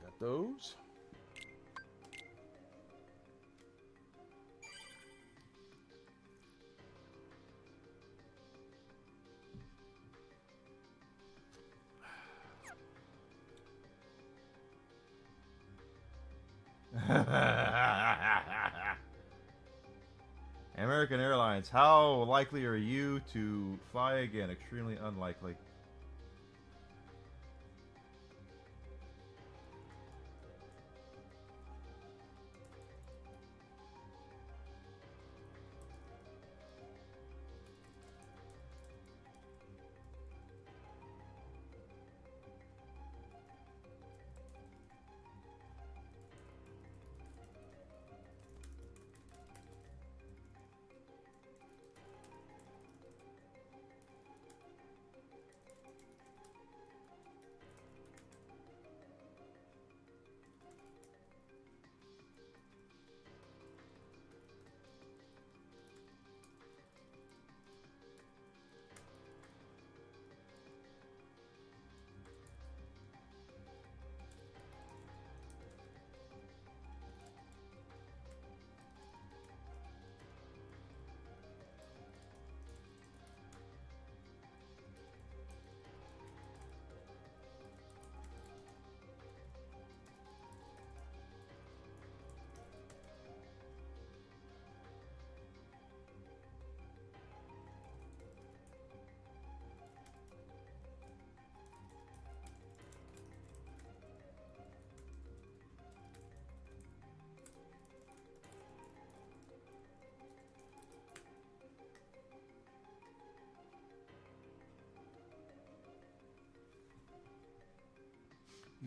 Got those. American Airlines, how likely are you to fly again? Extremely unlikely.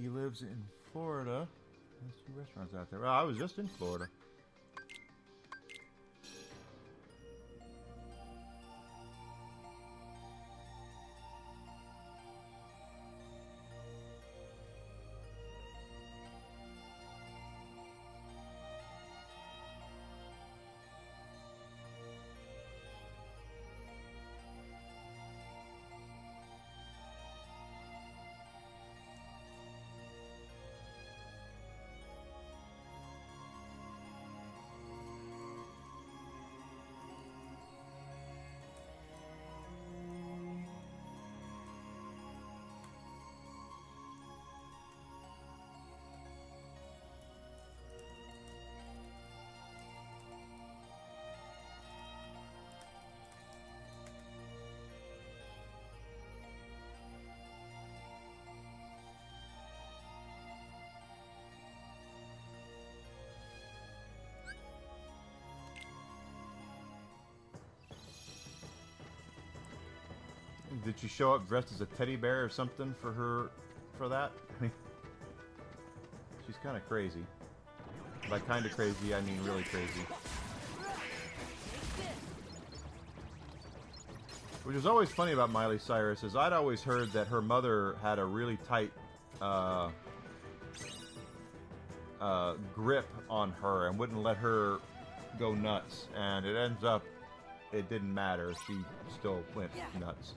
He lives in Florida. There's 2 restaurants out there. Well, I was just in Florida. did she show up dressed as a teddy bear or something for that? I mean, she's kind of crazy. By kind of crazy, I mean really crazy. Which was always funny about Miley Cyrus is I'd always heard that her mother had a really tight grip on her and wouldn't let her go nuts. And it ends up, it didn't matter. She still went nuts.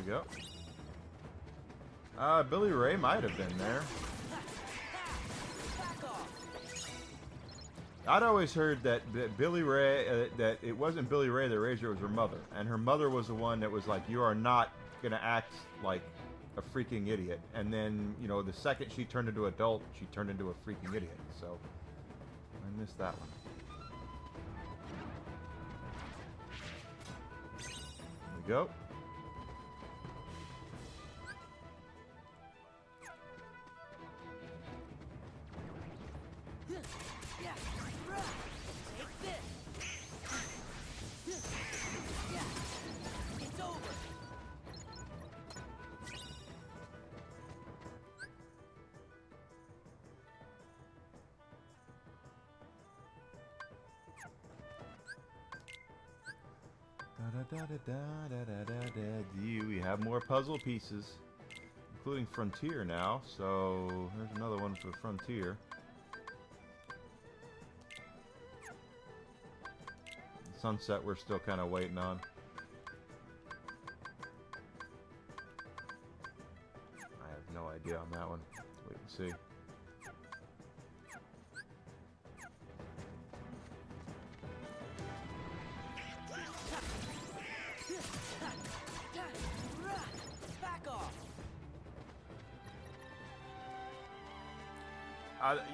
Go. Billy Ray might have been there. I'd always heard that Billy Ray, that it wasn't Billy Ray that raised her, it was her mother. And her mother was the one that was like, you are not going to act like a freaking idiot. And then, you know, the second she turned into adult, she turned into a freaking idiot. So, I missed that one. There we go. We have more puzzle pieces, including Frontier now. So there's another one for Frontier. Sunset we're still kind of waiting on. I have no idea on that one. Wait and see.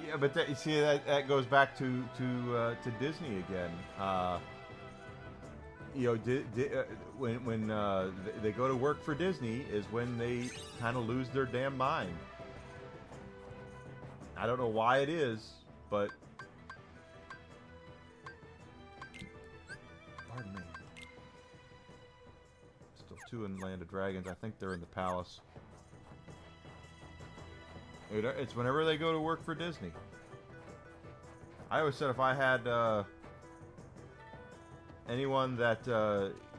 Yeah, but that, you see that goes back to Disney again. You know, when they go to work for Disney is when they kind of lose their damn mind. I don't know why it is, but pardon me. Still 2 in Land of Dragons. I think they're in the palace. It's whenever they go to work for Disney. I always said if I had anyone that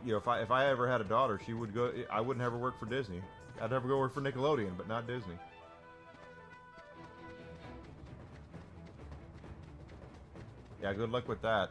you know, if I ever had a daughter, she would go. I wouldn't have her work for Disney. I'd have her go work for Nickelodeon, but not Disney. Yeah, good luck with that.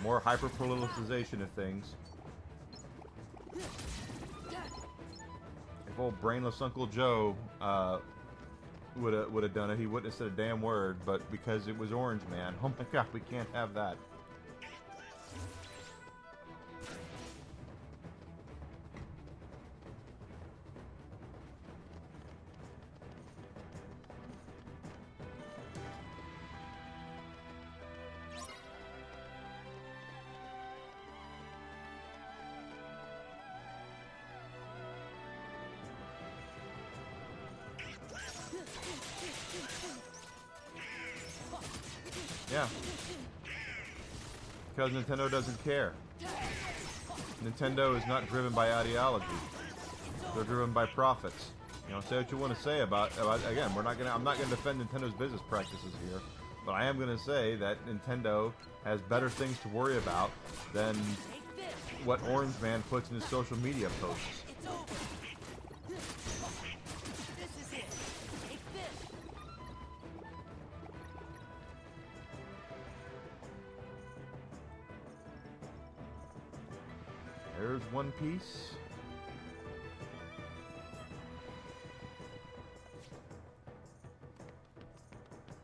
More hyper-politicization of things. If old brainless Uncle Joe would have done it, he wouldn't have said a damn word. But because it was Orange Man, oh my God, we can't have that. Yeah. Because Nintendo doesn't care. Nintendo is not driven by ideology. They're driven by profits. You know, say what you want to say about again. I'm not gonna defend Nintendo's business practices here, but I am gonna say that Nintendo has better things to worry about than Take this. what Orange Man puts in his social media posts. It's over. This is it. Take this. There's one piece.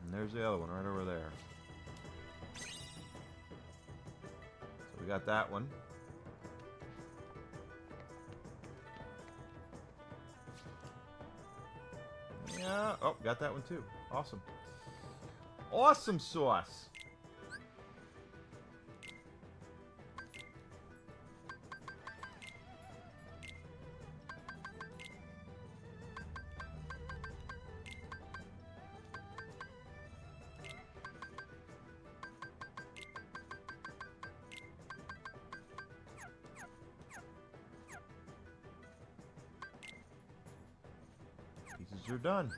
And there's the other one right over there. So we got that one. Yeah, oh, got that one too. Awesome. Awesome sauce. Pieces are done.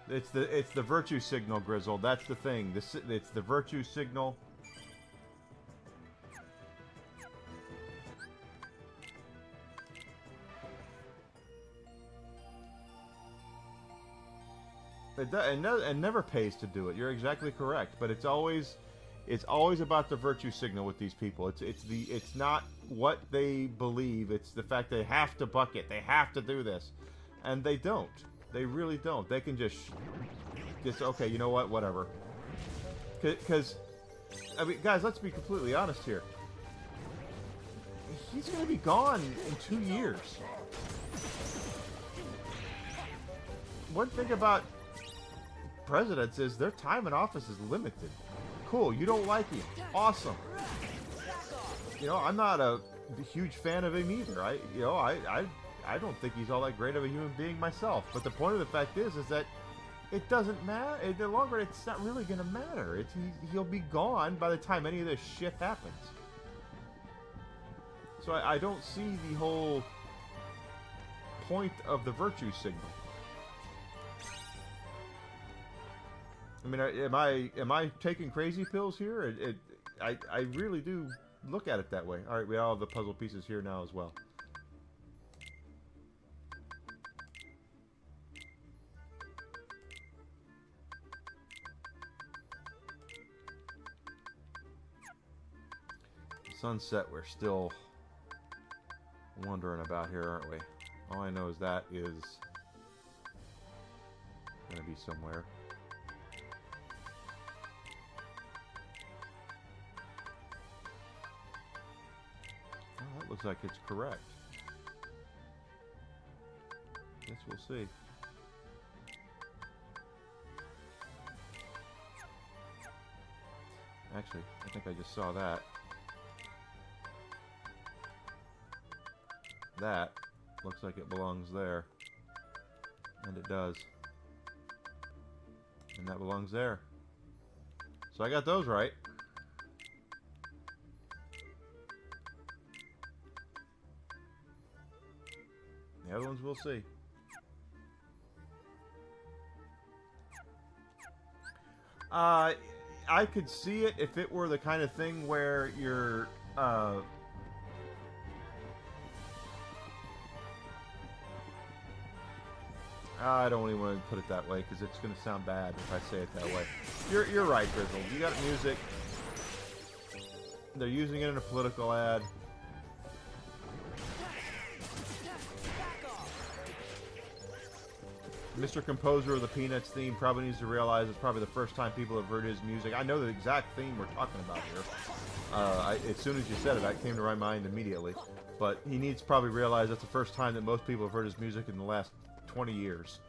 It's the virtue signal, Grizzle. That's the thing. It's the virtue signal. It never pays to do it. You're exactly correct. But it's always about the virtue signal with these people. It's not what they believe. It's the fact they have to bucket. They have to do this, and they don't. They really don't. They can just okay. You know what? Whatever. Because I mean, guys, let's be completely honest here. He's going to be gone in 2 years. One thing about presidents is their time in office is limited. Cool, you don't like him. Awesome. You know, I'm not a huge fan of him either. I don't think he's all that great of a human being myself. But the point of the fact is that it doesn't matter. In the long run, it's not really going to matter. He'll be gone by the time any of this shit happens. So I don't see the whole point of the virtue signal. I mean, am I taking crazy pills here? I really do look at it that way. All right, we all have the puzzle pieces here now as well. Sunset, we're still wondering about here, aren't we? All I know is that is going to be somewhere. Well, that looks like it's correct. Guess we'll see. Actually, I think I just saw that. That looks like it belongs there. And it does. And that belongs there. So I got those right. The other ones we'll see. I could see it if it were the kind of thing where you're I don't even want to put it that way because it's going to sound bad if I say it that way. You're right, Grizzle. You got music. They're using it in a political ad. Mr. Composer of the Peanuts theme probably needs to realize it's probably the first time people have heard his music. I know the exact theme we're talking about here. As soon as you said it, that came to my mind immediately. But he needs to probably realize that's the first time that most people have heard his music in the last 20 years.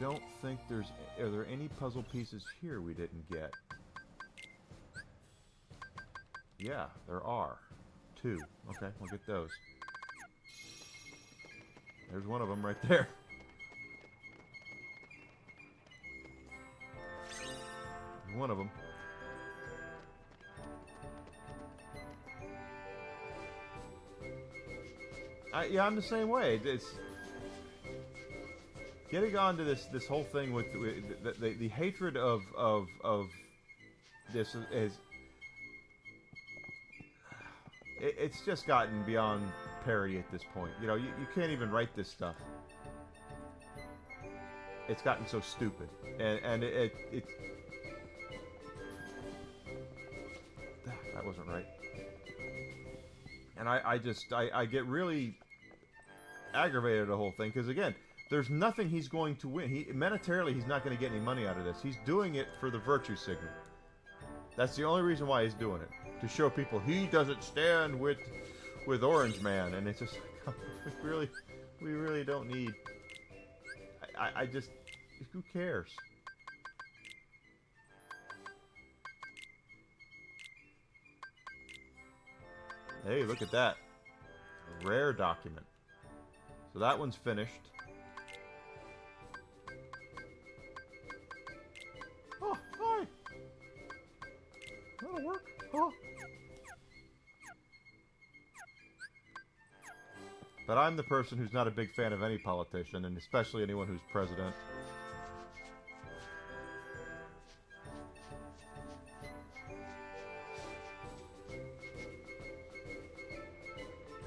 don't think there's... Are there any puzzle pieces here we didn't get? Yeah, there are. 2. Okay, we'll get those. There's one of them right there. One of them. Yeah, I'm the same way. It's getting on to this whole thing with the hatred of this is it's just gotten beyond parody at this point. You know, you can't even write this stuff. It's gotten so stupid, and it that wasn't right. And I get really aggravated at the whole thing, because again, there's nothing he's going to win. Monetarily, he's not going to get any money out of this. He's doing it for the virtue signal. That's the only reason why he's doing it, to show people he doesn't stand with Orange Man. And it's just we really don't need. I just, who cares? Hey, look at that. A rare document. So that one's finished. Oh, hi! That'll work. Oh. But I'm the person who's not a big fan of any politician, and especially anyone who's president.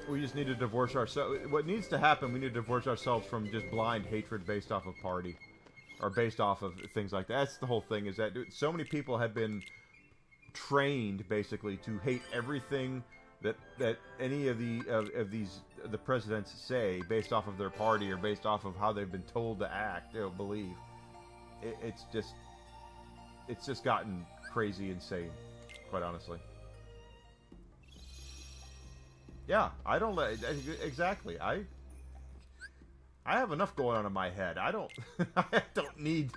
We just need to divorce ourselves. What needs to happen, we need to divorce ourselves from just blind hatred based off of party. Or based off of things like that. That's the whole thing, is that so many people have been trained, basically, to hate everything that any of the presidents say based off of their party or based off of how they've been told to act, believe. It's just gotten crazy insane, quite honestly. Yeah, I don't let... Exactly. I have enough going on in my head. I don't need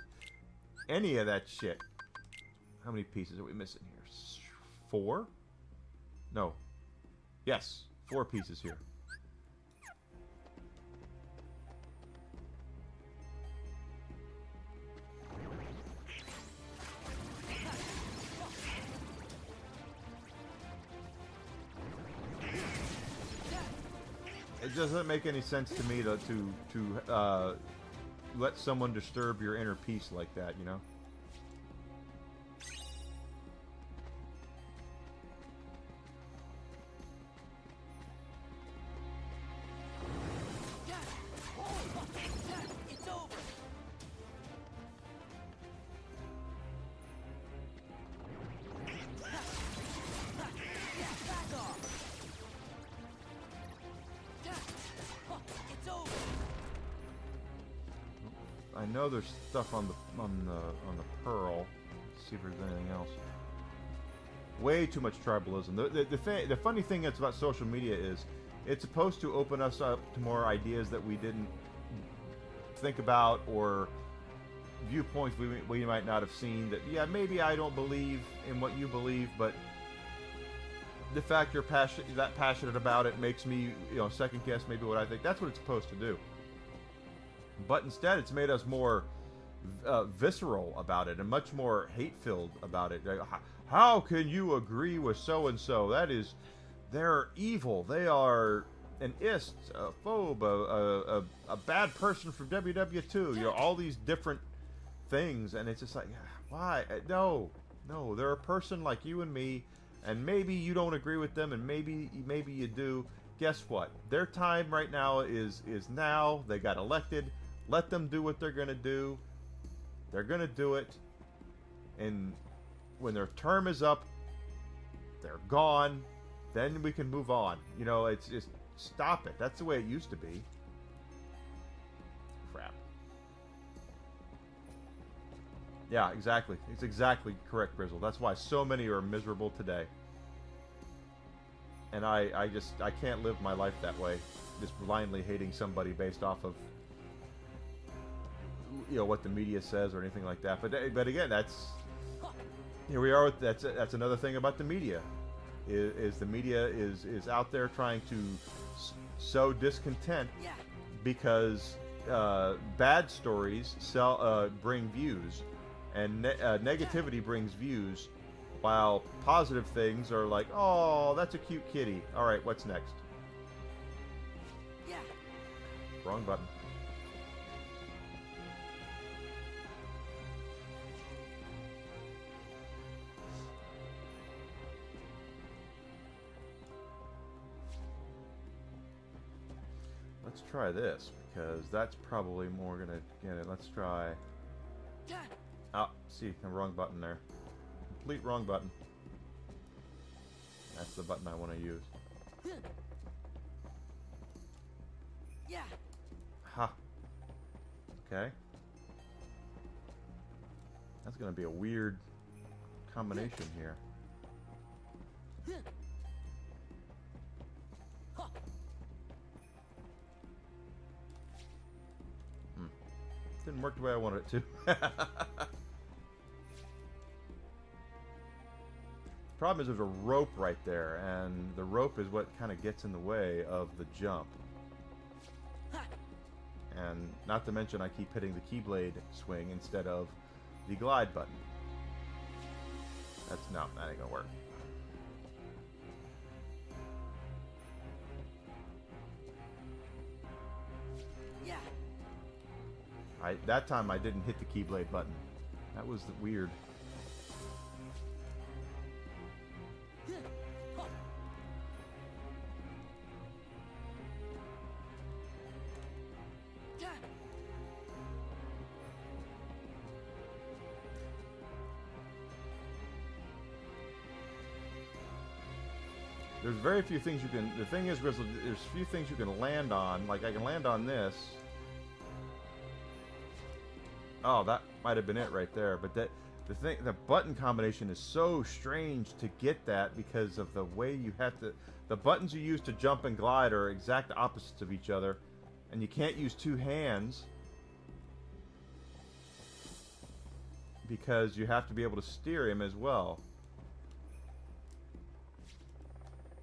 any of that shit. How many pieces are we missing here? 4? No. Yes, 4 pieces here. It doesn't make any sense to me to let someone disturb your inner peace like that, you know? It's over. Back off. It's over. I know there's stuff on the pearl. Let's see if there's anything else. Way too much tribalism. The funny thing that's about social media is it's supposed to open us up to more ideas that we didn't think about, or viewpoints we might not have seen. That, yeah, maybe I don't believe in what you believe, but the fact you're that passionate about it makes me, second guess maybe what I think. That's what it's supposed to do. But instead, it's made us more visceral about it and much more hate-filled about it. How can you agree with so-and-so? That is, they're evil. They are an ist, a phobe, a bad person from WW2. All these different things, and it's just like, why? No, they're a person like you and me, and maybe you don't agree with them, and maybe you do. Guess what? Their time right now is now. They got elected. Let them do what they're gonna do. They're gonna do it, and when their term is up, they're gone. Then we can move on. It's just stop it. That's the way it used to be. Crap. Yeah, exactly. It's exactly correct, Grizzle. That's why so many are miserable today. And I can't live my life that way, just blindly hating somebody based off of what the media says or anything like that. But again, that's here we are. That's another thing about the media, is the media is out there trying to sow discontent Yeah. because bad stories bring views, and negativity brings views, while positive things are like, oh, that's a cute kitty. All right, what's next? Yeah. Wrong button. Let's try this, because that's probably more gonna get it. Let's try. Yeah. Oh, see, the wrong button there. Complete wrong button. That's the button I want to use. Yeah. Ha. Okay. That's gonna be a weird combination here. Didn't work the way I wanted it to. Problem is there's a rope right there, and the rope is what kind of gets in the way of the jump. And not to mention I keep hitting the Keyblade swing instead of the glide button. That ain't gonna work. Yeah. That time I didn't hit the Keyblade button. That was weird. Yeah. There's very few things you can. The thing is, Grizzle, there's few things you can land on. Like I can land on this. Oh, that might have been it right there. But the button combination is so strange to get that because of the way you have to. The buttons you use to jump and glide are exact opposites of each other, and you can't use two hands because you have to be able to steer him as well.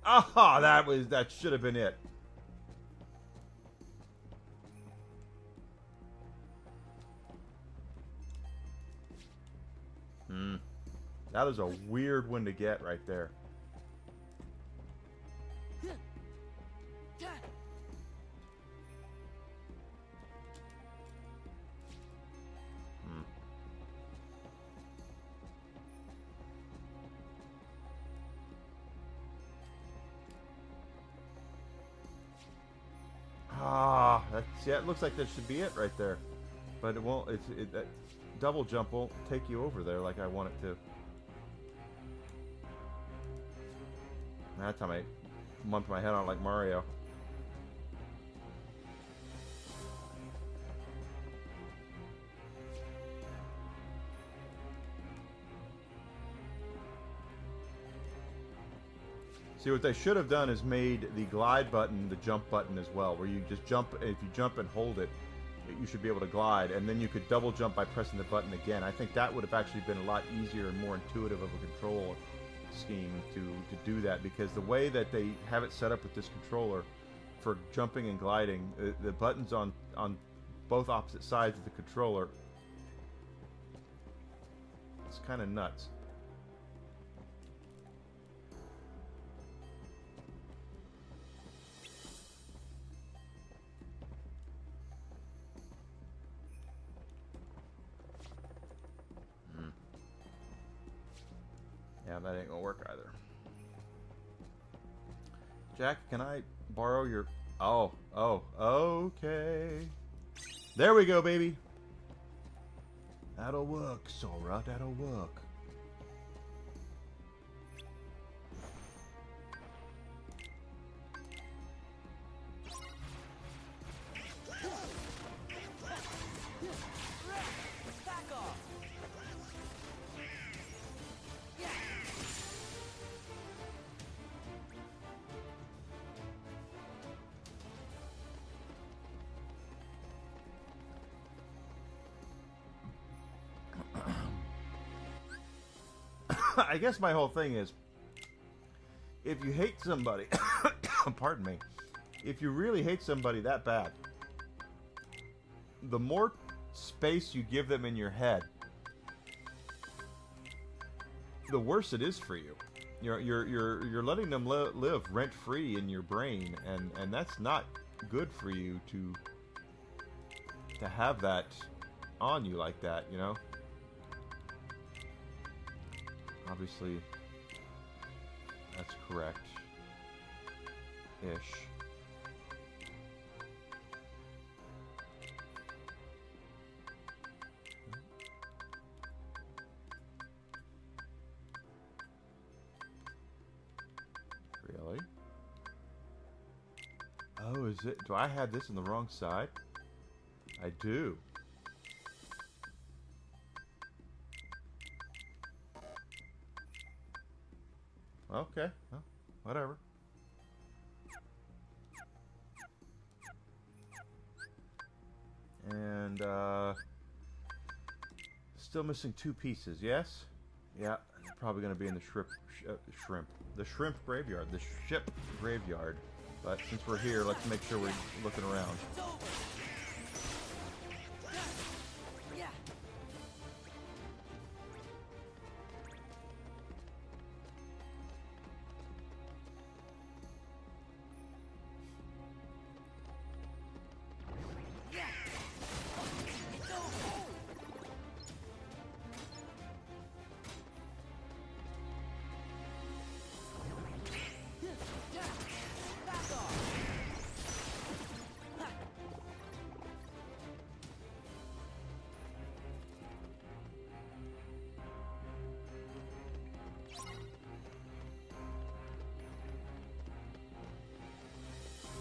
Ah, that should have been it. That is a weird one to get right there. Yeah. It looks like that should be it right there, but it won't. That double jump won't take you over there like I want it to. That time I bumped my head on it like Mario. See, what they should have done is made the glide button the jump button as well, where you just jump. If you jump and hold it, you should be able to glide, and then you could double jump by pressing the button again. I think that would have actually been a lot easier and more intuitive of a control scheme to do that, because the way that they have it set up with this controller for jumping and gliding, the buttons on both opposite sides of the controller, it's kind of nuts. Yeah, that ain't gonna work either. Jack, can I borrow your... Oh, okay. There we go, baby. That'll work, Sora, that'll work. Back off. Yeah. I guess my whole thing is, if you hate somebody, pardon me, if you really hate somebody that bad, the more space you give them in your head, the worse it is for you. You're letting them live rent free in your brain, and that's not good for you to have that on you like that, you know. Obviously, that's correct. Ish. Really? Oh, is it? Do I have this on the wrong side? I do. Okay, well, whatever. And, still missing 2 pieces, yes? Yeah, they're probably going to be in the the shrimp graveyard, the ship graveyard. But since we're here, let's make sure we're looking around. It's over. Yeah. Yeah. It's over. Back off.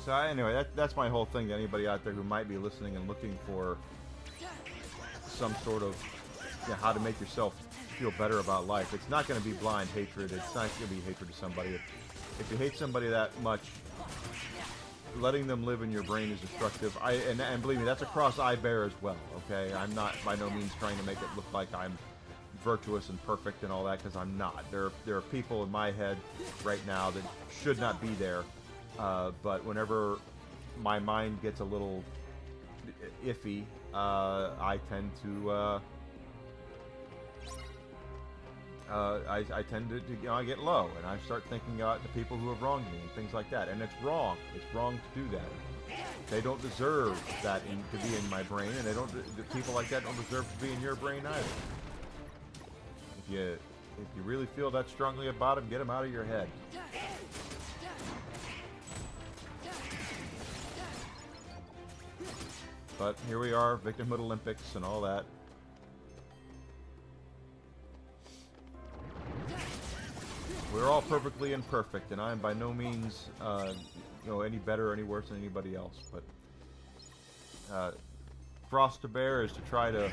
So anyway, that's my whole thing to anybody out there who might be listening and looking for some sort of, you know, how to make yourself feel better about life. It's not going to be blind hatred. It's not going to be hatred to somebody. If you hate somebody that much, letting them live in your brain is destructive. And believe me, that's a cross I bear as well. Okay, I'm not by no means trying to make it look like I'm virtuous and perfect and all that, because I'm not. There are people in my head right now that should not be there. But whenever my mind gets a little iffy, I tend to I tend to you know, I get low, and I start thinking about the people who have wronged me and things like that. And it's wrong. It's wrong to do that. They don't deserve that to be in my brain, and people like that don't deserve to be in your brain either. If you really feel that strongly about them, get them out of your head. But here we are, Victimhood Olympics and all that. We're all perfectly imperfect, and I am by no means, any better or any worse than anybody else. But Frost to Bear is to try to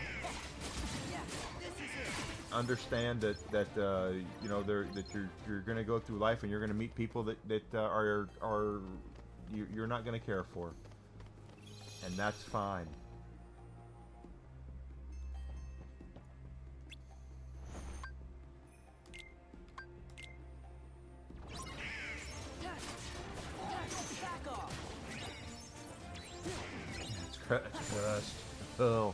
understand that you're going to go through life and you're going to meet people that you're not going to care for, and that's fine. Just oh.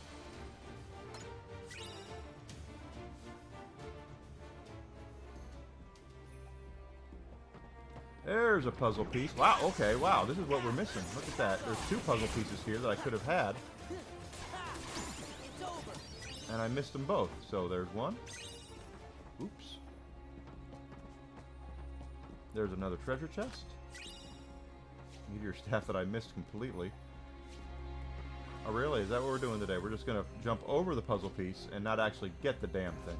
There's a puzzle piece. Wow, okay, wow, this is what we're missing. Look at that. There's 2 puzzle pieces here that I could have had. And I missed them both. So there's one. Oops. There's another treasure chest. Meteor staff that I missed completely. Oh, really? Is that what we're doing today? We're just going to jump over the puzzle piece and not actually get the damn thing.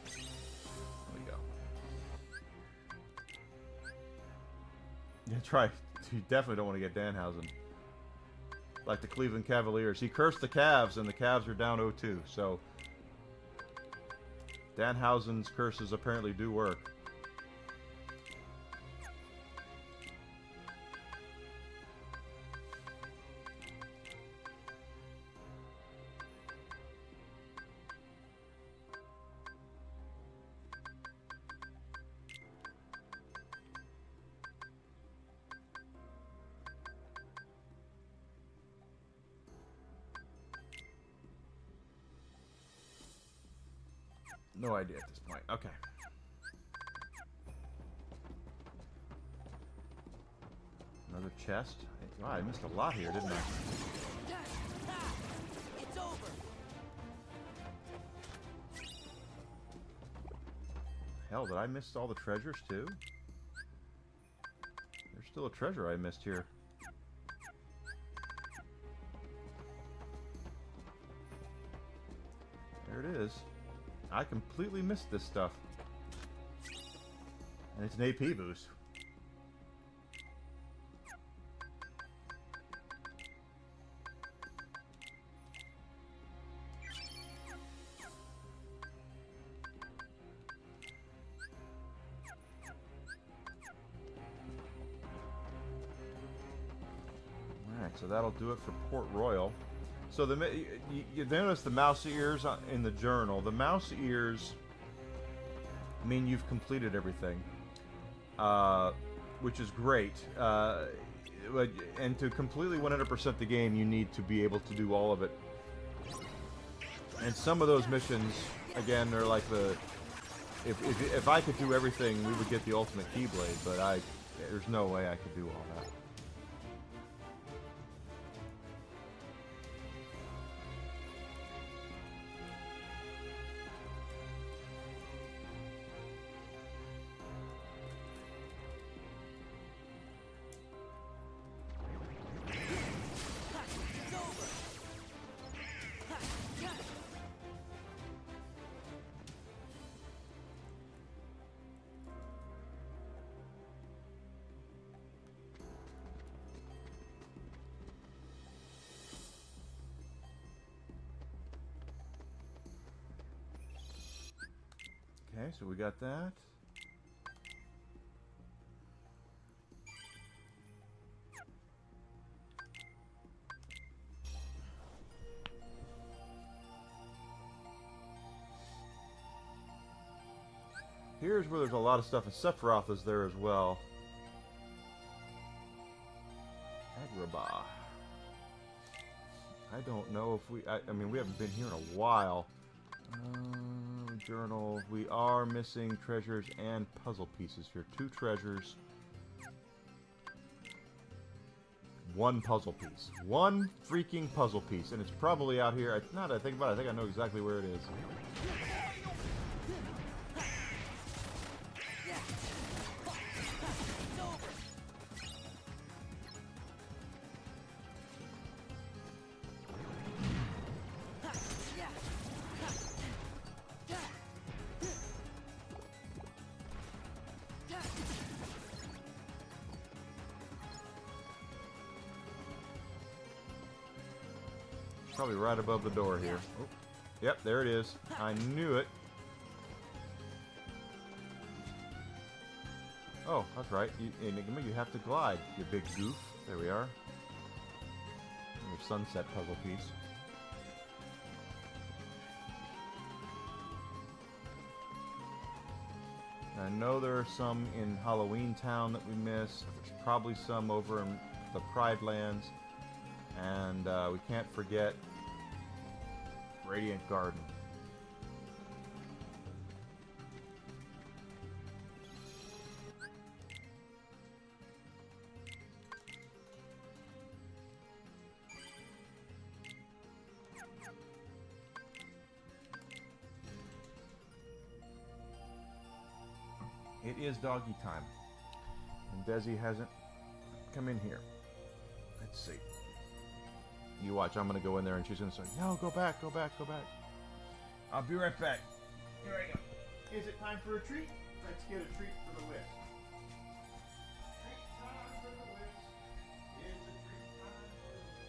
There we go. That's right. You definitely don't want to get Danhausen. Like the Cleveland Cavaliers. He cursed the Cavs, and the Cavs are down 0-2, so... Danhausen's curses apparently do work. No idea at this point. Okay. Another chest. Wow, I missed a lot here, didn't I? It's over. Hell, did I miss all the treasures too? There's still a treasure I missed here. There it is. I completely missed this stuff. And it's an AP boost. Alright, so that'll do it for Port Royal. So you notice the mouse ears in the journal. The mouse ears mean you've completed everything, which is great. And to completely 100% the game, you need to be able to do all of it. And some of those missions, again, are like the... If I could do everything, we would get the ultimate Keyblade, but there's no way I could do all that. Okay, so we got that. Here's where there's a lot of stuff, and Sephiroth is there as well. Agrabah. I don't know if I mean, we haven't been here in a while. Journal. We are missing treasures and puzzle pieces here. 2 treasures. 1 puzzle piece. 1 freaking puzzle piece. And it's probably out here. Now that I think about it, I think I know exactly where it is. Probably right above the door here. Oh, yep, there it is. I knew it. Oh, that's right. Enigma, you have to glide, you big goof. There we are. Your sunset puzzle piece. I know there are some in Halloween Town that we missed. There's probably some over in the Pride Lands. And we can't forget Radiant Garden. It is doggy time. And Desi hasn't come in here. Let's see. You watch, I'm going to go in there and she's going to say, no, go back, go back, go back. I'll be right back. Here I go. Is it time for a treat? Let's get a treat for the whisk. Treat time for the whisk. It's a treat time for the whisk.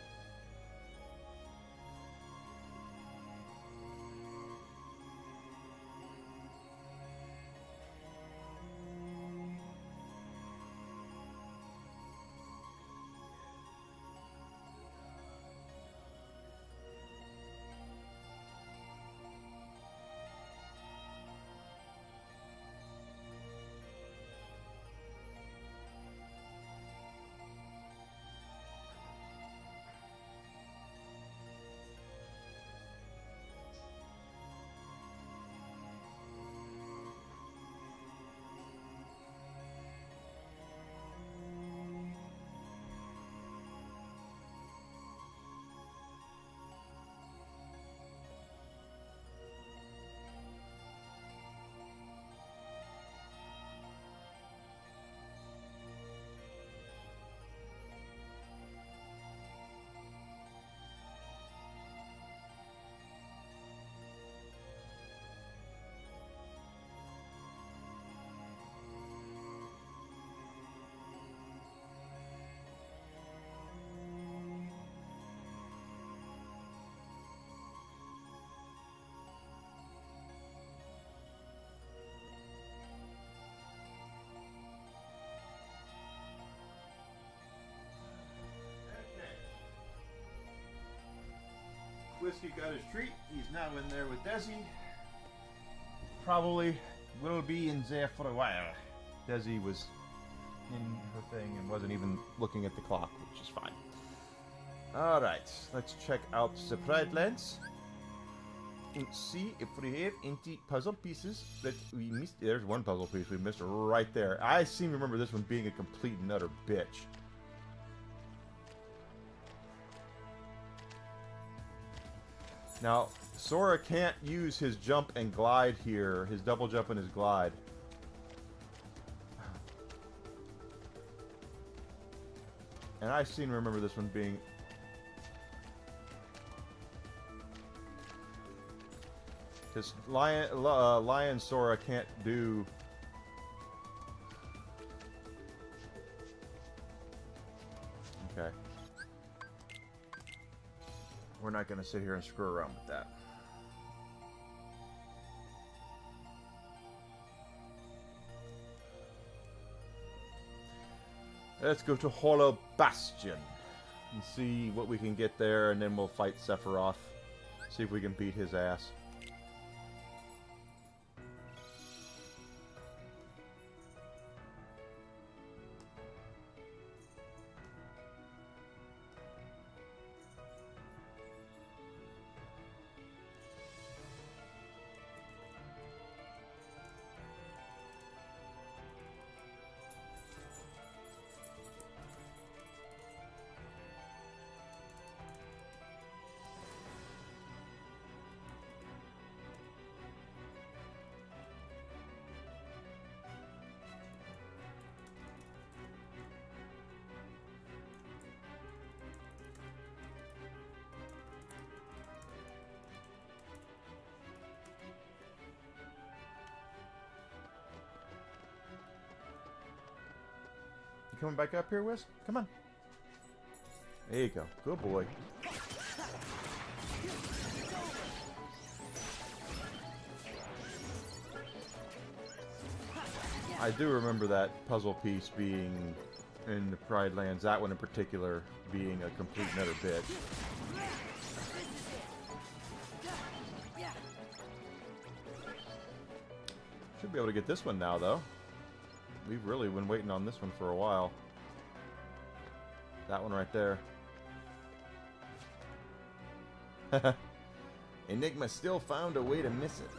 Whiskey got his treat. He's now in there with Desi. Probably will be in there for a while. Desi was in her thing and wasn't even looking at the clock, which is fine. Alright, let's check out the Pride Lands and see if we have any puzzle pieces that we missed. There's one puzzle piece we missed right there. I seem to remember this one being a complete and utter bitch. Now, Sora can't use his jump and glide here, his double jump and his glide. And I seem to remember this one being... Because Lion Sora can't do... Okay. We're not going to sit here and screw around with that. Let's go to Hollow Bastion and see what we can get there, and then we'll fight Sephiroth. See if we can beat his ass. You coming back up here, Whisk? Come on. There you go. Good boy. I do remember that puzzle piece being in the Pride Lands, that one in particular being a complete and utter bitch. Should be able to get this one now, though. We've really been waiting on this one for a while. That one right there. Enigma still found a way to miss it.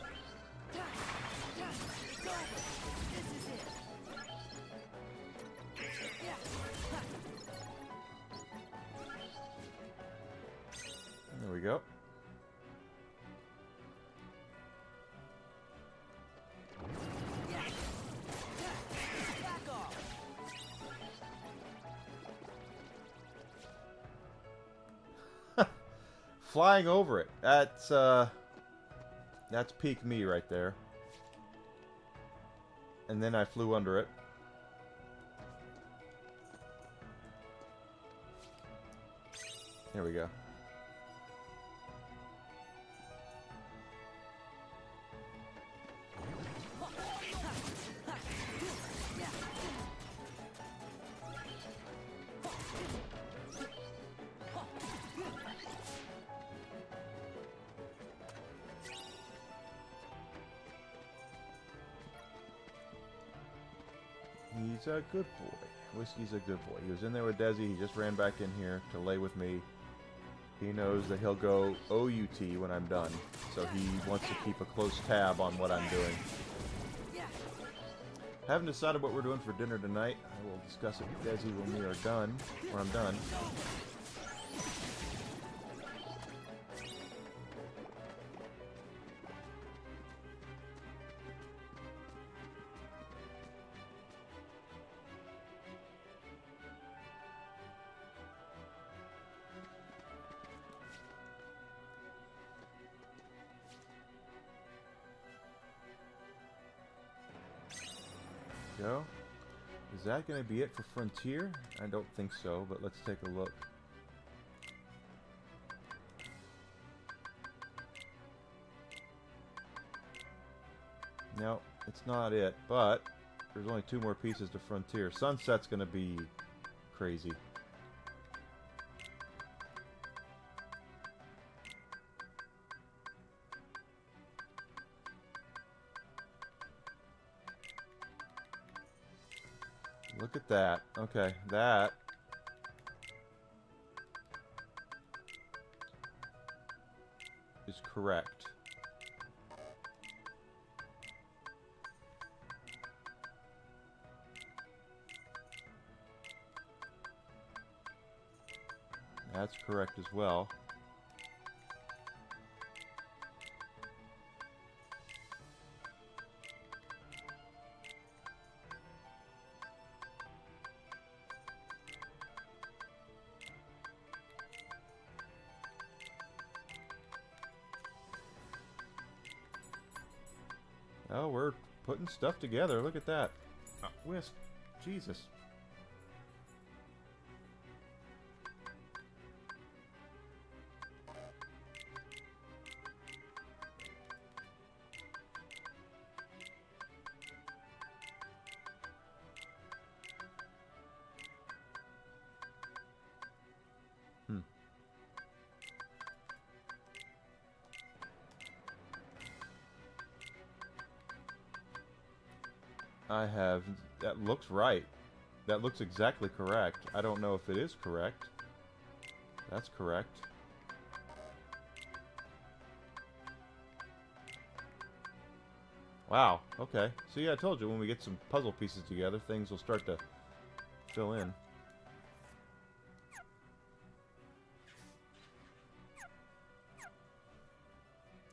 There we go. Flying over it. That's peak me right there. And then I flew under it. There we go. He's a good boy. Whiskey's a good boy. He was in there with Desi. He just ran back in here to lay with me. He knows that he'll go OUT when I'm done. So he wants to keep a close tab on what I'm doing. Haven't decided what we're doing for dinner tonight. I will discuss it with Desi when we are done. When I'm done. Go. Is that going to be it for Frontier? I don't think so, but let's take a look. No, it's not it, but there's only 2 more pieces to Frontier. Sunset's going to be crazy. at that. Okay, that. Is correct. That's correct as well. Oh, we're putting stuff together. Look at that. Whisk. Jesus. I have... That looks right. That looks exactly correct. I don't know if it is correct. That's correct. Wow, okay. See, I told you, when we get some puzzle pieces together, things will start to fill in.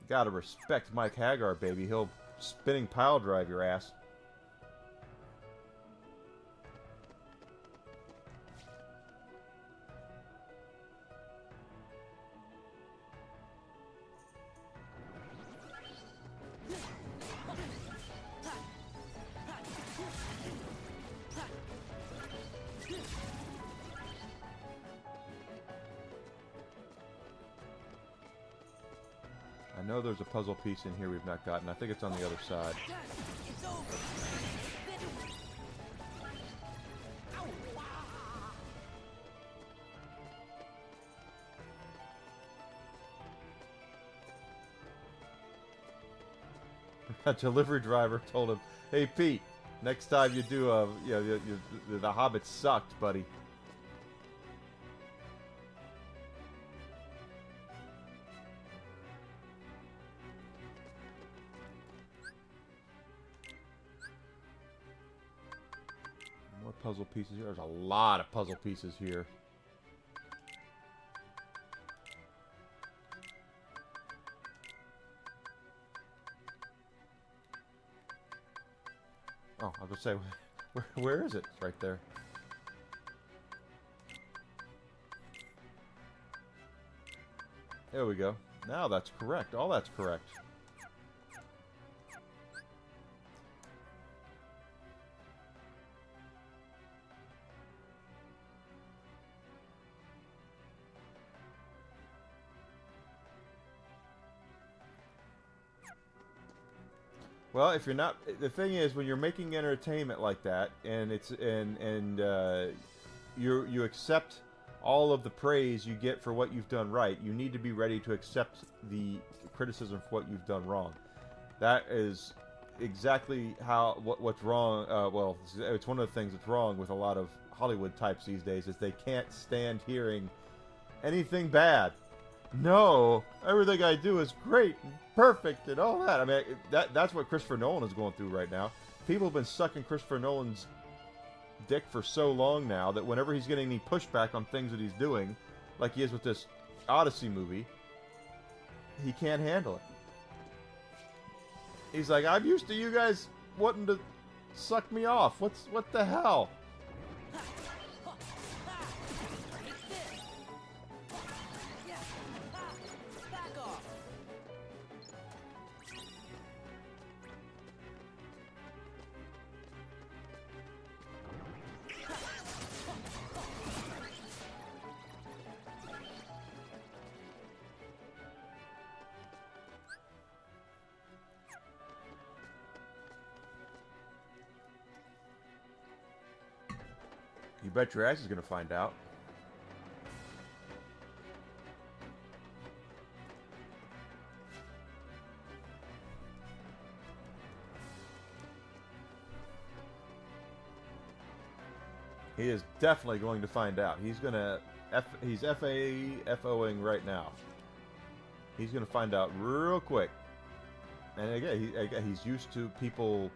Gotta respect Mike Hagar, baby. He'll spinning pile drive your ass. I know there's a puzzle piece in here we've not gotten. I think it's on the other side. It's over. A delivery driver told him, "Hey Pete, next time you do a, the Hobbit sucked, buddy." More puzzle pieces here. There's a lot of puzzle pieces here. Oh, I'll just say, where is it? It's right there. There we go. Now that's correct. All that's correct. Well, if you're not, the thing is, when you're making entertainment like that, and it's you accept all of the praise you get for what you've done right, you need to be ready to accept the criticism for what you've done wrong. That is exactly what's wrong. Well, it's one of the things that's wrong with a lot of Hollywood types these days, is they can't stand hearing anything bad. No, everything I do is great and perfect and all that. I mean, that's what Christopher Nolan is going through right now. People have been sucking Christopher Nolan's dick for so long now that whenever he's getting any pushback on things that he's doing, like he is with this Odyssey movie, he can't handle it. He's like, I'm used to you guys wanting to suck me off. What the hell? You bet your ass is going to find out. He is definitely going to find out. He's gonna he's FOing right now. He's gonna find out real quick. And again, he's used to people.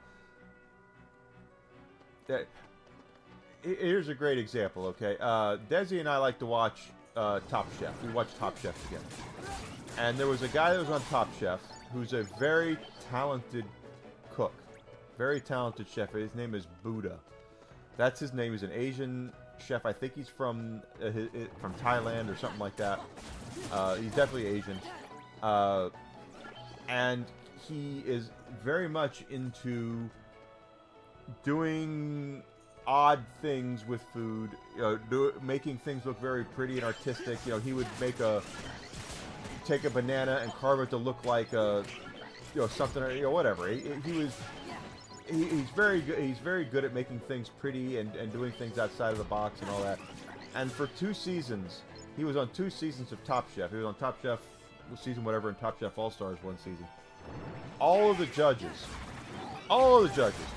Here's a great example. Okay, Desi and I like to watch Top Chef. We watch Top Chef together. And there was a guy that was on Top Chef who's a very talented cook, very talented chef. His name is Buddha. That's his name. He's an Asian chef. I think he's from Thailand or something like that. He's definitely Asian, and he is very much into doing odd things with food. Making things look very pretty and artistic. He would take a banana and carve it to look like something, whatever. He's very good. He's very good at making things pretty and doing things outside of the box and all that. And for 2 seasons, he was on 2 seasons of Top Chef. He was on Top Chef season whatever and Top Chef All Stars 1 season. All of the judges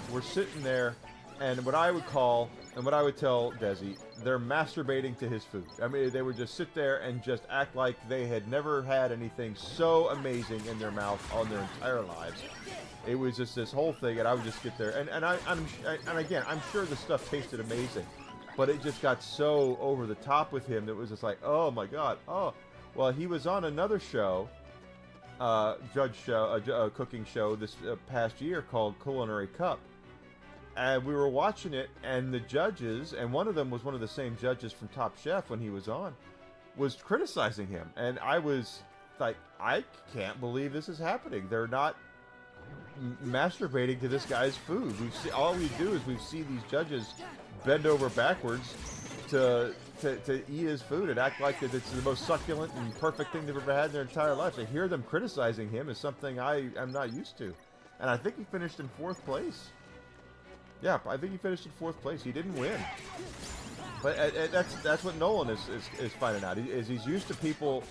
were sitting there, and what I would call and what I would tell Desi, they're masturbating to his food. I mean, they would just sit there and just act like they had never had anything so amazing in their mouth on their entire lives. It was just this whole thing, and I would just get there, and again, I'm sure the stuff tasted amazing, but it just got so over the top with him that it was just like, oh my god, oh. Well, he was on another show, judge show, a cooking show this past year called Culinary Cup, and we were watching it, and the judges, and one of them was one of the same judges from Top Chef when he was on, was criticizing him, and I was like, I can't believe this is happening. They're not masturbating to this guy's food. All we do is we see these judges bend over backwards to eat his food and act like that it's the most succulent and perfect thing they've ever had in their entire life. To hear them criticizing him is something I am not used to. And I think he finished in 4th place. Yeah, I think he finished in 4th place. He didn't win. But that's what Nolan is finding out. He's used to people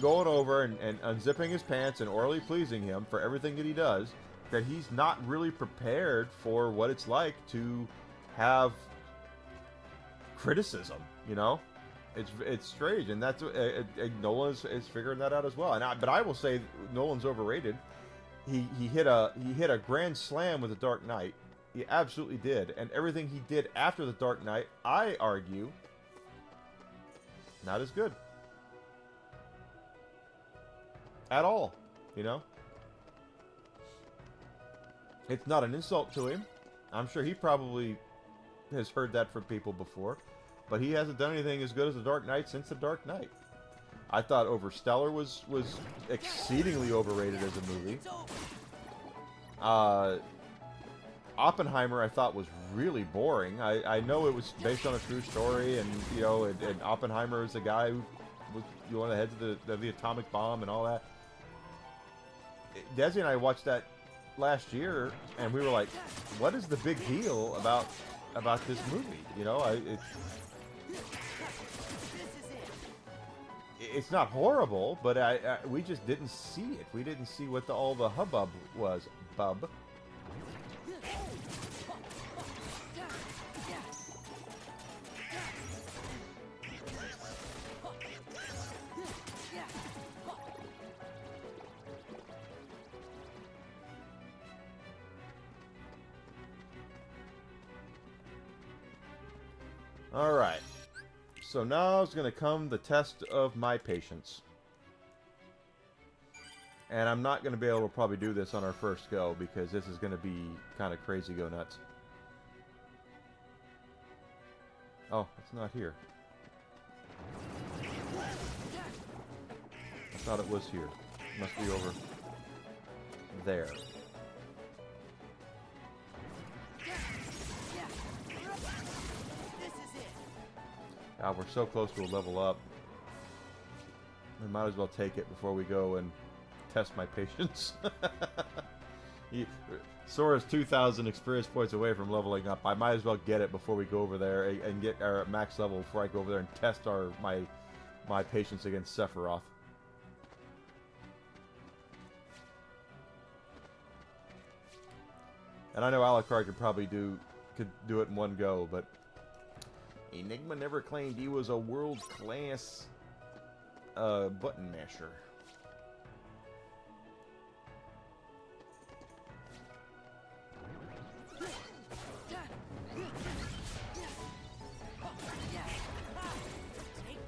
going over and unzipping his pants and orally pleasing him for everything that he does, that he's not really prepared for what it's like to have criticism. It's strange, and that's Nolan is figuring that out as well. But I will say Nolan's overrated. He hit a grand slam with The Dark Knight. He absolutely did, and everything he did after The Dark Knight, I argue, not as good. At all, It's not an insult to him. I'm sure he probably has heard that from people before, but he hasn't done anything as good as The Dark Knight since The Dark Knight. I thought Interstellar was exceedingly overrated as a movie. Oppenheimer I thought was really boring. I know it was based on a true story, and and Oppenheimer is the guy who was on the heads of the atomic bomb and all that. Desi and I watched that last year, and we were like, "What is the big deal about this movie?" It's not horrible, but we just didn't see it. We didn't see what all the hubbub was. Bub. Alright, so now is going to come the test of my patience. And I'm not going to be able to probably do this on our first go, because this is going to be kind of crazy go nuts. Oh, it's not here. I thought it was here. It must be over there. God, we're so close to a level up. We might as well take it before we go and test my patience. Sora's 2,000 experience points away from leveling up. I might as well get it before we go over there and get our max level before I go over there and test my patience against Sephiroth. And I know Alucard could do it in one go, but Enigma never claimed he was a world-class button masher. Take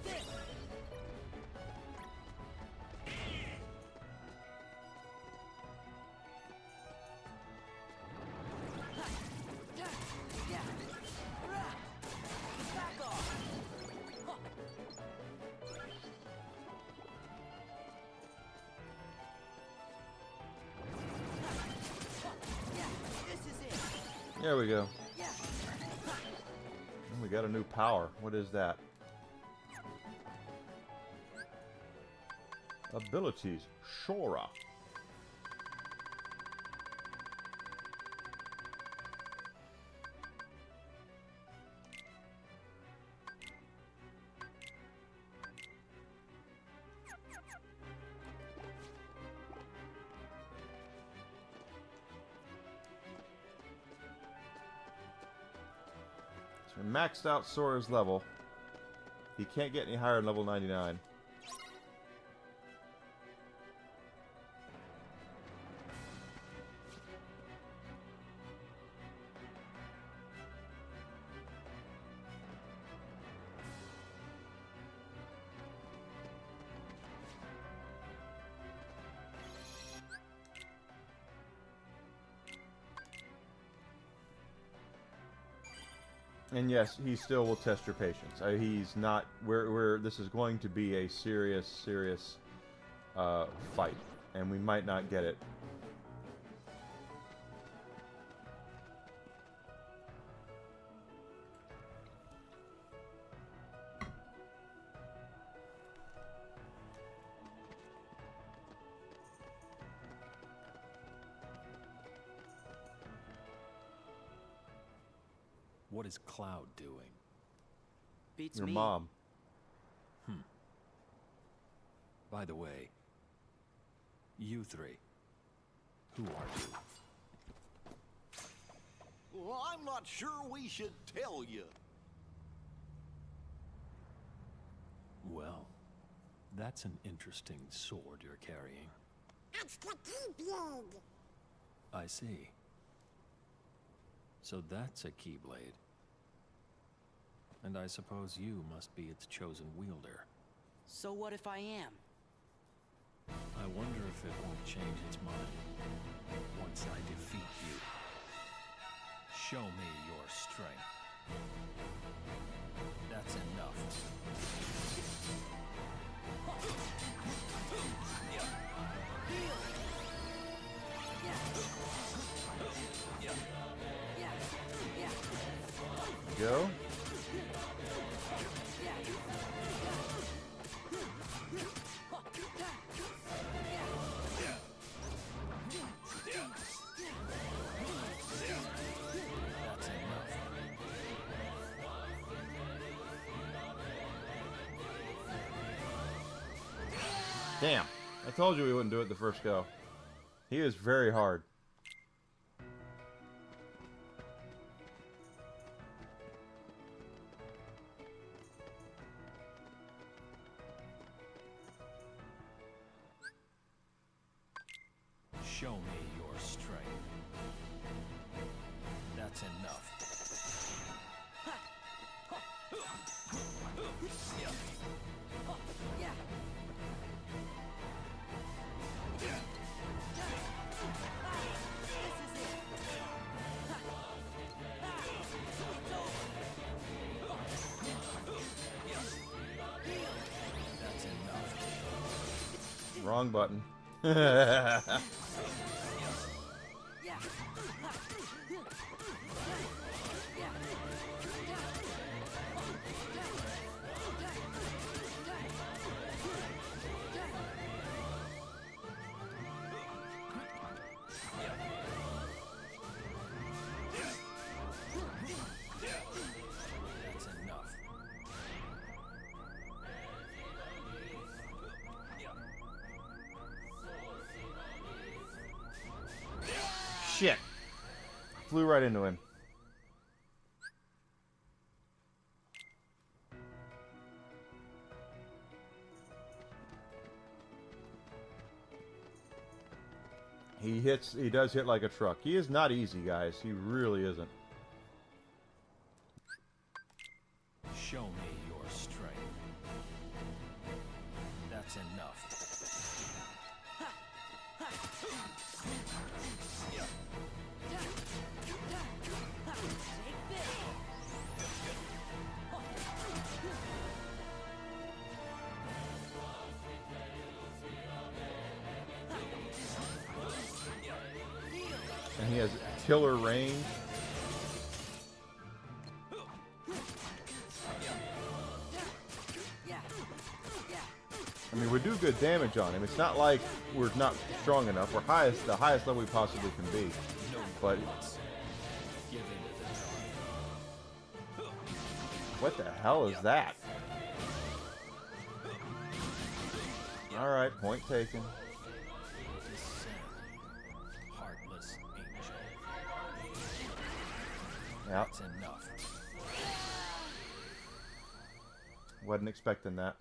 this. Back off. Yeah, this is it. There we go. Yeah. And we got a new power. What is that? Abilities. Shora. So we maxed out Sora's level. He can't get any higher than level 99. And yes, he still will test your patience. He's not. This is going to be a serious fight, and we might not get it. What is Cloud doing? Beats Your me. mom. By the way, you three, who are you? Well, I'm not sure we should tell you. Well, that's an interesting sword you're carrying. It's the Keyblade. I see. So that's a Keyblade. And I suppose you must be its chosen wielder. So what if I am? I wonder if it won't change its mind once I defeat you. Show me your strength. That's enough. Go. That's enough. Damn. I told you we wouldn't do it the first go. He is very hard. Show me your strength. That's enough. Yeah. That's enough. Wrong button. Yeah. That's enough. Shit. Flew right into him. He does hit like a truck. He is not easy, guys. He really isn't. Show me your strength. That's enough. Take this. And he has killer range. Yeah. Yeah. I mean, we do good damage on him. It's not like we're not strong enough. We're the highest level we possibly can be. But Give in to the what the hell is that? All right, point taken. descent. Heartless angel. Yeah, That's enough. wasn't expecting that.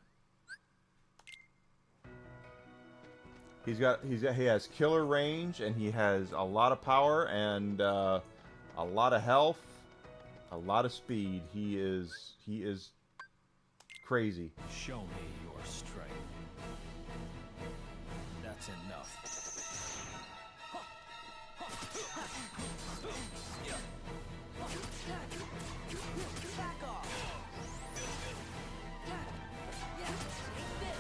He has killer range, and he has a lot of power and a lot of health, a lot of speed. He is crazy. Show me your strength. That's enough. Back off. Yeah. Take this.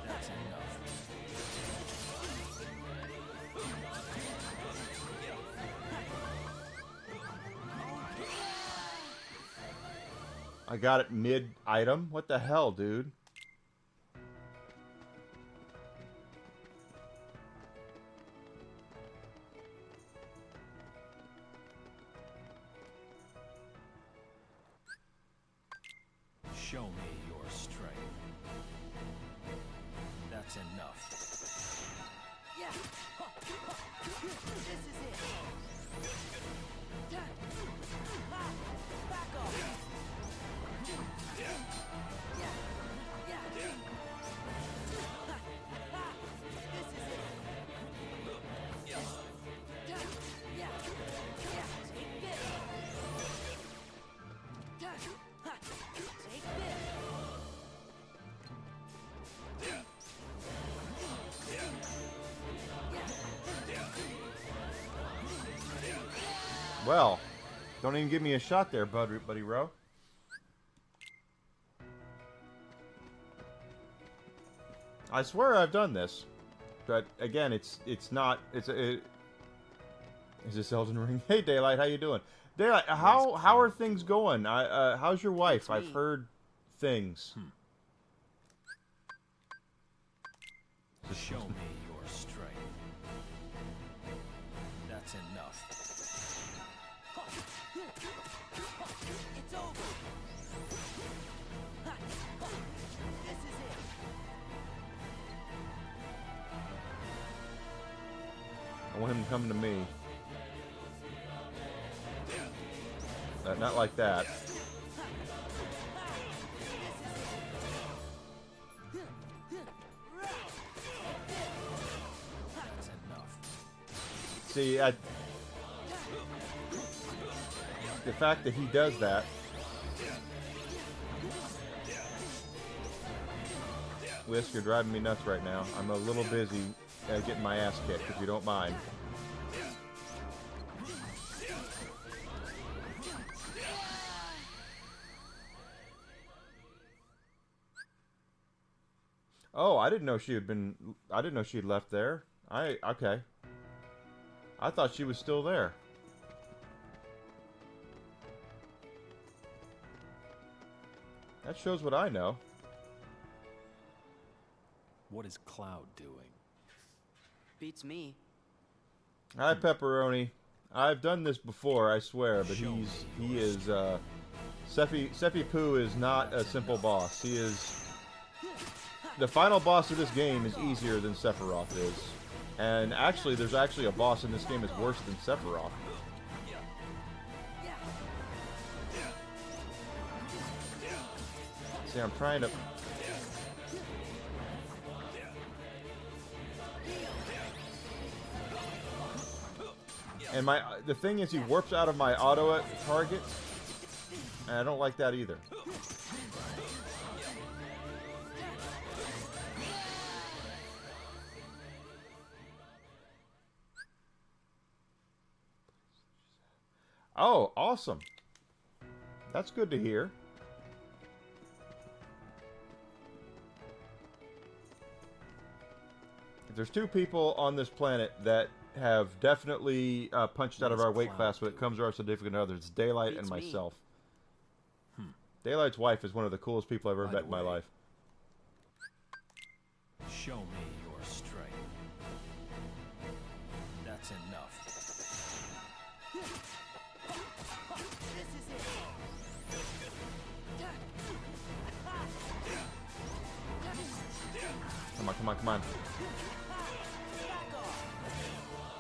That's enough. I got it mid-item. What the hell, dude? Show me your strength. That's enough. Yeah. This is it. Back off. Yeah. Yeah. This is it. Yeah. Yeah. Take this. Take this. Well, don't even give me a shot there, buddy Rowe. I swear I've done this, but again, it's not. Is this Elden Ring? Hey, Daylight, how you doing? Daylight, how are things going? How's your wife? I've heard things. Show me your strength. That's enough. It's over. This is it. I want him to come to me. Not like that. That's enough. See, the fact that he does that. Whisk, you're driving me nuts right now. I'm a little busy getting my ass kicked, if you don't mind. Oh, I didn't know she had left there. Okay. I thought she was still there. That shows what I know. What is Cloud doing? Beats me. Hi, Pepperoni. I've done this before, I swear, but Show he me is, Sephi Poo is not a simple boss. He is... the final boss of this game is easier than Sephiroth is. And actually, there's actually a boss in this game that's worse than Sephiroth. See, I'm trying to... And the thing is, he warps out of my auto target, and I don't like that either. Oh, awesome. That's good to hear. If there's two people on this planet that have definitely punched out of our weight class when it comes to our significant other, it's Daylight and myself. Daylight's wife is one of the coolest people I've ever met in my life. Show me your strength. That's enough. Come on, come on, come on.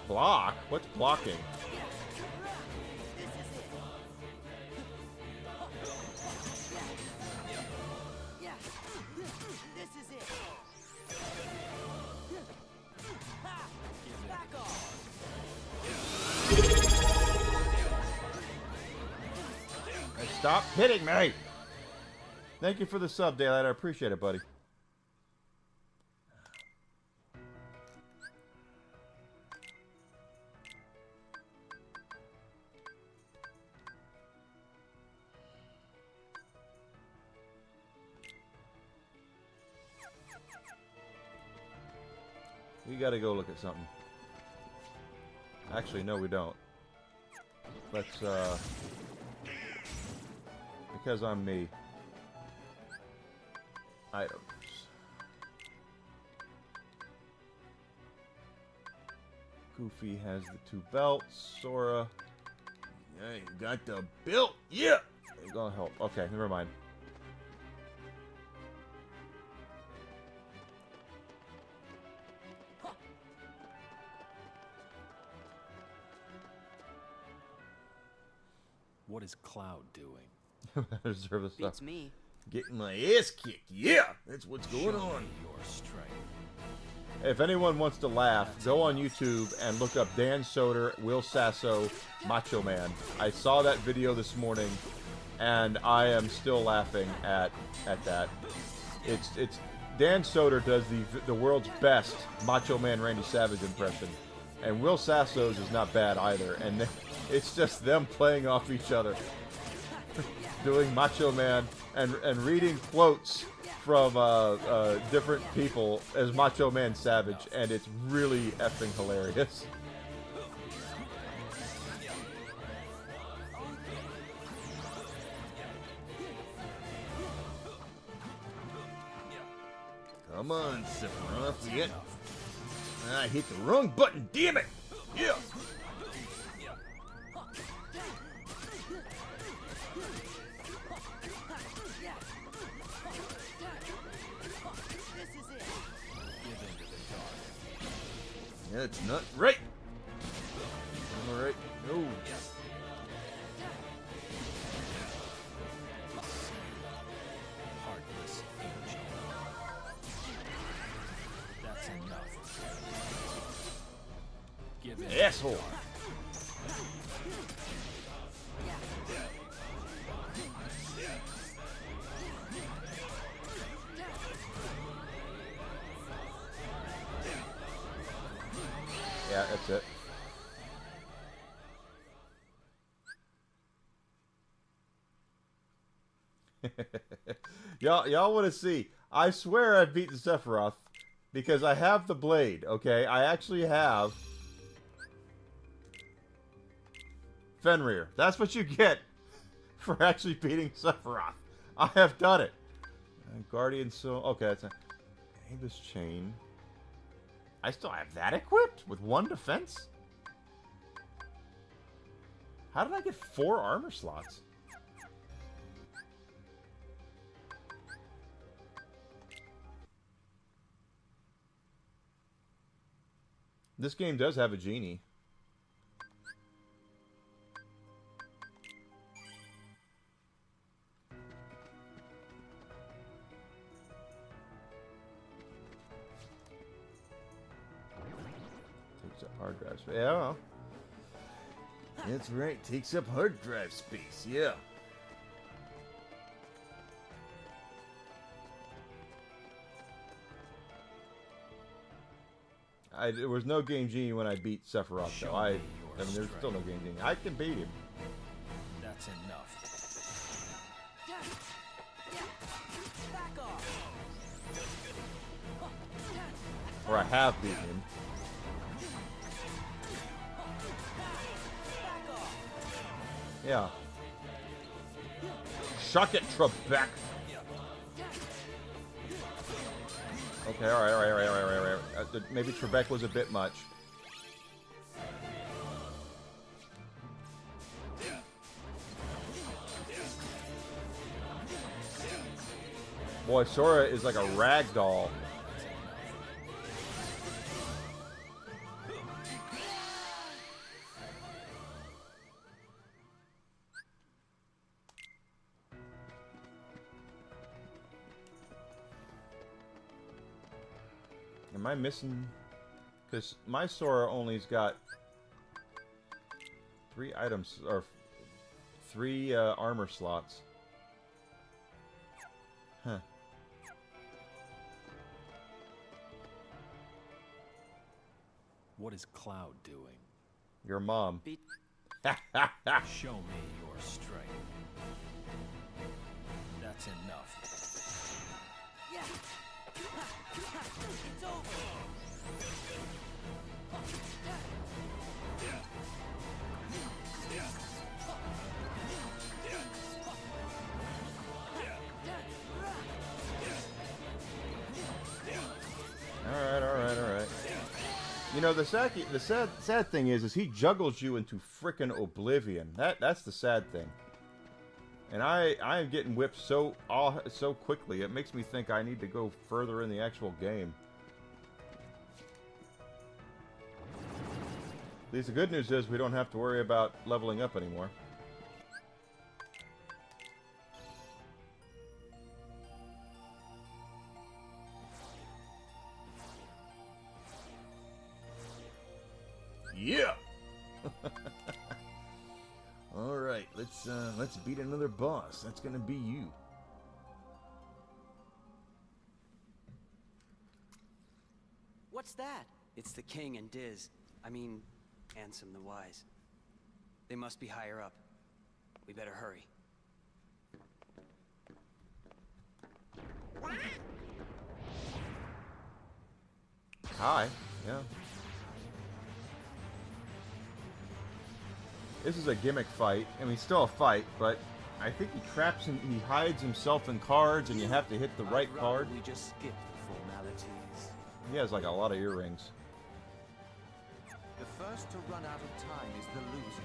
Block? What's blocking? Stop hitting me! Thank you for the sub, Daylight. I appreciate it, buddy. We gotta go look at something. Actually, no, we don't. Let's, because I'm me. Items. Goofy has the 2 belts. Sora. Yeah, you got the belt. Yeah! It's gonna help. Okay, never mind. What is Cloud doing? I deserve this stuff. Beats me. Getting my ass kicked. Yeah! That's what's going Show on. me your strength. If anyone wants to laugh, go on YouTube and look up Dan Soder, Will Sasso, Macho Man. I saw that video this morning, and I am still laughing at that. It's Dan Soder does the world's best Macho Man Randy Savage impression, and Will Sasso's is not bad either. And it's just them playing off each other, doing Macho Man and reading quotes from different people as Macho Man Savage, and it's really effing hilarious. Come on, Sephiroth. Yeah. I hit the wrong button, damn it! Yeah! That's not right. All right. No. Heartless angel. That's enough. Give in. Asshole. Yeah, that's it. y'all want to see? I swear I've beaten Sephiroth because I have the blade. Okay, I actually have Fenrir. That's what you get for actually beating Sephiroth. I have done it. Guardian Soul. Okay, that's a Avis Chain. I still have that equipped with 1 defense? How did I get 4 armor slots? This game does have a genie. Takes up hard drive space. Yeah, well. That's right. Takes up hard drive space. Yeah. There was no game genie when I beat Sephiroth, though. Show I me your mean, there's still no game genie. I can beat him. That's enough. Back off. Or I have beaten him. Back off. Yeah. Shuck it, Trebek. Okay, alright. Maybe Trebek was a bit much. Boy, Sora is like a rag doll. Am I missing? Because my Sora only's got 3 items, or 3 armor slots. Huh. What is Cloud doing? Your mom. Beat. Show me your strength. That's enough. Yeah. It's over. Alright. You know, the sad thing is he juggles you into frickin' oblivion. That's the sad thing. And I am getting whipped so quickly, it makes me think I need to go further in the actual game. At least the good news is we don't have to worry about leveling up anymore. Yeah. All right, let's beat another boss. That's gonna be you. What's that? It's the king and Diz. I mean, Ansem the Wise. They must be higher up. We better hurry. Hi. Yeah. This is a gimmick fight. I mean, still a fight, but I think he traps and he hides himself in cards, and you have to hit the right card. We just skip the formalities. He has like a lot of earrings. The first to run out of time is the loser.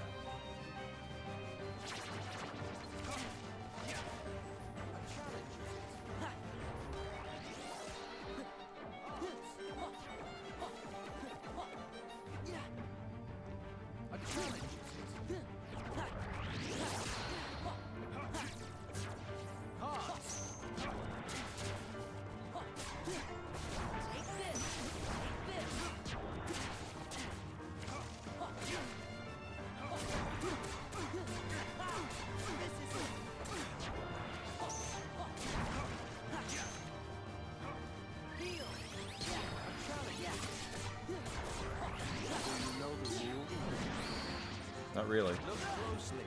Not really. Look closely.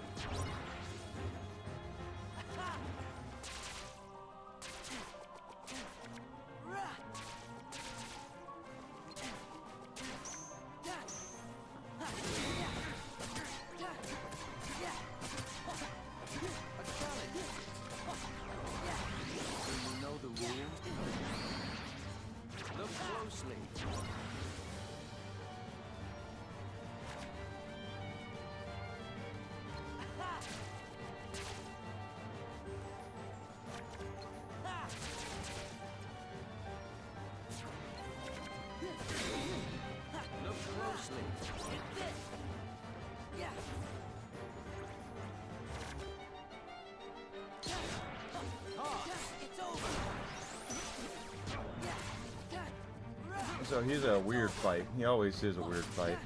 He's a weird fight. He always is a weird fight.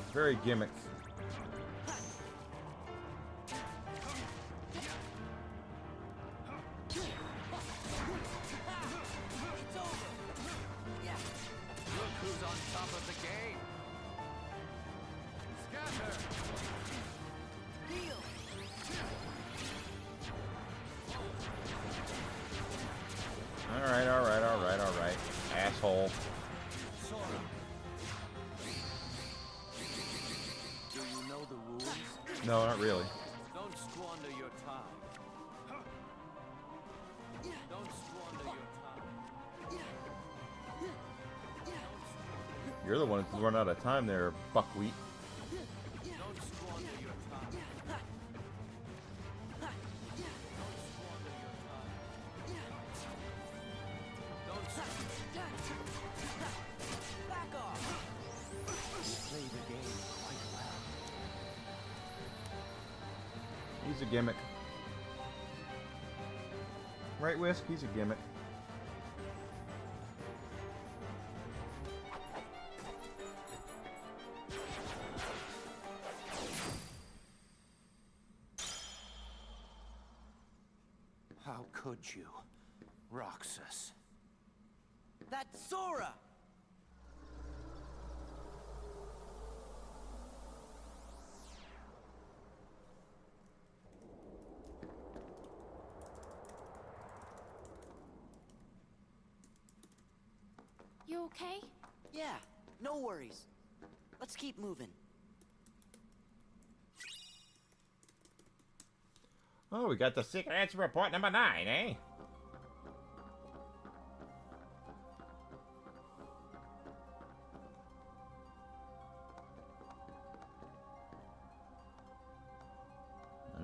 It's very gimmick. Look who's on top of the game. Scatter. All right. Asshole. Sora. Do you know the rules? No, not really. Don't squander your time. Don't squander your time. You're the one who's run out of time there, buckwheat. Don't squander your time. Don't back off. You play the game quite well. He's a gimmick. Right, Whisk? He's a gimmick. How could you, Roxas? That's Sora! You okay? Yeah, no worries. Let's keep moving. Oh, we got the secret answer report number 9, eh?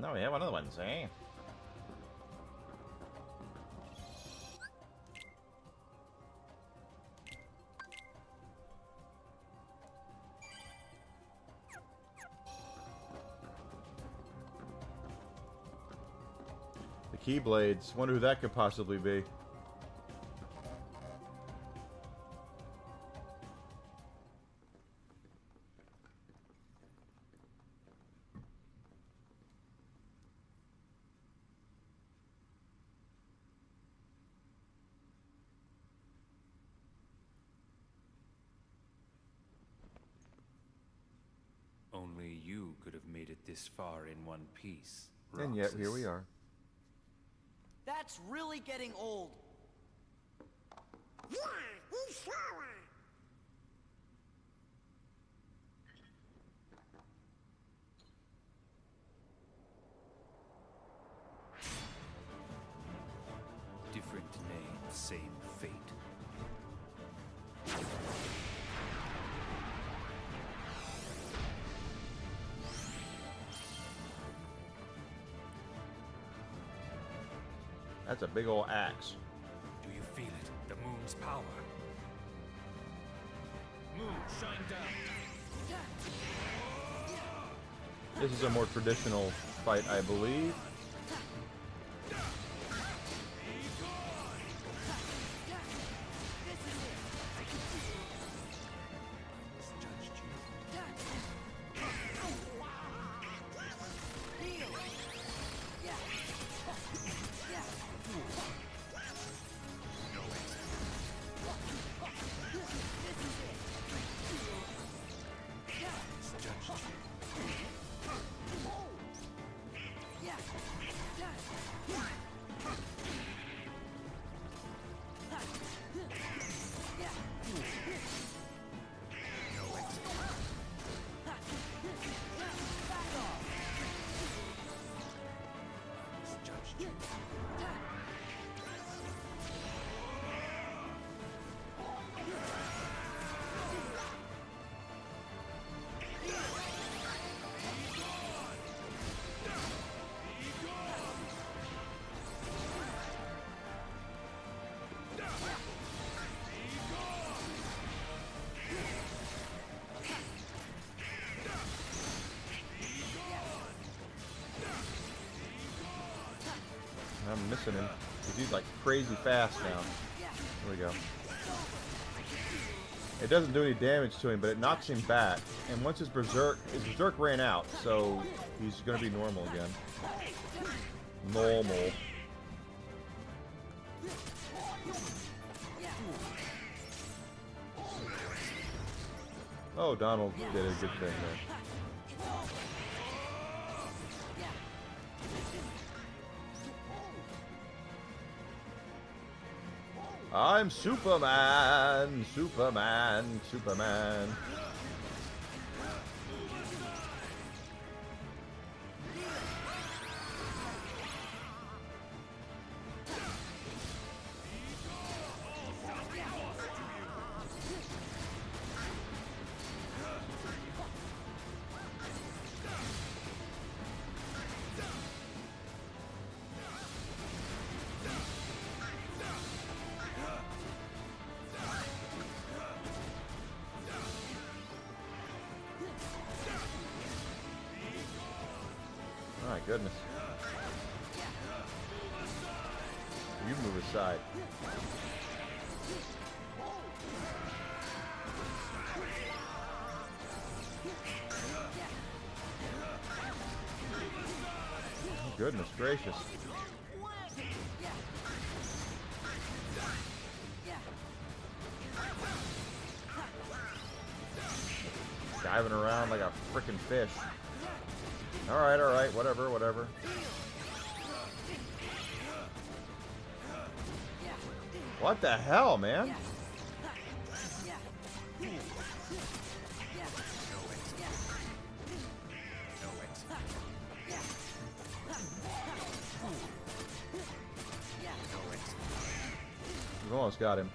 No, we have another one, eh? The Keyblades. Wonder who that could possibly be. Only you could have made it this far in one piece, And yet, here we Roxas. are. That's really getting old. Yeah, he's Sora. Different name, same fate. That's a big old axe. Do you feel it? The moon's power. Moon, shine down. This is a more traditional fight, I believe. Misjudged you. Misjudged you. Misjudged you. I'm missing him. 'Cause he's like crazy fast now. There we go. It doesn't do any damage to him, but it knocks him back. And once his berserk ran out, so he's gonna be normal again. Normal. Oh, Donald did a good thing there. I'm Superman, Superman, Superman. My goodness. You move aside. Oh, goodness gracious. Diving around like a frickin' fish. Alright, whatever. What the hell, man? We've almost got him.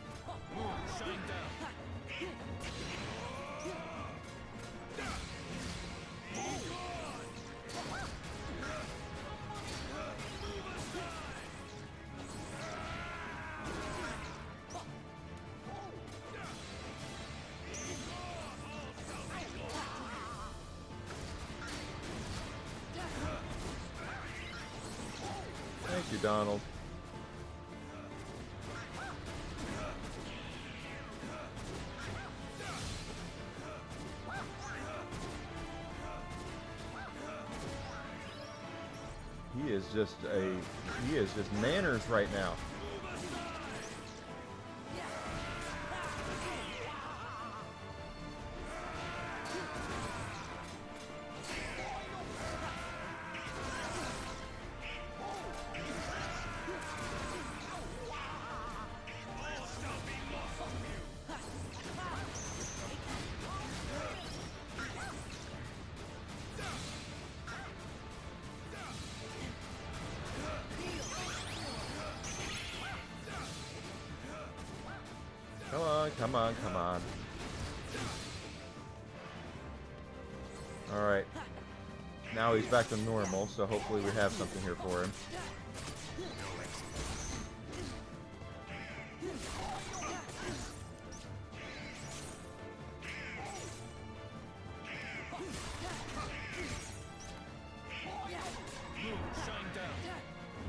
Thank you, Donald. He is just manners right now. Come on. Alright. Now he's back to normal, so hopefully we have something here for him.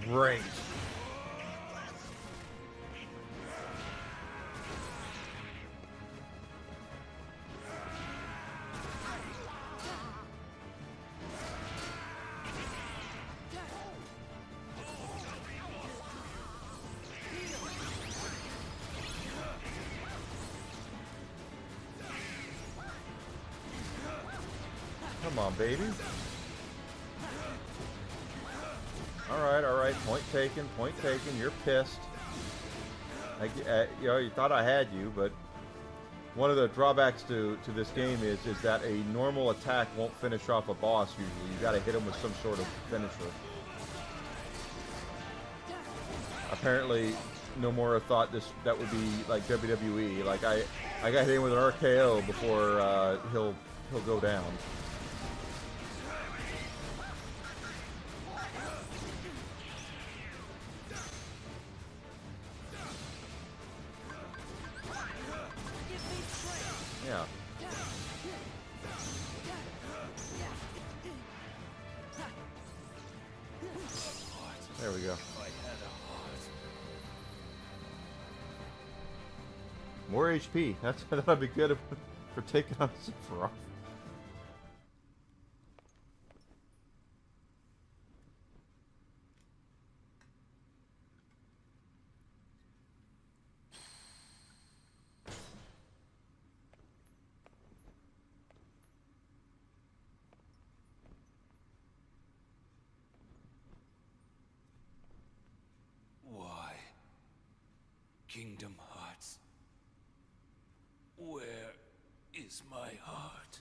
Great. Come on, baby. Alright. Point taken. You're pissed. You thought I had you, but one of the drawbacks to this game is that a normal attack won't finish off a boss usually. You gotta hit him with some sort of finisher. Apparently, Nomura thought that would be like WWE. Like I got hit with an RKO before he'll go down. Yeah. There we go. More HP. That'd be good for taking on Sephiroth. Why? Kingdom Hearts. Where is my heart?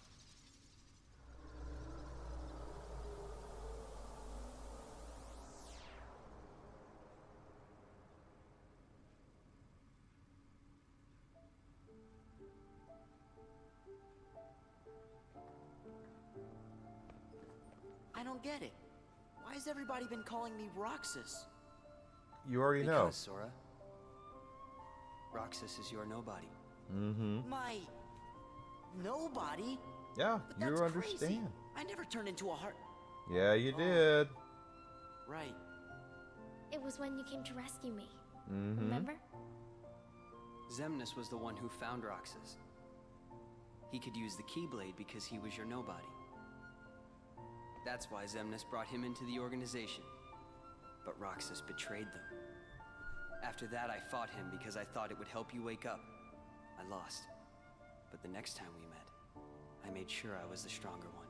I don't get it. Why has everybody been calling me Roxas? You already know. Because, Sora, Roxas is your nobody. Mm-hmm. My... nobody? Yeah, But you that's understand. crazy. I never turned into a heart... Yeah, you did. Right. It was when you came to rescue me. Mm-hmm. Remember? Xemnas was the one who found Roxas. He could use the Keyblade because he was your nobody. That's why Xemnas brought him into the organization. But Roxas betrayed them. After that, I fought him because I thought it would help you wake up. I lost. But the next time we met, I made sure I was the stronger one.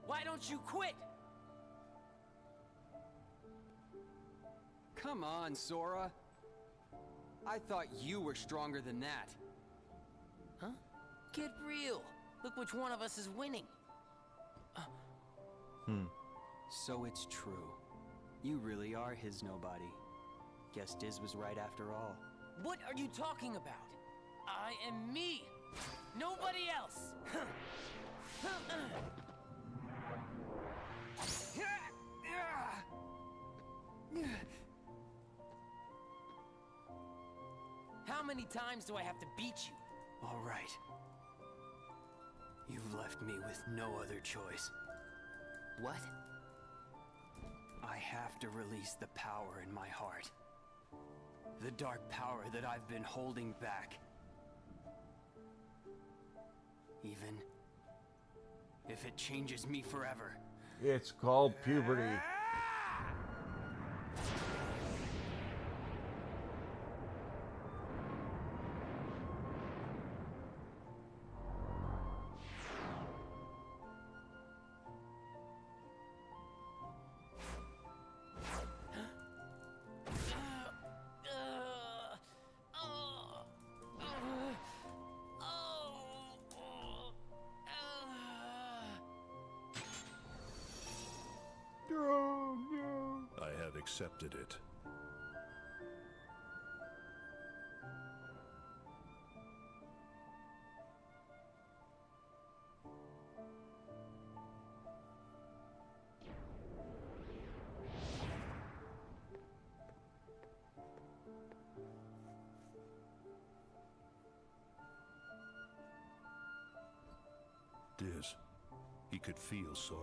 Why don't you quit? Come on, Sora. I thought you were stronger than that. Huh? Get real. Look which one of us is winning. So it's true. You really are his nobody. Guess Diz was right after all. What are you talking about? I am me. Nobody else. How many times do I have to beat you? All right. You've left me with no other choice. What? I have to release the power in my heart. The dark power that I've been holding back. Even if it changes me forever. It's called puberty. I have accepted it. Diz, he could feel Sora.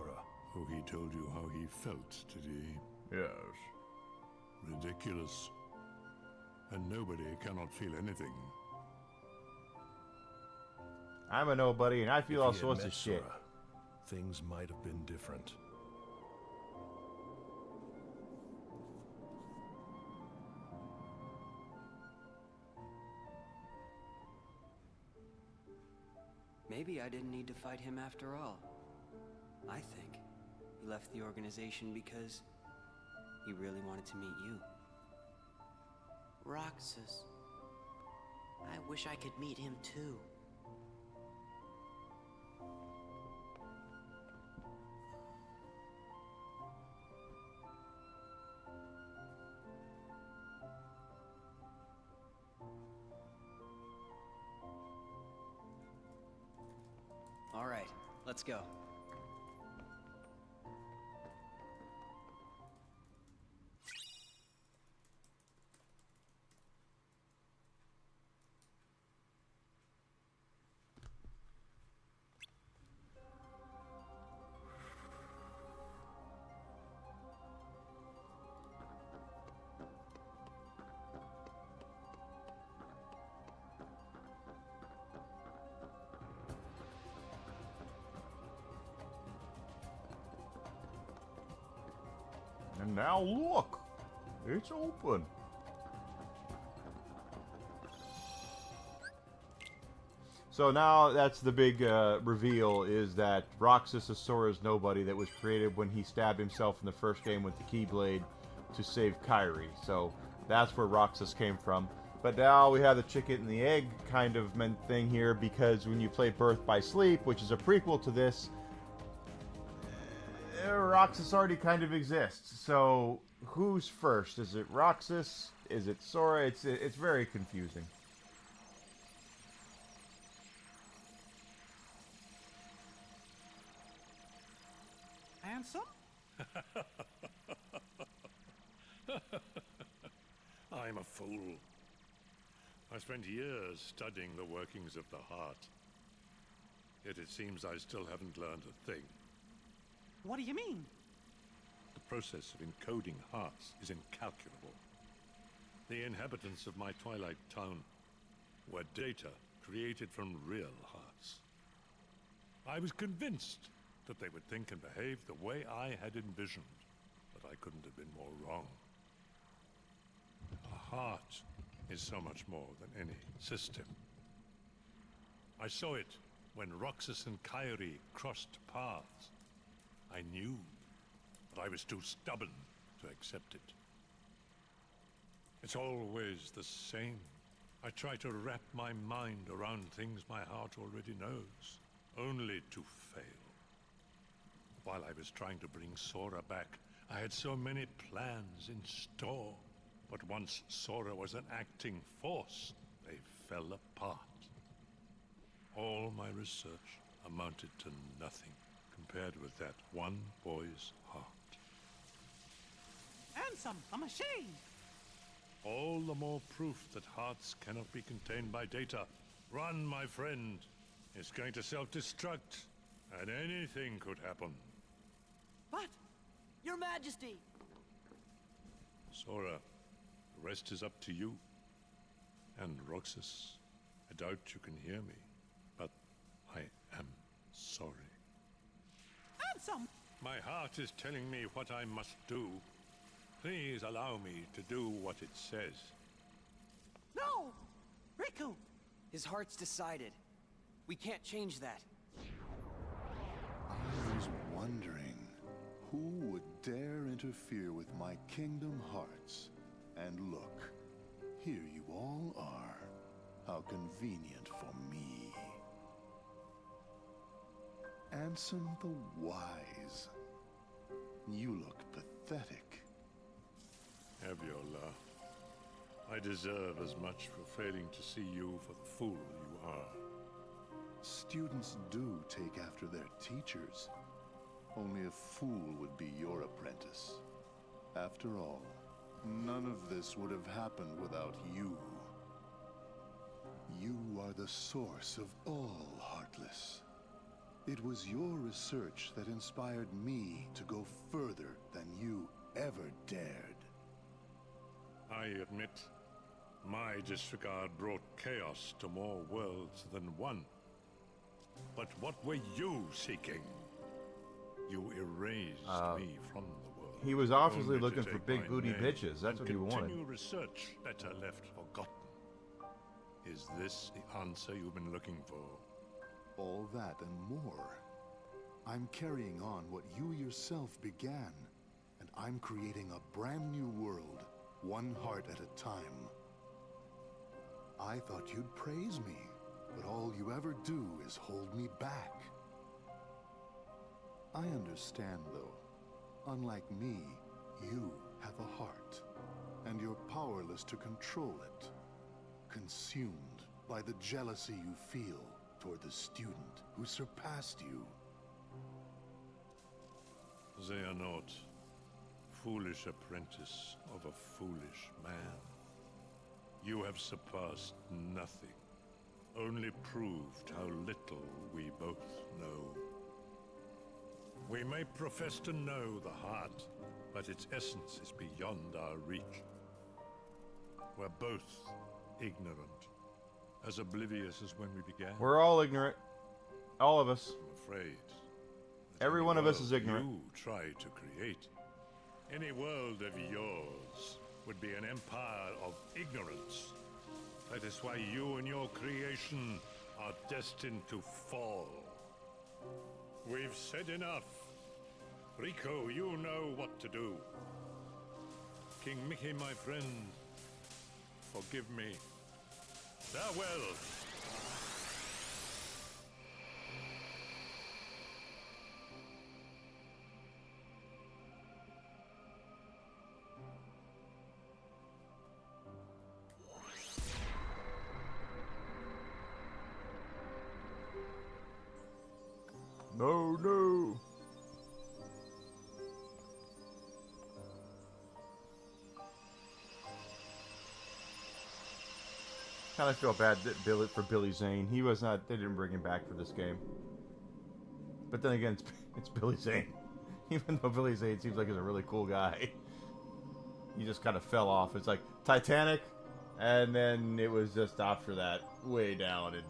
Oh, he told you how he felt, did he? Yes. Ridiculous. And nobody cannot feel anything. I'm a nobody and I feel If all he had sorts met of shit. Sora, things might have been different. Maybe I didn't need to fight him after all. I think he left the organization because he really wanted to meet you. Roxas. I wish I could meet him too. All right, let's go. And now look, it's open. So now that's the big reveal, is that Roxas is Sora's nobody that was created when he stabbed himself in the first game with the Keyblade to save Kairi. So that's where Roxas came from. But now we have the chicken and the egg kind of thing here, because when you play Birth by Sleep, which is a prequel to this, Roxas already kind of exists. So who's first? Is it Roxas? Is it Sora? It's very confusing. Handsome? I'm a fool. I spent years studying the workings of the heart. Yet it seems I still haven't learned a thing. What do you mean? The process of encoding hearts is incalculable. The inhabitants of my Twilight town were data created from real hearts. I was convinced that they would think and behave the way I had envisioned, but I couldn't have been more wrong. A heart is so much more than any system. I saw it when Roxas and Kairi crossed paths. I knew, but I was too stubborn to accept it. It's always the same. I try to wrap my mind around things my heart already knows, only to fail. While I was trying to bring Sora back, I had so many plans in store. But once Sora was an acting force, they fell apart. All my research amounted to nothing compared with that one boy's heart. Handsome, I'm ashamed. All the more proof that hearts cannot be contained by data. Run, my friend. It's going to self-destruct, and anything could happen. But, Your Majesty! Sora, the rest is up to you. And Roxas, I doubt you can hear me, but I am sorry. Handsome! My heart is telling me what I must do. Please allow me to do what it says. No! Riku! His heart's decided. We can't change that. I was wondering, who would dare interfere with my kingdom hearts? And look, here you all are. How convenient for me. Ansem the Wise. You look pathetic. Aviola, I deserve as much for failing to see you for the fool you are. Students do take after their teachers. Only a fool would be your apprentice. After all, none of this would have happened without you. You are the source of all Heartless. It was your research that inspired me to go further than you ever dared. I admit, my disregard brought chaos to more worlds than one. But what were you seeking? You erased me from the world. He was obviously only to looking for take big my booty name bitches. That's and what he wanted. continue research better left forgotten. Is this the answer you've been looking for? All that and more. I'm carrying on what you yourself began, and I'm creating a brand new world, one heart at a time. I thought you'd praise me, but all you ever do is hold me back. I understand, though. Unlike me, you have a heart, and you're powerless to control it. Consumed by the jealousy you feel toward the student who surpassed you. Xehanort, foolish apprentice of a foolish man. You have surpassed nothing, only proved how little we both know. We may profess to know the heart, but its essence is beyond our reach. We're both ignorant, as oblivious as when we began. We're all ignorant. All of us. I'm afraid. Every one of us is ignorant. You try to create. Any world of yours would be an empire of ignorance. That is why you and your creation are destined to fall. We've said enough. Rico, you know what to do. King Mickey, my friend, forgive me. Farewell. No, no. Kind of feel bad that for Billy Zane. He was not. They didn't bring him back for this game. But then again, it's Billy Zane. Even though Billy Zane seems like he's a really cool guy, he just kind of fell off. It's like Titanic, and then it was just after that way down and.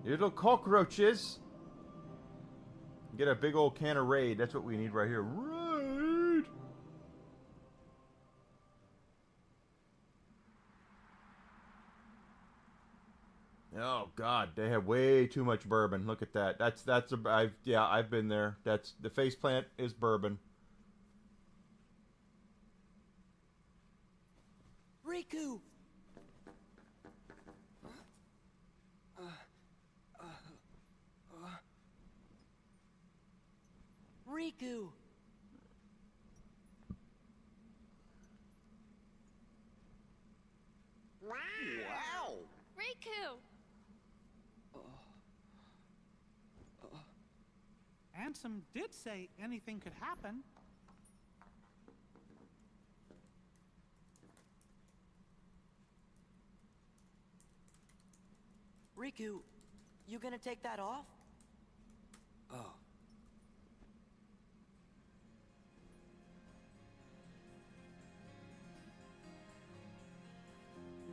Little cockroaches. Get a big old can of Raid. That's what we need right here. Raid. Oh God, they have way too much bourbon. Look at that. I've been there. That's the face plant is bourbon. Riku! Riku! Wow! Riku! Ansem did say anything could happen. Riku, you gonna take that off? Oh.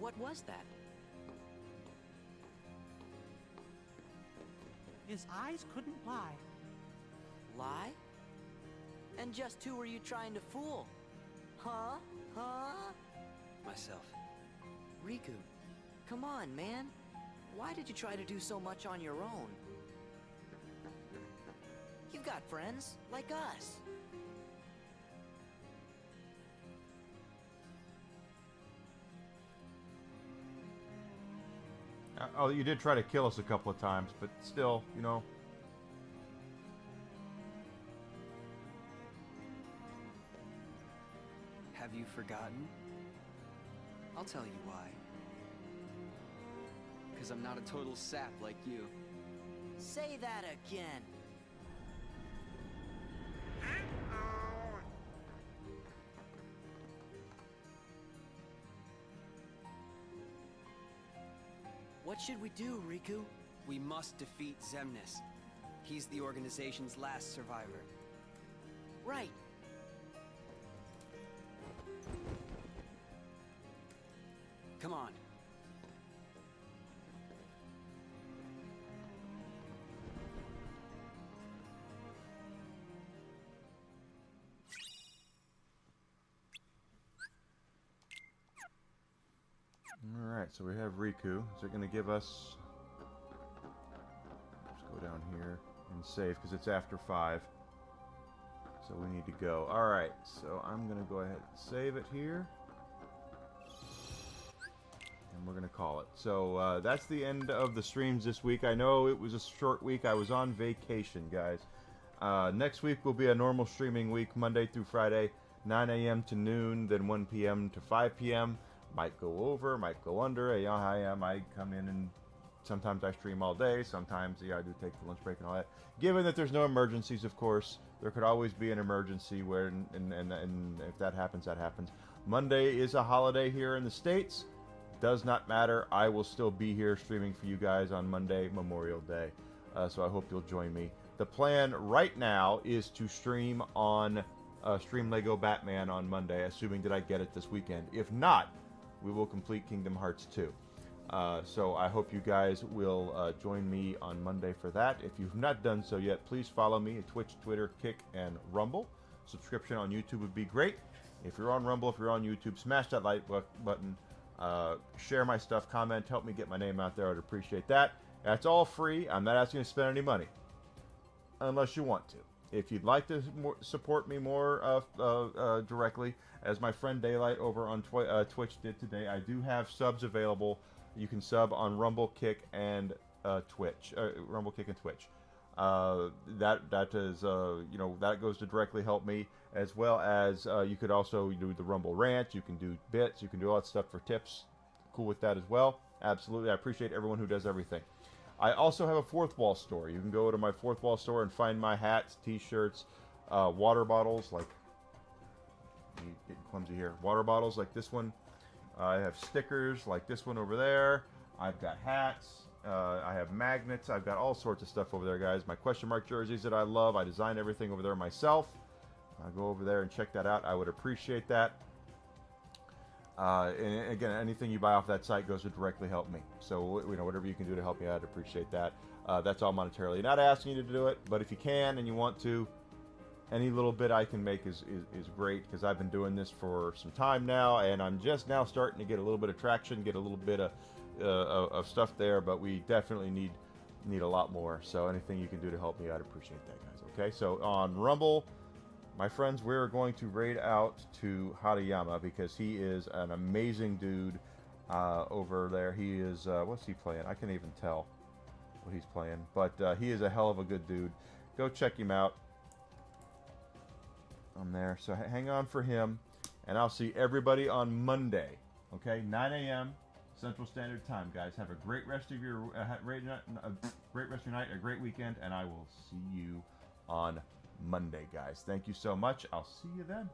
What was that? His eyes couldn't lie. Lie? And just who were you trying to fool? Huh? Huh? Myself. Riku, come on, man. Why did you try to do so much on your own? You've got friends, like us. Oh, you did try to kill us a couple of times, but still, you know. Have you forgotten? I'll tell you why. Because I'm not a total sap like you. Say that again. What should we do, Riku? We must defeat Xemnas. He's the organization's last survivor. Right. Come on. Alright, so we have Riku. Is it going to give us... Let's go down here and save, because it's after 5. So we need to go. Alright, so I'm going to go ahead and save it here. And we're going to call it. So that's the end of the streams this week. I know it was a short week. I was on vacation, guys. Next week will be a normal streaming week, Monday through Friday, 9 a.m. to noon, then 1 p.m. to 5 p.m. Might go over, might go under. Yeah, I might come in and sometimes I stream all day. Sometimes, yeah, I do take the lunch break and all that. Given that there's no emergencies, of course, there could always be an emergency where, and if that happens, that happens. Monday is a holiday here in the States. Does not matter. I will still be here streaming for you guys on Monday, Memorial Day. So I hope you'll join me. The plan right now is to stream on stream Lego Batman on Monday, assuming that I get it this weekend. If not, we will complete Kingdom Hearts 2. So I hope you guys will join me on Monday for that. If you've not done so yet, please follow me at Twitch, Twitter, Kick, and Rumble. Subscription on YouTube would be great. If you're on Rumble, if you're on YouTube, smash that like button. Share my stuff, comment, help me get my name out there. I'd appreciate that. That's all free. I'm not asking you to spend any money, unless you want to. If you'd like to support me more directly, as my friend Daylight over on Twitch did today, I do have subs available. You can sub on Rumble, Kick, and Twitch. Rumble, Kick, and Twitch. That is that goes to directly help me, as well as you could also do the Rumble Rant. You can do bits. You can do all that stuff for tips. Cool with that as well. Absolutely, I appreciate everyone who does everything. I also have a Fourth Wall store. You can go to my Fourth Wall store and find my hats, T-shirts, water bottles like. Getting clumsy here. Water bottles like this one. I have stickers like this one over there. I've got hats. I have magnets. I've got all sorts of stuff over there, guys. My question mark jerseys that I love. I design everything over there myself. I'll go over there and check that out. I would appreciate that. And again, anything you buy off that site goes to directly help me. So, whatever you can do to help me out, I'd appreciate that. That's all monetarily. Not asking you to do it, but if you can and you want to, any little bit I can make is great, because I've been doing this for some time now, and I'm just now starting to get a little bit of traction, get a little bit of stuff there, but we definitely need a lot more. So anything you can do to help me, I'd appreciate that, guys. Okay, so on Rumble, my friends, we're going to raid out to Hariyama, because he is an amazing dude over there. He is, what's he playing? I can't even tell what he's playing, but he is a hell of a good dude. Go check him out on there. So hang on for him, and I'll see everybody on Monday. Okay, 9 a.m. Central Standard Time, guys. Have a great rest of your great rest of your night, a great weekend, and I will see you on Monday, guys. Thank you so much. I'll see you then.